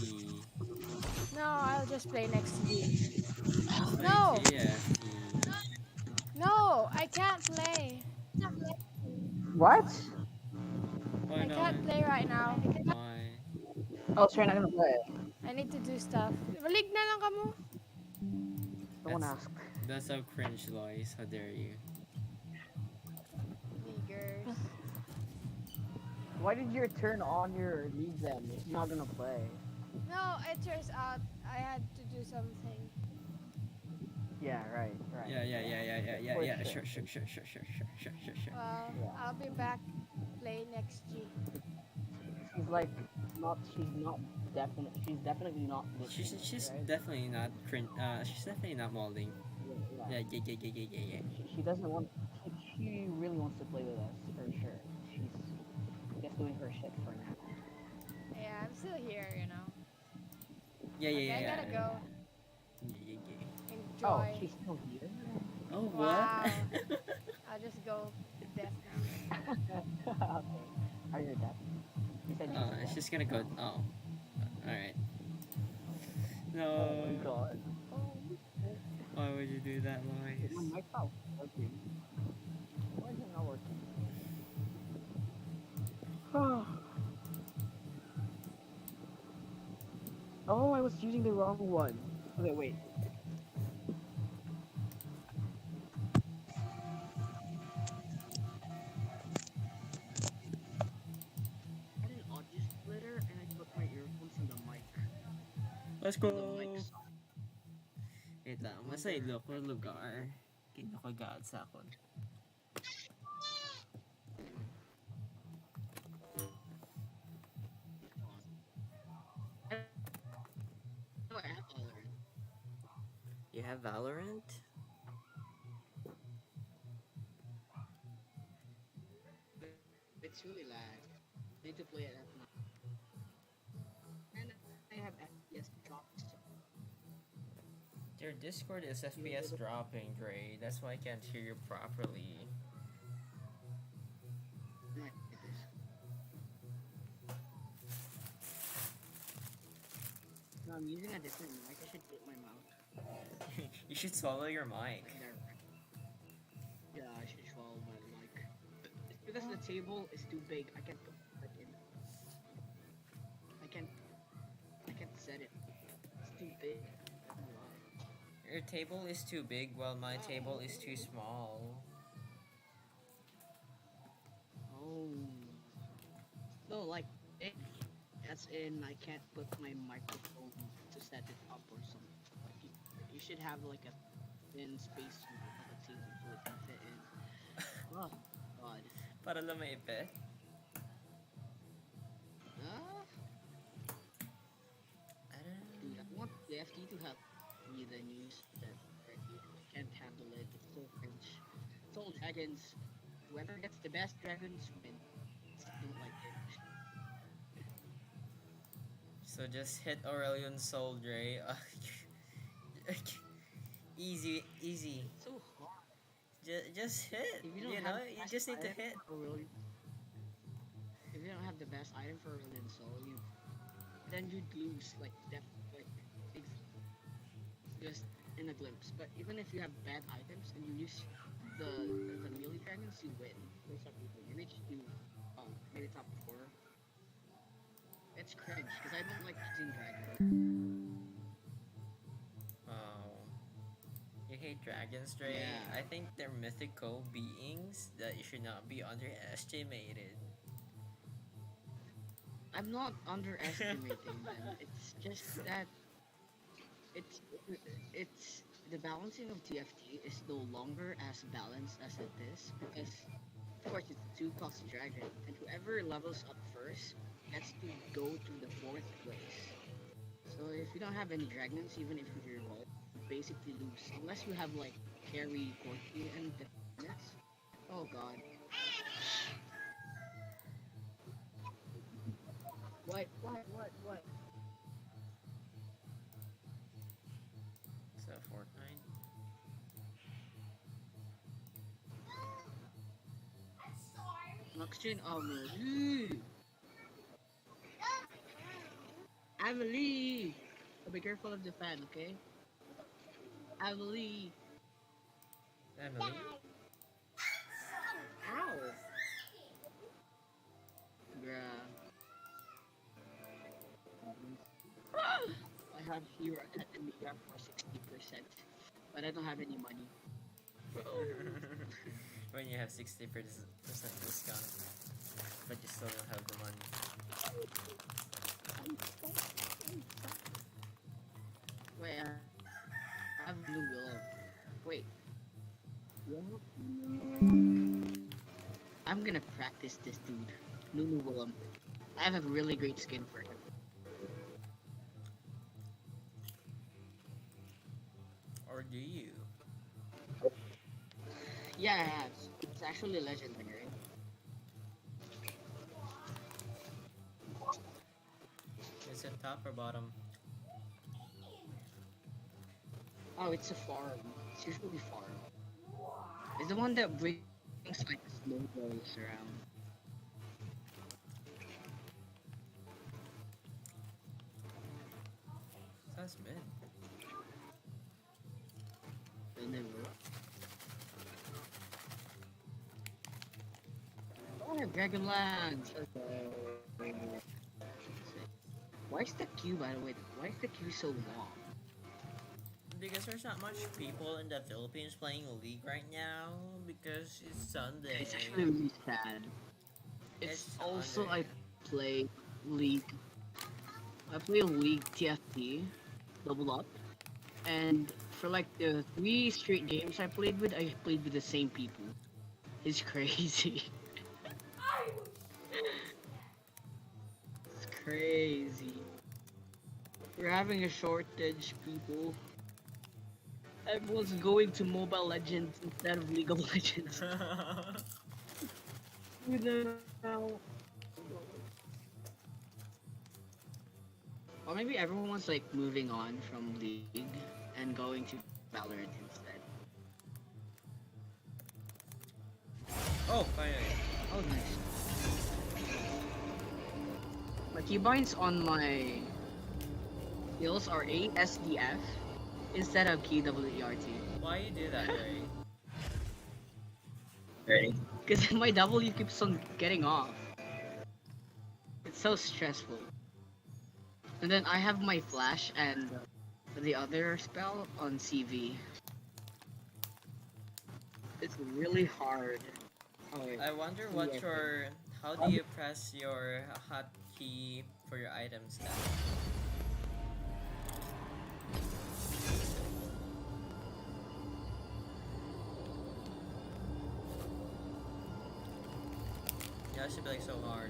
S18: No, I'll just play next week.
S1: Let's play
S18: No.
S1: TFT.
S18: No, I can't play.
S19: What?
S1: Why
S18: I
S1: not?
S18: can't play right now.
S1: Why?
S19: Oh, so you're not gonna play?
S18: I need to do stuff. Malig na lang ka mo.
S19: No one asked.
S1: That's so cringe, Lois. How dare you?
S18: Leaguers.
S19: Why did you turn on your league then if you're not gonna play?
S18: No, it turns out I had to do something.
S19: Yeah, right.
S1: Yeah.
S19: For
S1: Sure.
S18: Well, I'll be back play next G.
S19: She's like, she's definitely not
S1: She's
S19: right?
S1: definitely not cringe. She's definitely not molding. Yeah.
S19: She doesn't want. She really wants to play with us for sure. She's just doing her shit for now.
S18: Yeah, I'm still here, you know.
S1: Yeah.
S18: I gotta go.
S1: Yeah.
S18: Enjoy.
S19: Oh, she's still here.
S1: Oh, what?
S18: Wow. I'll just go to death now.
S19: Okay. Are you deaf? You said
S1: It's just gonna go. Oh. Alright. No.
S19: Oh my god.
S1: Why would you do that, Lois?
S19: My mic's not working. Why is it not working? Oh, I was using the wrong one. Okay, wait. I did an audio splitter and I put my earphones in the mic.
S1: Let's go!
S19: The mic sucks.
S1: Wait lang, masa ilo ko lugar. Kinakagat sa akon. You have Valorant?
S19: It's it's really lag. I need to play it at night. And I have FPS drops.
S1: Your Discord is FPS dropping, Dre. That's why I can't hear you properly.
S19: No, I'm using a different mic. I should put my mouth.
S1: You should swallow your mic.
S19: Yeah, I should swallow my mic. It's because the table is too big. I can't put it in. I can't set it. It's too big. I don't know why.
S1: Your table is too big while my table is too small.
S19: Oh. No, like that's in. I can't put my microphone to set it up or something. Like you should have like a thin space on the table so it can fit in. Oh God.
S1: Para lang maipit.
S19: Dude, I want the FT to have me the news that you can't handle it. It's so cringe. It's all dragons. Whoever gets the best dragons win. I don't like it.
S1: So just hit Aurelion Soul, Dre. Easy, easy.
S19: So hard.
S1: Just hit. You know, you just need to hit.
S19: If you don't have the best item for Aurelion Soul, then you'd lose just in a glimpse. But even if you have bad items and you use the melee dragons, you win. For some people, you reach to maybe top 4. It's cringe because I don't like using dragons.
S1: Oh, you hate dragons, Dre?
S19: Yeah.
S1: I think they're mythical beings that should not be underestimated.
S19: I'm not underestimating them. It's just that it's the balancing of TFT is no longer as balanced as it is because of course it's a 2-cost dragon and whoever levels up first gets to go to the 4th place. So if you don't have any dragons, even if you reroll, you basically lose unless you have like carry, Corky, and defense. Oh God. What?
S1: So Fortnite.
S19: Oxygen Amelie. Amelie. Be careful of the fan, okay? Amelie.
S1: Emily.
S19: Ow. Bruh. I have hero enemy grab for 60%, but I don't have any money.
S1: When you have 60% discount, but you still don't have the money.
S19: Wait, I have blue willow. Wait. I'm gonna practice this dude. Lulu Willem. I have a really great skin for him.
S1: Or do you?
S19: Yeah, I have. It's actually legendary.
S1: Is it top or bottom?
S19: Oh, it's a farm. It's usually farm. It's the one that brings like snowballs around.
S1: That's mid.
S19: And then oh, Dragonlance! Okay. Why is the queue, by the way? Why is the queue so long?
S1: Because there's not much people in the Philippines playing League right now because it's Sunday.
S19: It's actually really sad. It's also I play League. I play League TFT, double up, and for like the 3 straight games I played with the same people. It's crazy. It's crazy. We're having a shortage, people. Everyone's going to Mobile Legends instead of League of Legends. with them now. Or maybe everyone's like moving on from League and going to Valorant instead.
S1: Oh, finally.
S19: Oh, nice. My keybinds on my skills are ASDF instead of KWERT.
S1: Why you do that, Ray?
S19: Right? Because my W keeps on getting off. It's so stressful. And then I have my flash and the other spell on CV. It's really hard. Oh, wait.
S1: I wonder what your... How do you press your hotkey for your items now? Yeah, it should be like so hard.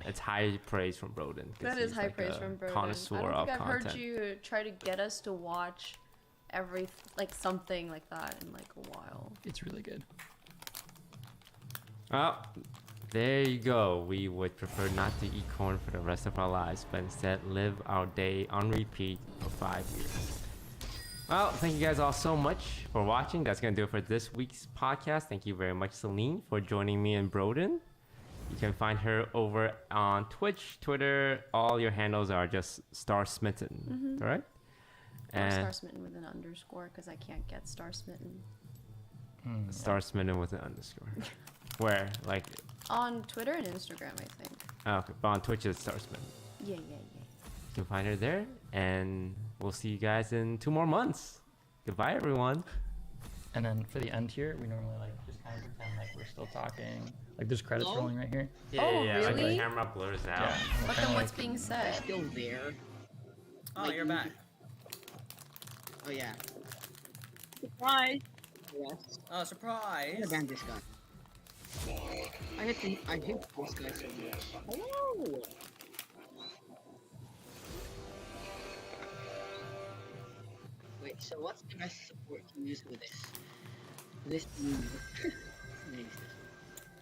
S16: It's high praise from Broden. 'Cause
S15: That is
S16: he's
S15: high
S16: like
S15: praise
S16: a
S15: from Broden.
S16: Connoisseur
S15: I don't
S16: of
S15: think I've
S16: content.
S15: heard you try to get us to watch something like that in like a while.
S17: It's really good.
S16: Well, there you go. We would prefer not to eat corn for the rest of our lives, but instead live our day on repeat for 5 years. Well, thank you guys all so much for watching. That's going to do it for this week's podcast. Thank you very much, Celine, for joining me and Broden. You can find her over on Twitch, Twitter. All your handles are just Star Smitten, right?
S15: Or Star Smitten with an underscore because I can't get Star Smitten.
S16: Star Smitten with an underscore. Where? Like...
S15: On Twitter and Instagram, I think.
S16: Oh, okay, but on Twitch it's Star Smitten.
S15: Yeah.
S16: You can find her there, and we'll see you guys in 2 more months. Goodbye, everyone.
S17: And then for the end here, we normally like just kind of pretend like we're still talking. Like there's credits rolling right here.
S16: Yeah, like the camera blurs out.
S17: Yeah.
S15: But then what's being said?
S19: Still there.
S1: Oh, you're back.
S19: Oh yeah. Surprise. Yes.
S1: Oh, surprise.
S19: I'm gonna ban this guy. I hate this guy so much. Hello. Wait, so what's the best support to use with this? This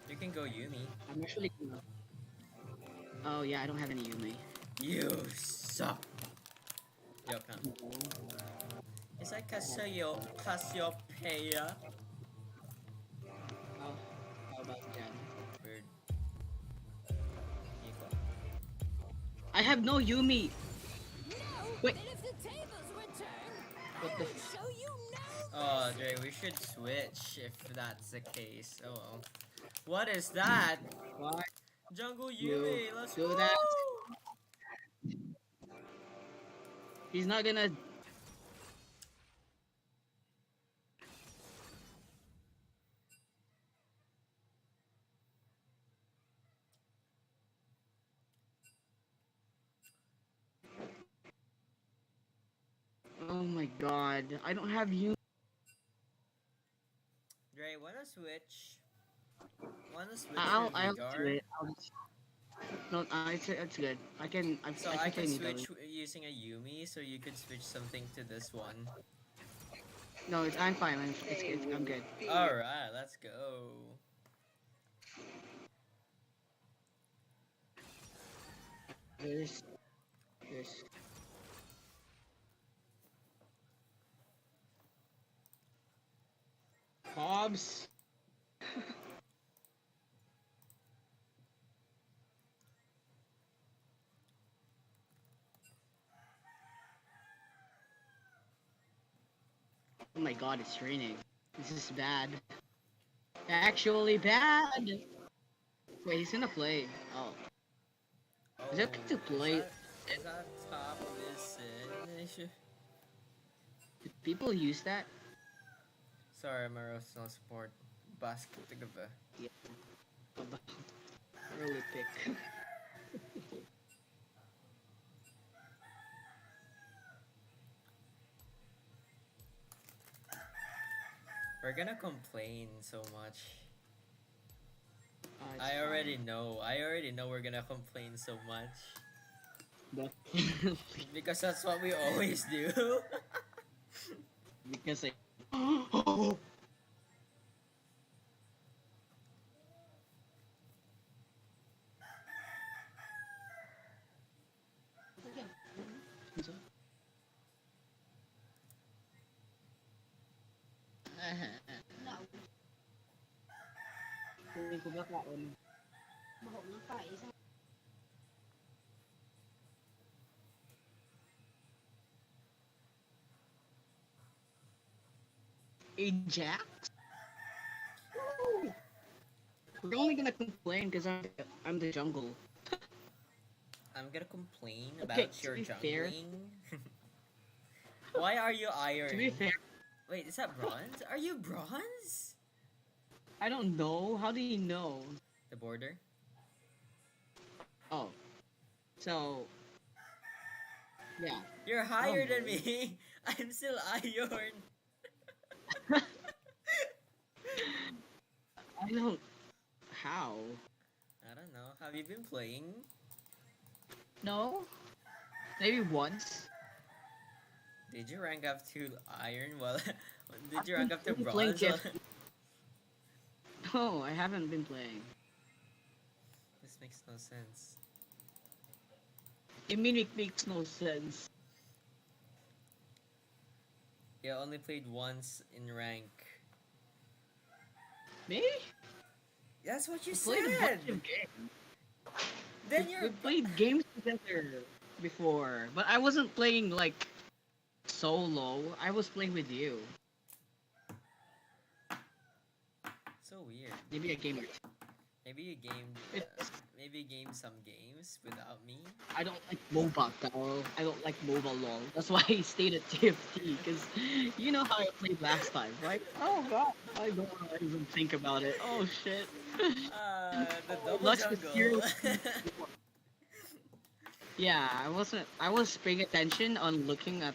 S1: You can go Yumi.
S19: I'm actually gonna... Oh yeah, I don't have any Yumi.
S1: You suck. Yo, come. Is that Cassiopeia?
S19: Oh, how about that?
S1: Weird.
S19: I have no Yumi! Wait! What the
S1: Oh, Dre, we should switch if that's the case. Oh well. What is that?
S19: What?
S1: Jungle Yumi, let's
S19: do
S1: go!
S19: that? He's not gonna... Oh my god, I don't have you.
S1: Dre, wanna switch? Wanna switch?
S19: I'll
S1: with
S19: do it. No, it's good. I can
S1: switch using a Yumi, so you could switch something to this one.
S19: No, I'm fine. I'm good.
S1: Alright, let's go.
S19: This. Hobbs. Oh my god, it's raining. This is bad. Actually bad. Wait, he's gonna play. Oh. Is that to play?
S1: Is that top of his issue?
S19: Do people use that?
S1: Sorry, my roast no support. Basket to give a.
S19: Yeah. Early pick.
S1: We're gonna complain so much. I already know. I already know we're gonna complain so much. Because that's what we always do.
S19: Because I. Kunin ko ba kaon?
S18: Mahok na pa, isa.
S19: Ajax? Woo! We're only gonna complain because I'm the jungle.
S1: I'm gonna complain
S19: Okay,
S1: about your
S19: to be fair-
S1: jungling. Why are you iron?
S19: To be fair,
S1: Wait, is that bronze? Are you bronze?
S19: I don't know. How do you know?
S1: The border?
S19: Oh. So. Yeah.
S1: You're higher than me. I'm still iron.
S19: I don't. How?
S1: I don't know. Have you been playing?
S19: No. Maybe once.
S1: Did you rank up to iron? Well, did you rank up to
S19: been playing
S1: bronze?
S19: No, I haven't been playing.
S1: This makes no sense.
S19: I mean, it makes no sense.
S1: You only played once in rank.
S19: Me?
S1: That's what you
S19: Played a
S1: said.
S19: bunch of games.
S1: Then
S19: We played games together before, but I wasn't playing like solo. I was playing with you.
S1: So weird.
S19: Maybe a game or two.
S1: Maybe you gamed. Maybe you gamed some games without me.
S19: I don't like MOBA, Carl. I don't like MOBA lol. That's why I stayed at TFT, because you know how I played last time, right? Oh god, I don't wanna even think about it. Oh shit.
S1: The double
S19: Let's
S1: jungle.
S19: Yeah, I was paying attention on looking at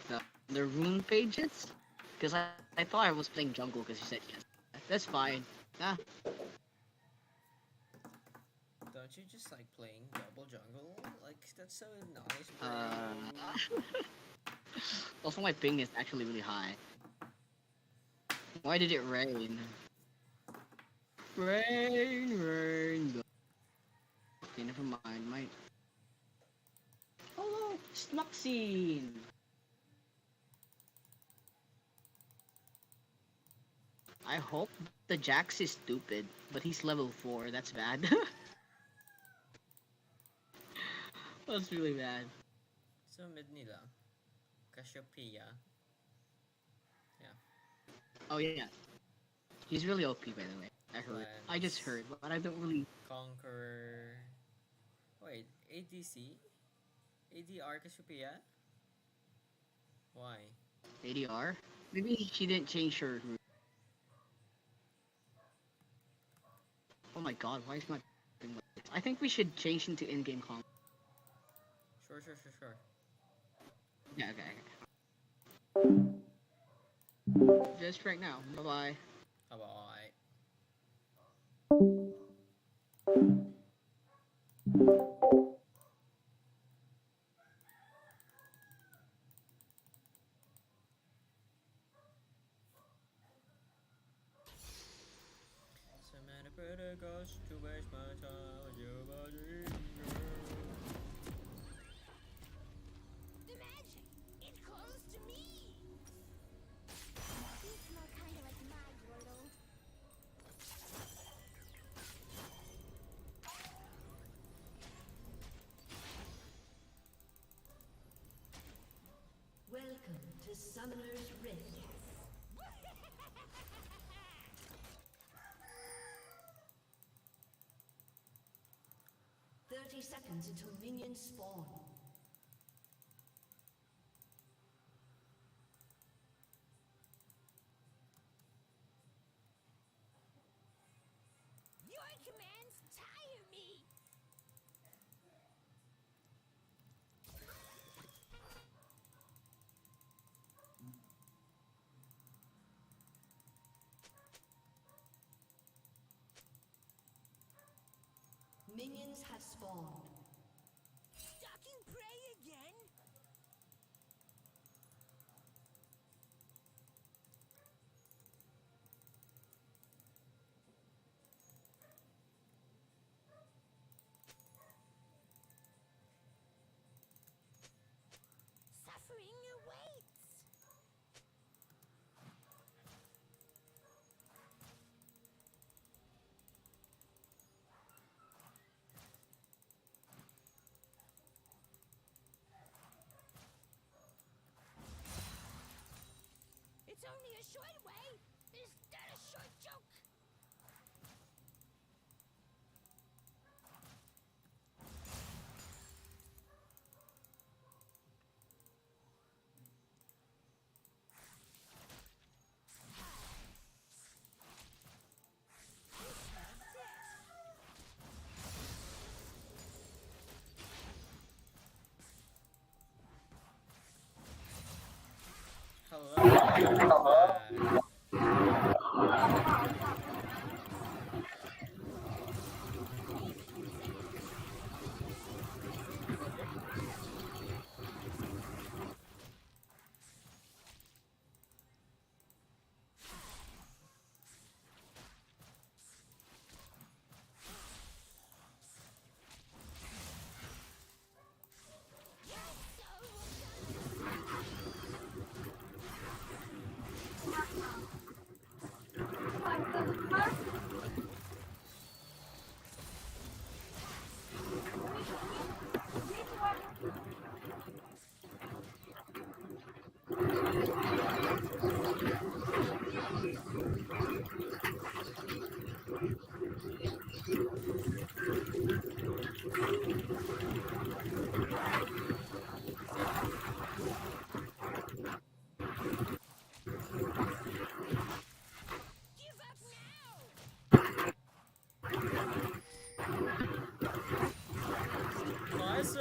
S19: the rune pages, because I thought I was playing jungle because you said yes. That's fine. Ah.
S1: Don't you just like playing double jungle? Like that's so nice. Bro.
S19: Also, my ping is actually really high. Why did it rain? Rain. Okay, never mind. My. Hello, Snuxine. I hope the Jax is stupid, but he's level 4. That's bad. That's really bad.
S1: So mid nila. Cassiopeia. Yeah.
S19: Oh yeah. He's really OP, by the way. I heard. I just heard, but I don't really.
S1: Conqueror. Wait, ADC? ADR Cassiopeia? Why?
S19: ADR? Maybe she didn't change her. Oh my god, why is my thing like this? I think we should change into in-game comp.
S1: Sure.
S19: Yeah, okay. Just right now. Bye-bye.
S1: Bye-bye. To waste my time with your body,
S3: The magic! It's close to me! You smell kinda like my Wordle.
S20: Welcome to Summoner's Rift. seconds until minions spawn.
S3: Your commands tire me!
S20: Minions have spawned.
S3: Stalking prey again? Suffering awaits! It's only a short way. Is that a short joke?
S1: Hello. Nice.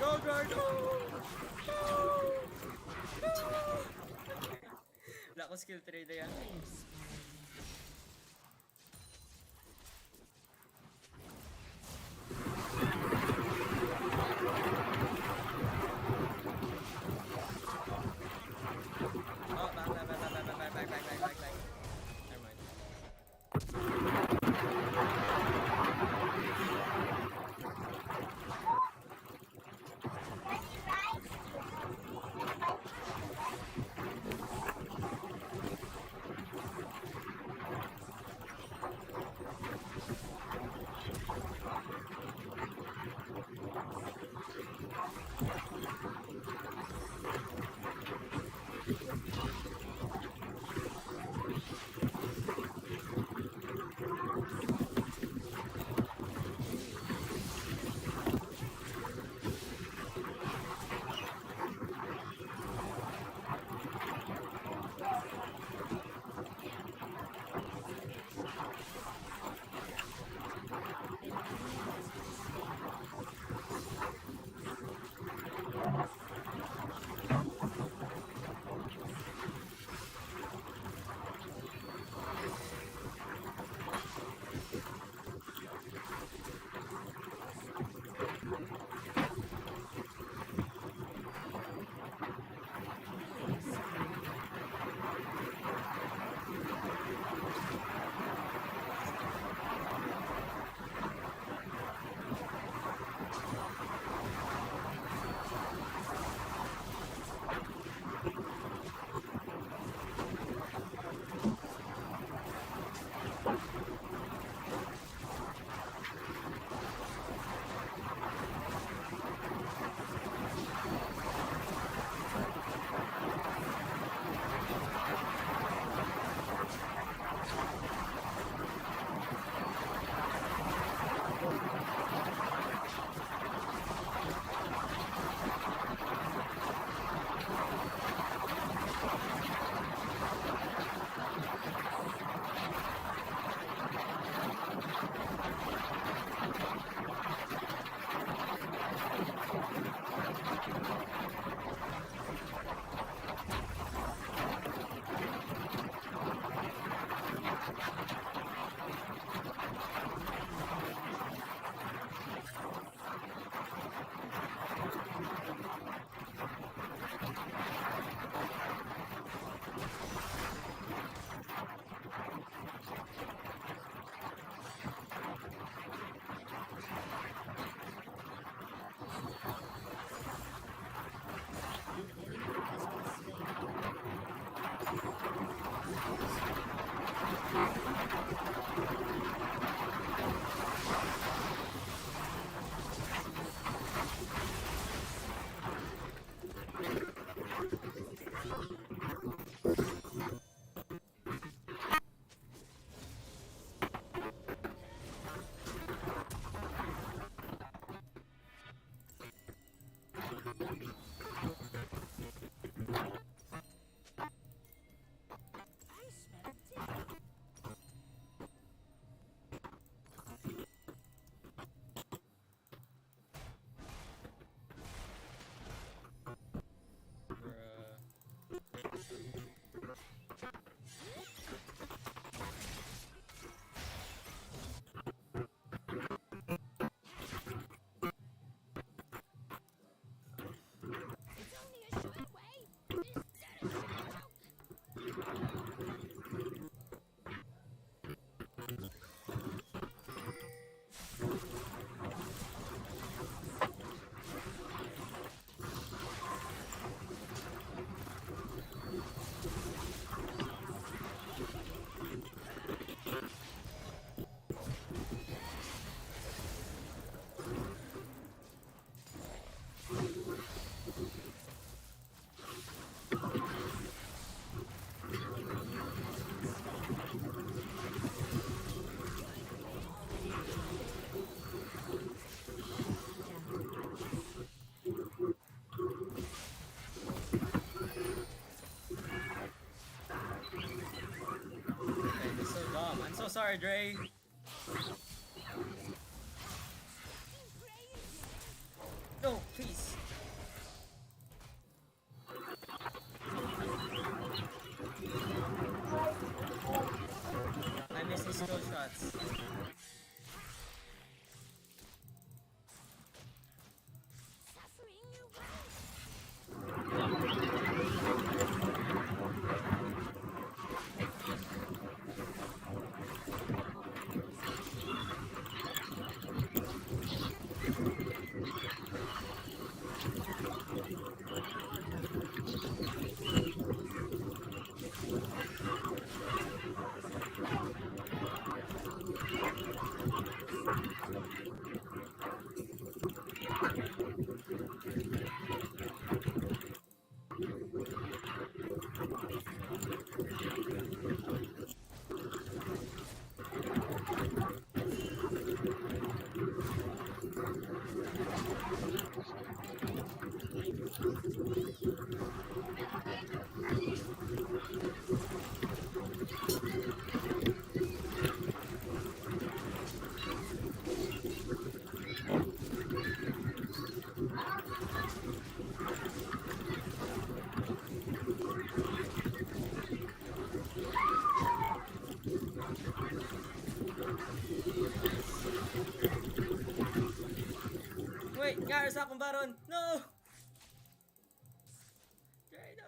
S1: Go, Gardo! Wala akong skill trader yan. Oh, back. Never mind. Okay, this is so dumb. I'm so sorry, Dre. No, please. I'm missing skill shots. Wait, Gareth akong baron. No! Dre, no.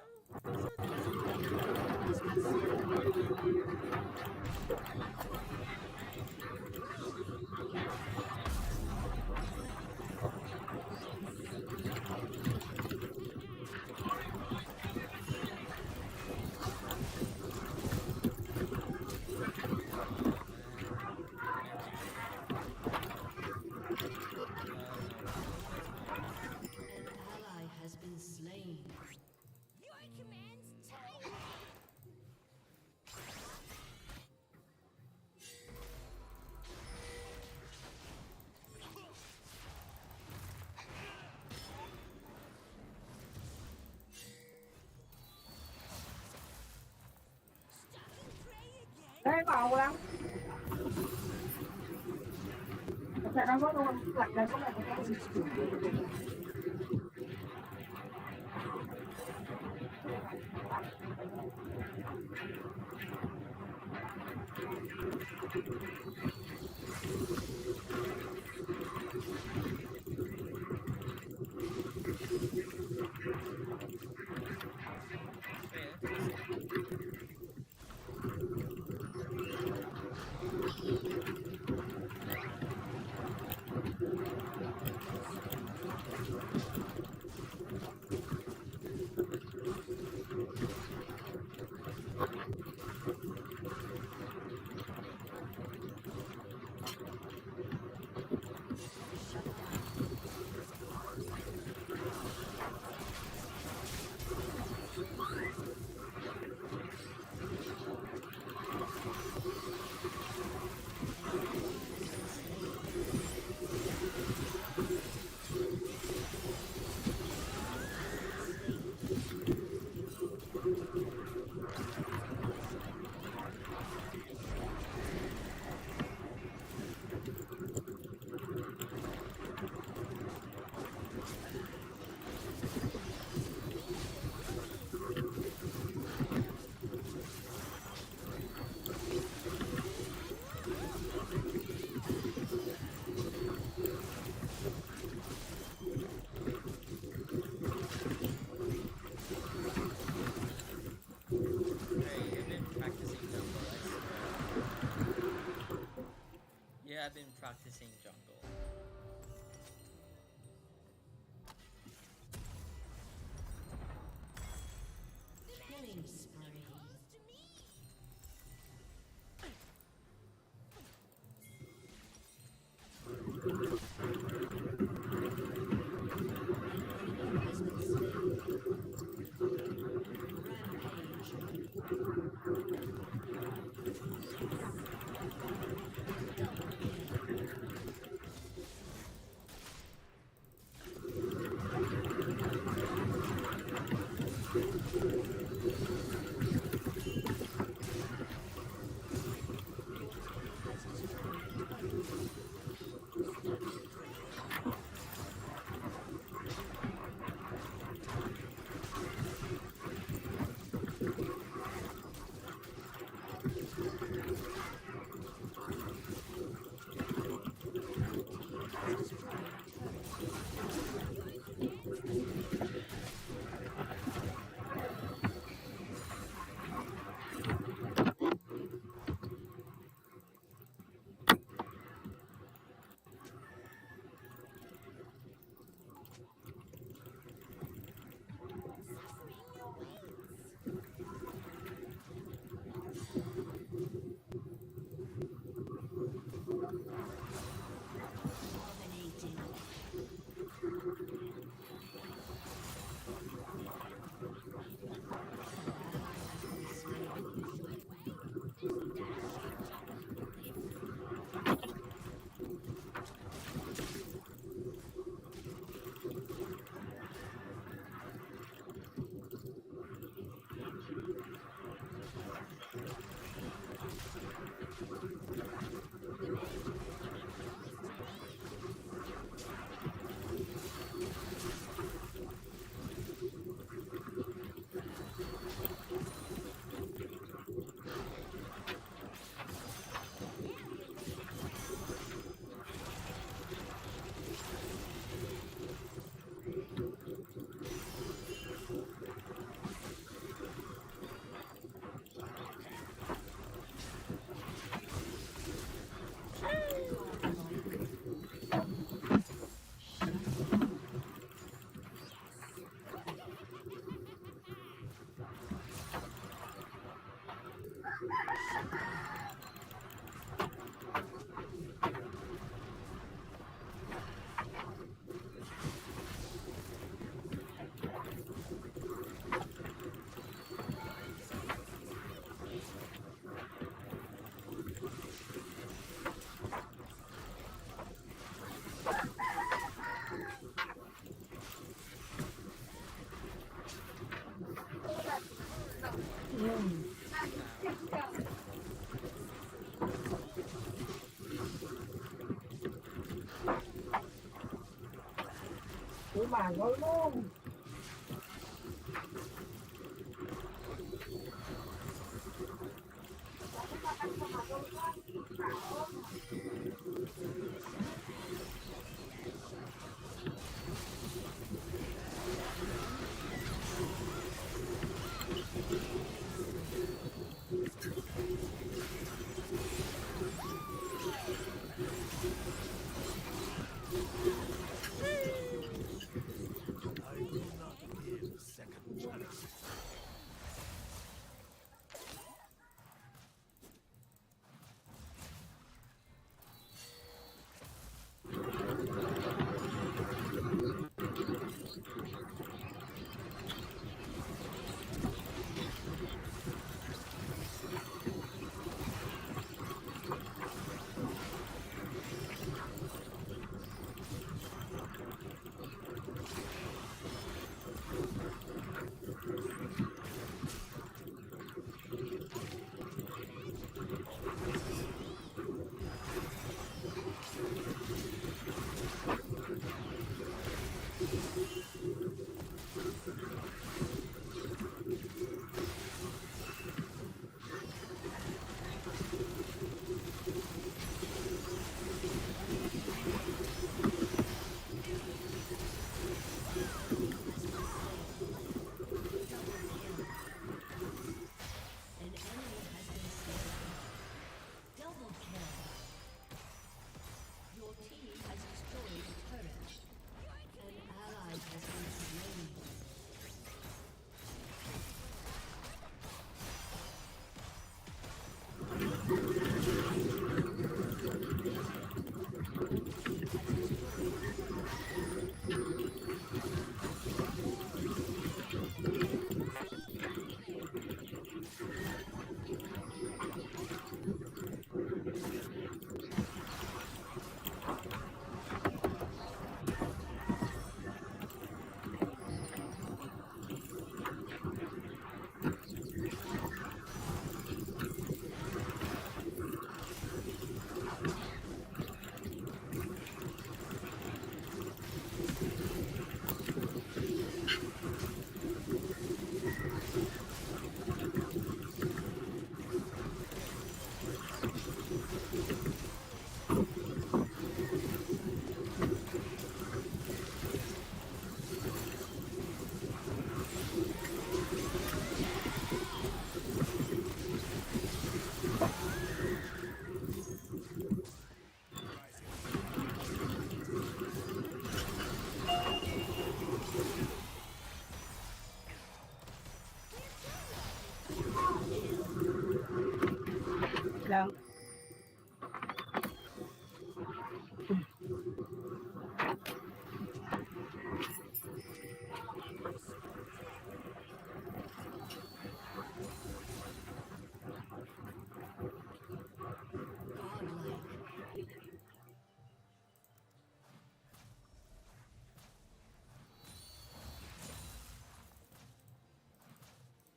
S20: An ally has been slain.
S2: Đây bảo không? Sẽ đang có luôn, lại đây có một
S1: Yeah, I've been practicing jungle.
S20: Killing spree.
S4: I will not give second chances.
S20: An enemy has been slain. Double kill. Your team has destroyed a turret. An ally has been slain.
S2: Lang.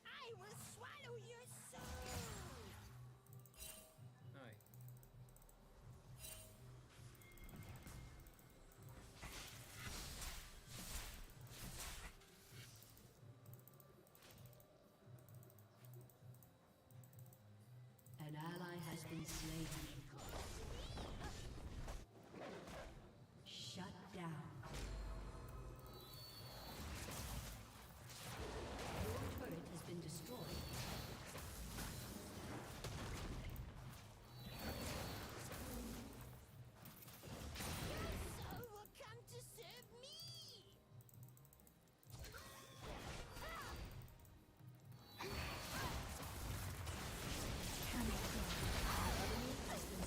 S3: I will swallow your soul.
S1: Alright.
S20: An ally has been slain. Shut down. Your turret has been destroyed.
S3: Soul will come to serve me.
S20: An enemy has been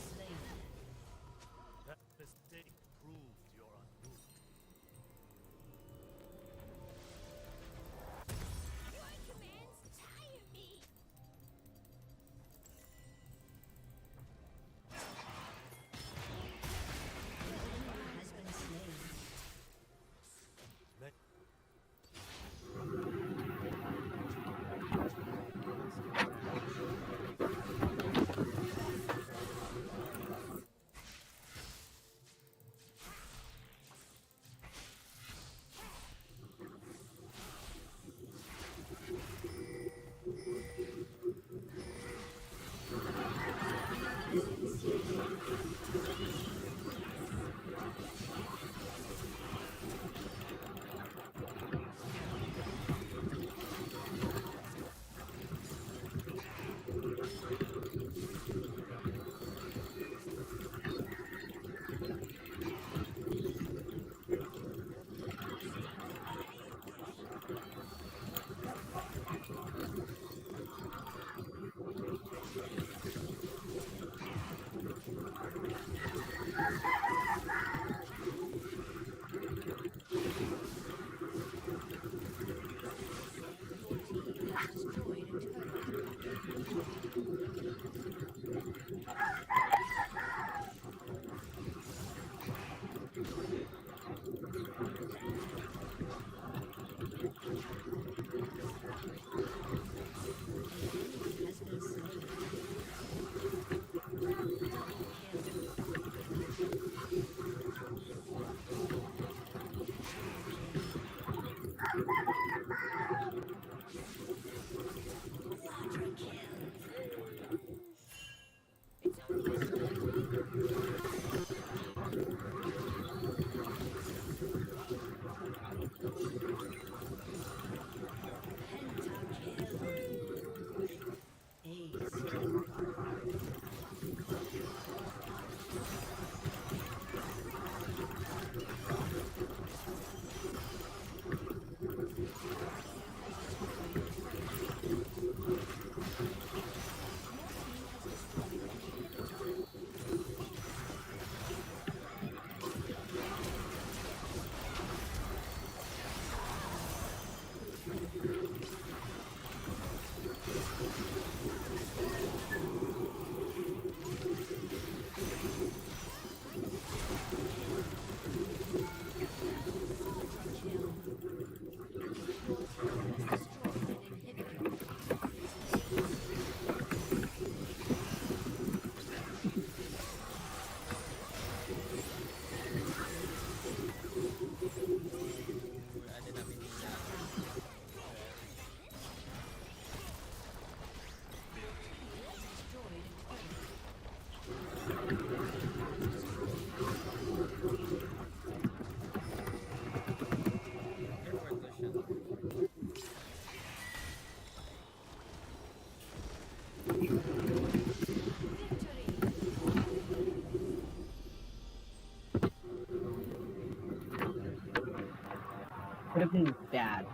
S14: Could have been bad.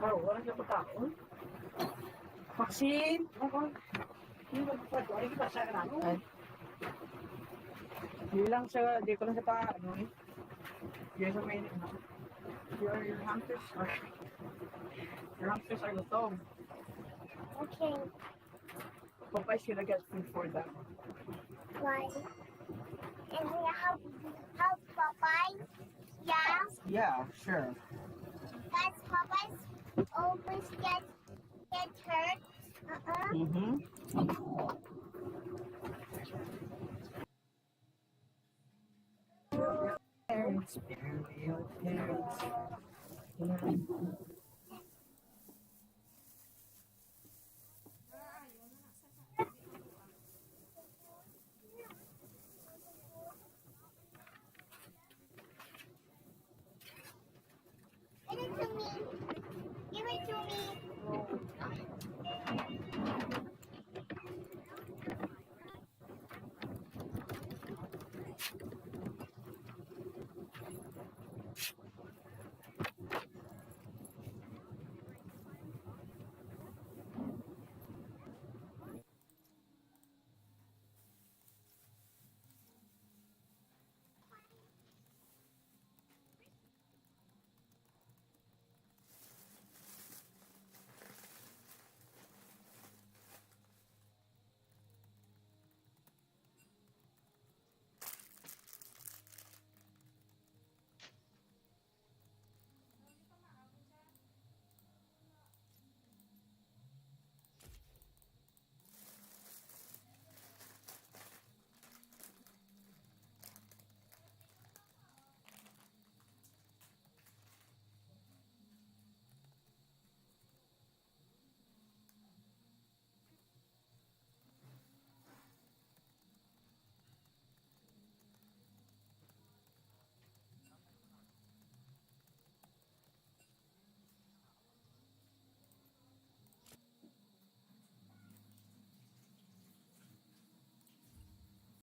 S2: Oh, wala siya pagkaon. Vaccine. Hindi ko pa ito. Ay, kita siya ka na. Hindi lang siya, di ko lang siya pa, ano eh. Hindi siya may, your hamsters are gutom.
S18: Okay.
S2: Popeye's gonna get food for them.
S18: Why? And we have Popeye? Yeah?
S2: Yeah, sure.
S18: That's Popeyes? always get hurt.
S2: Mm-hmm. Parents, parents, parents.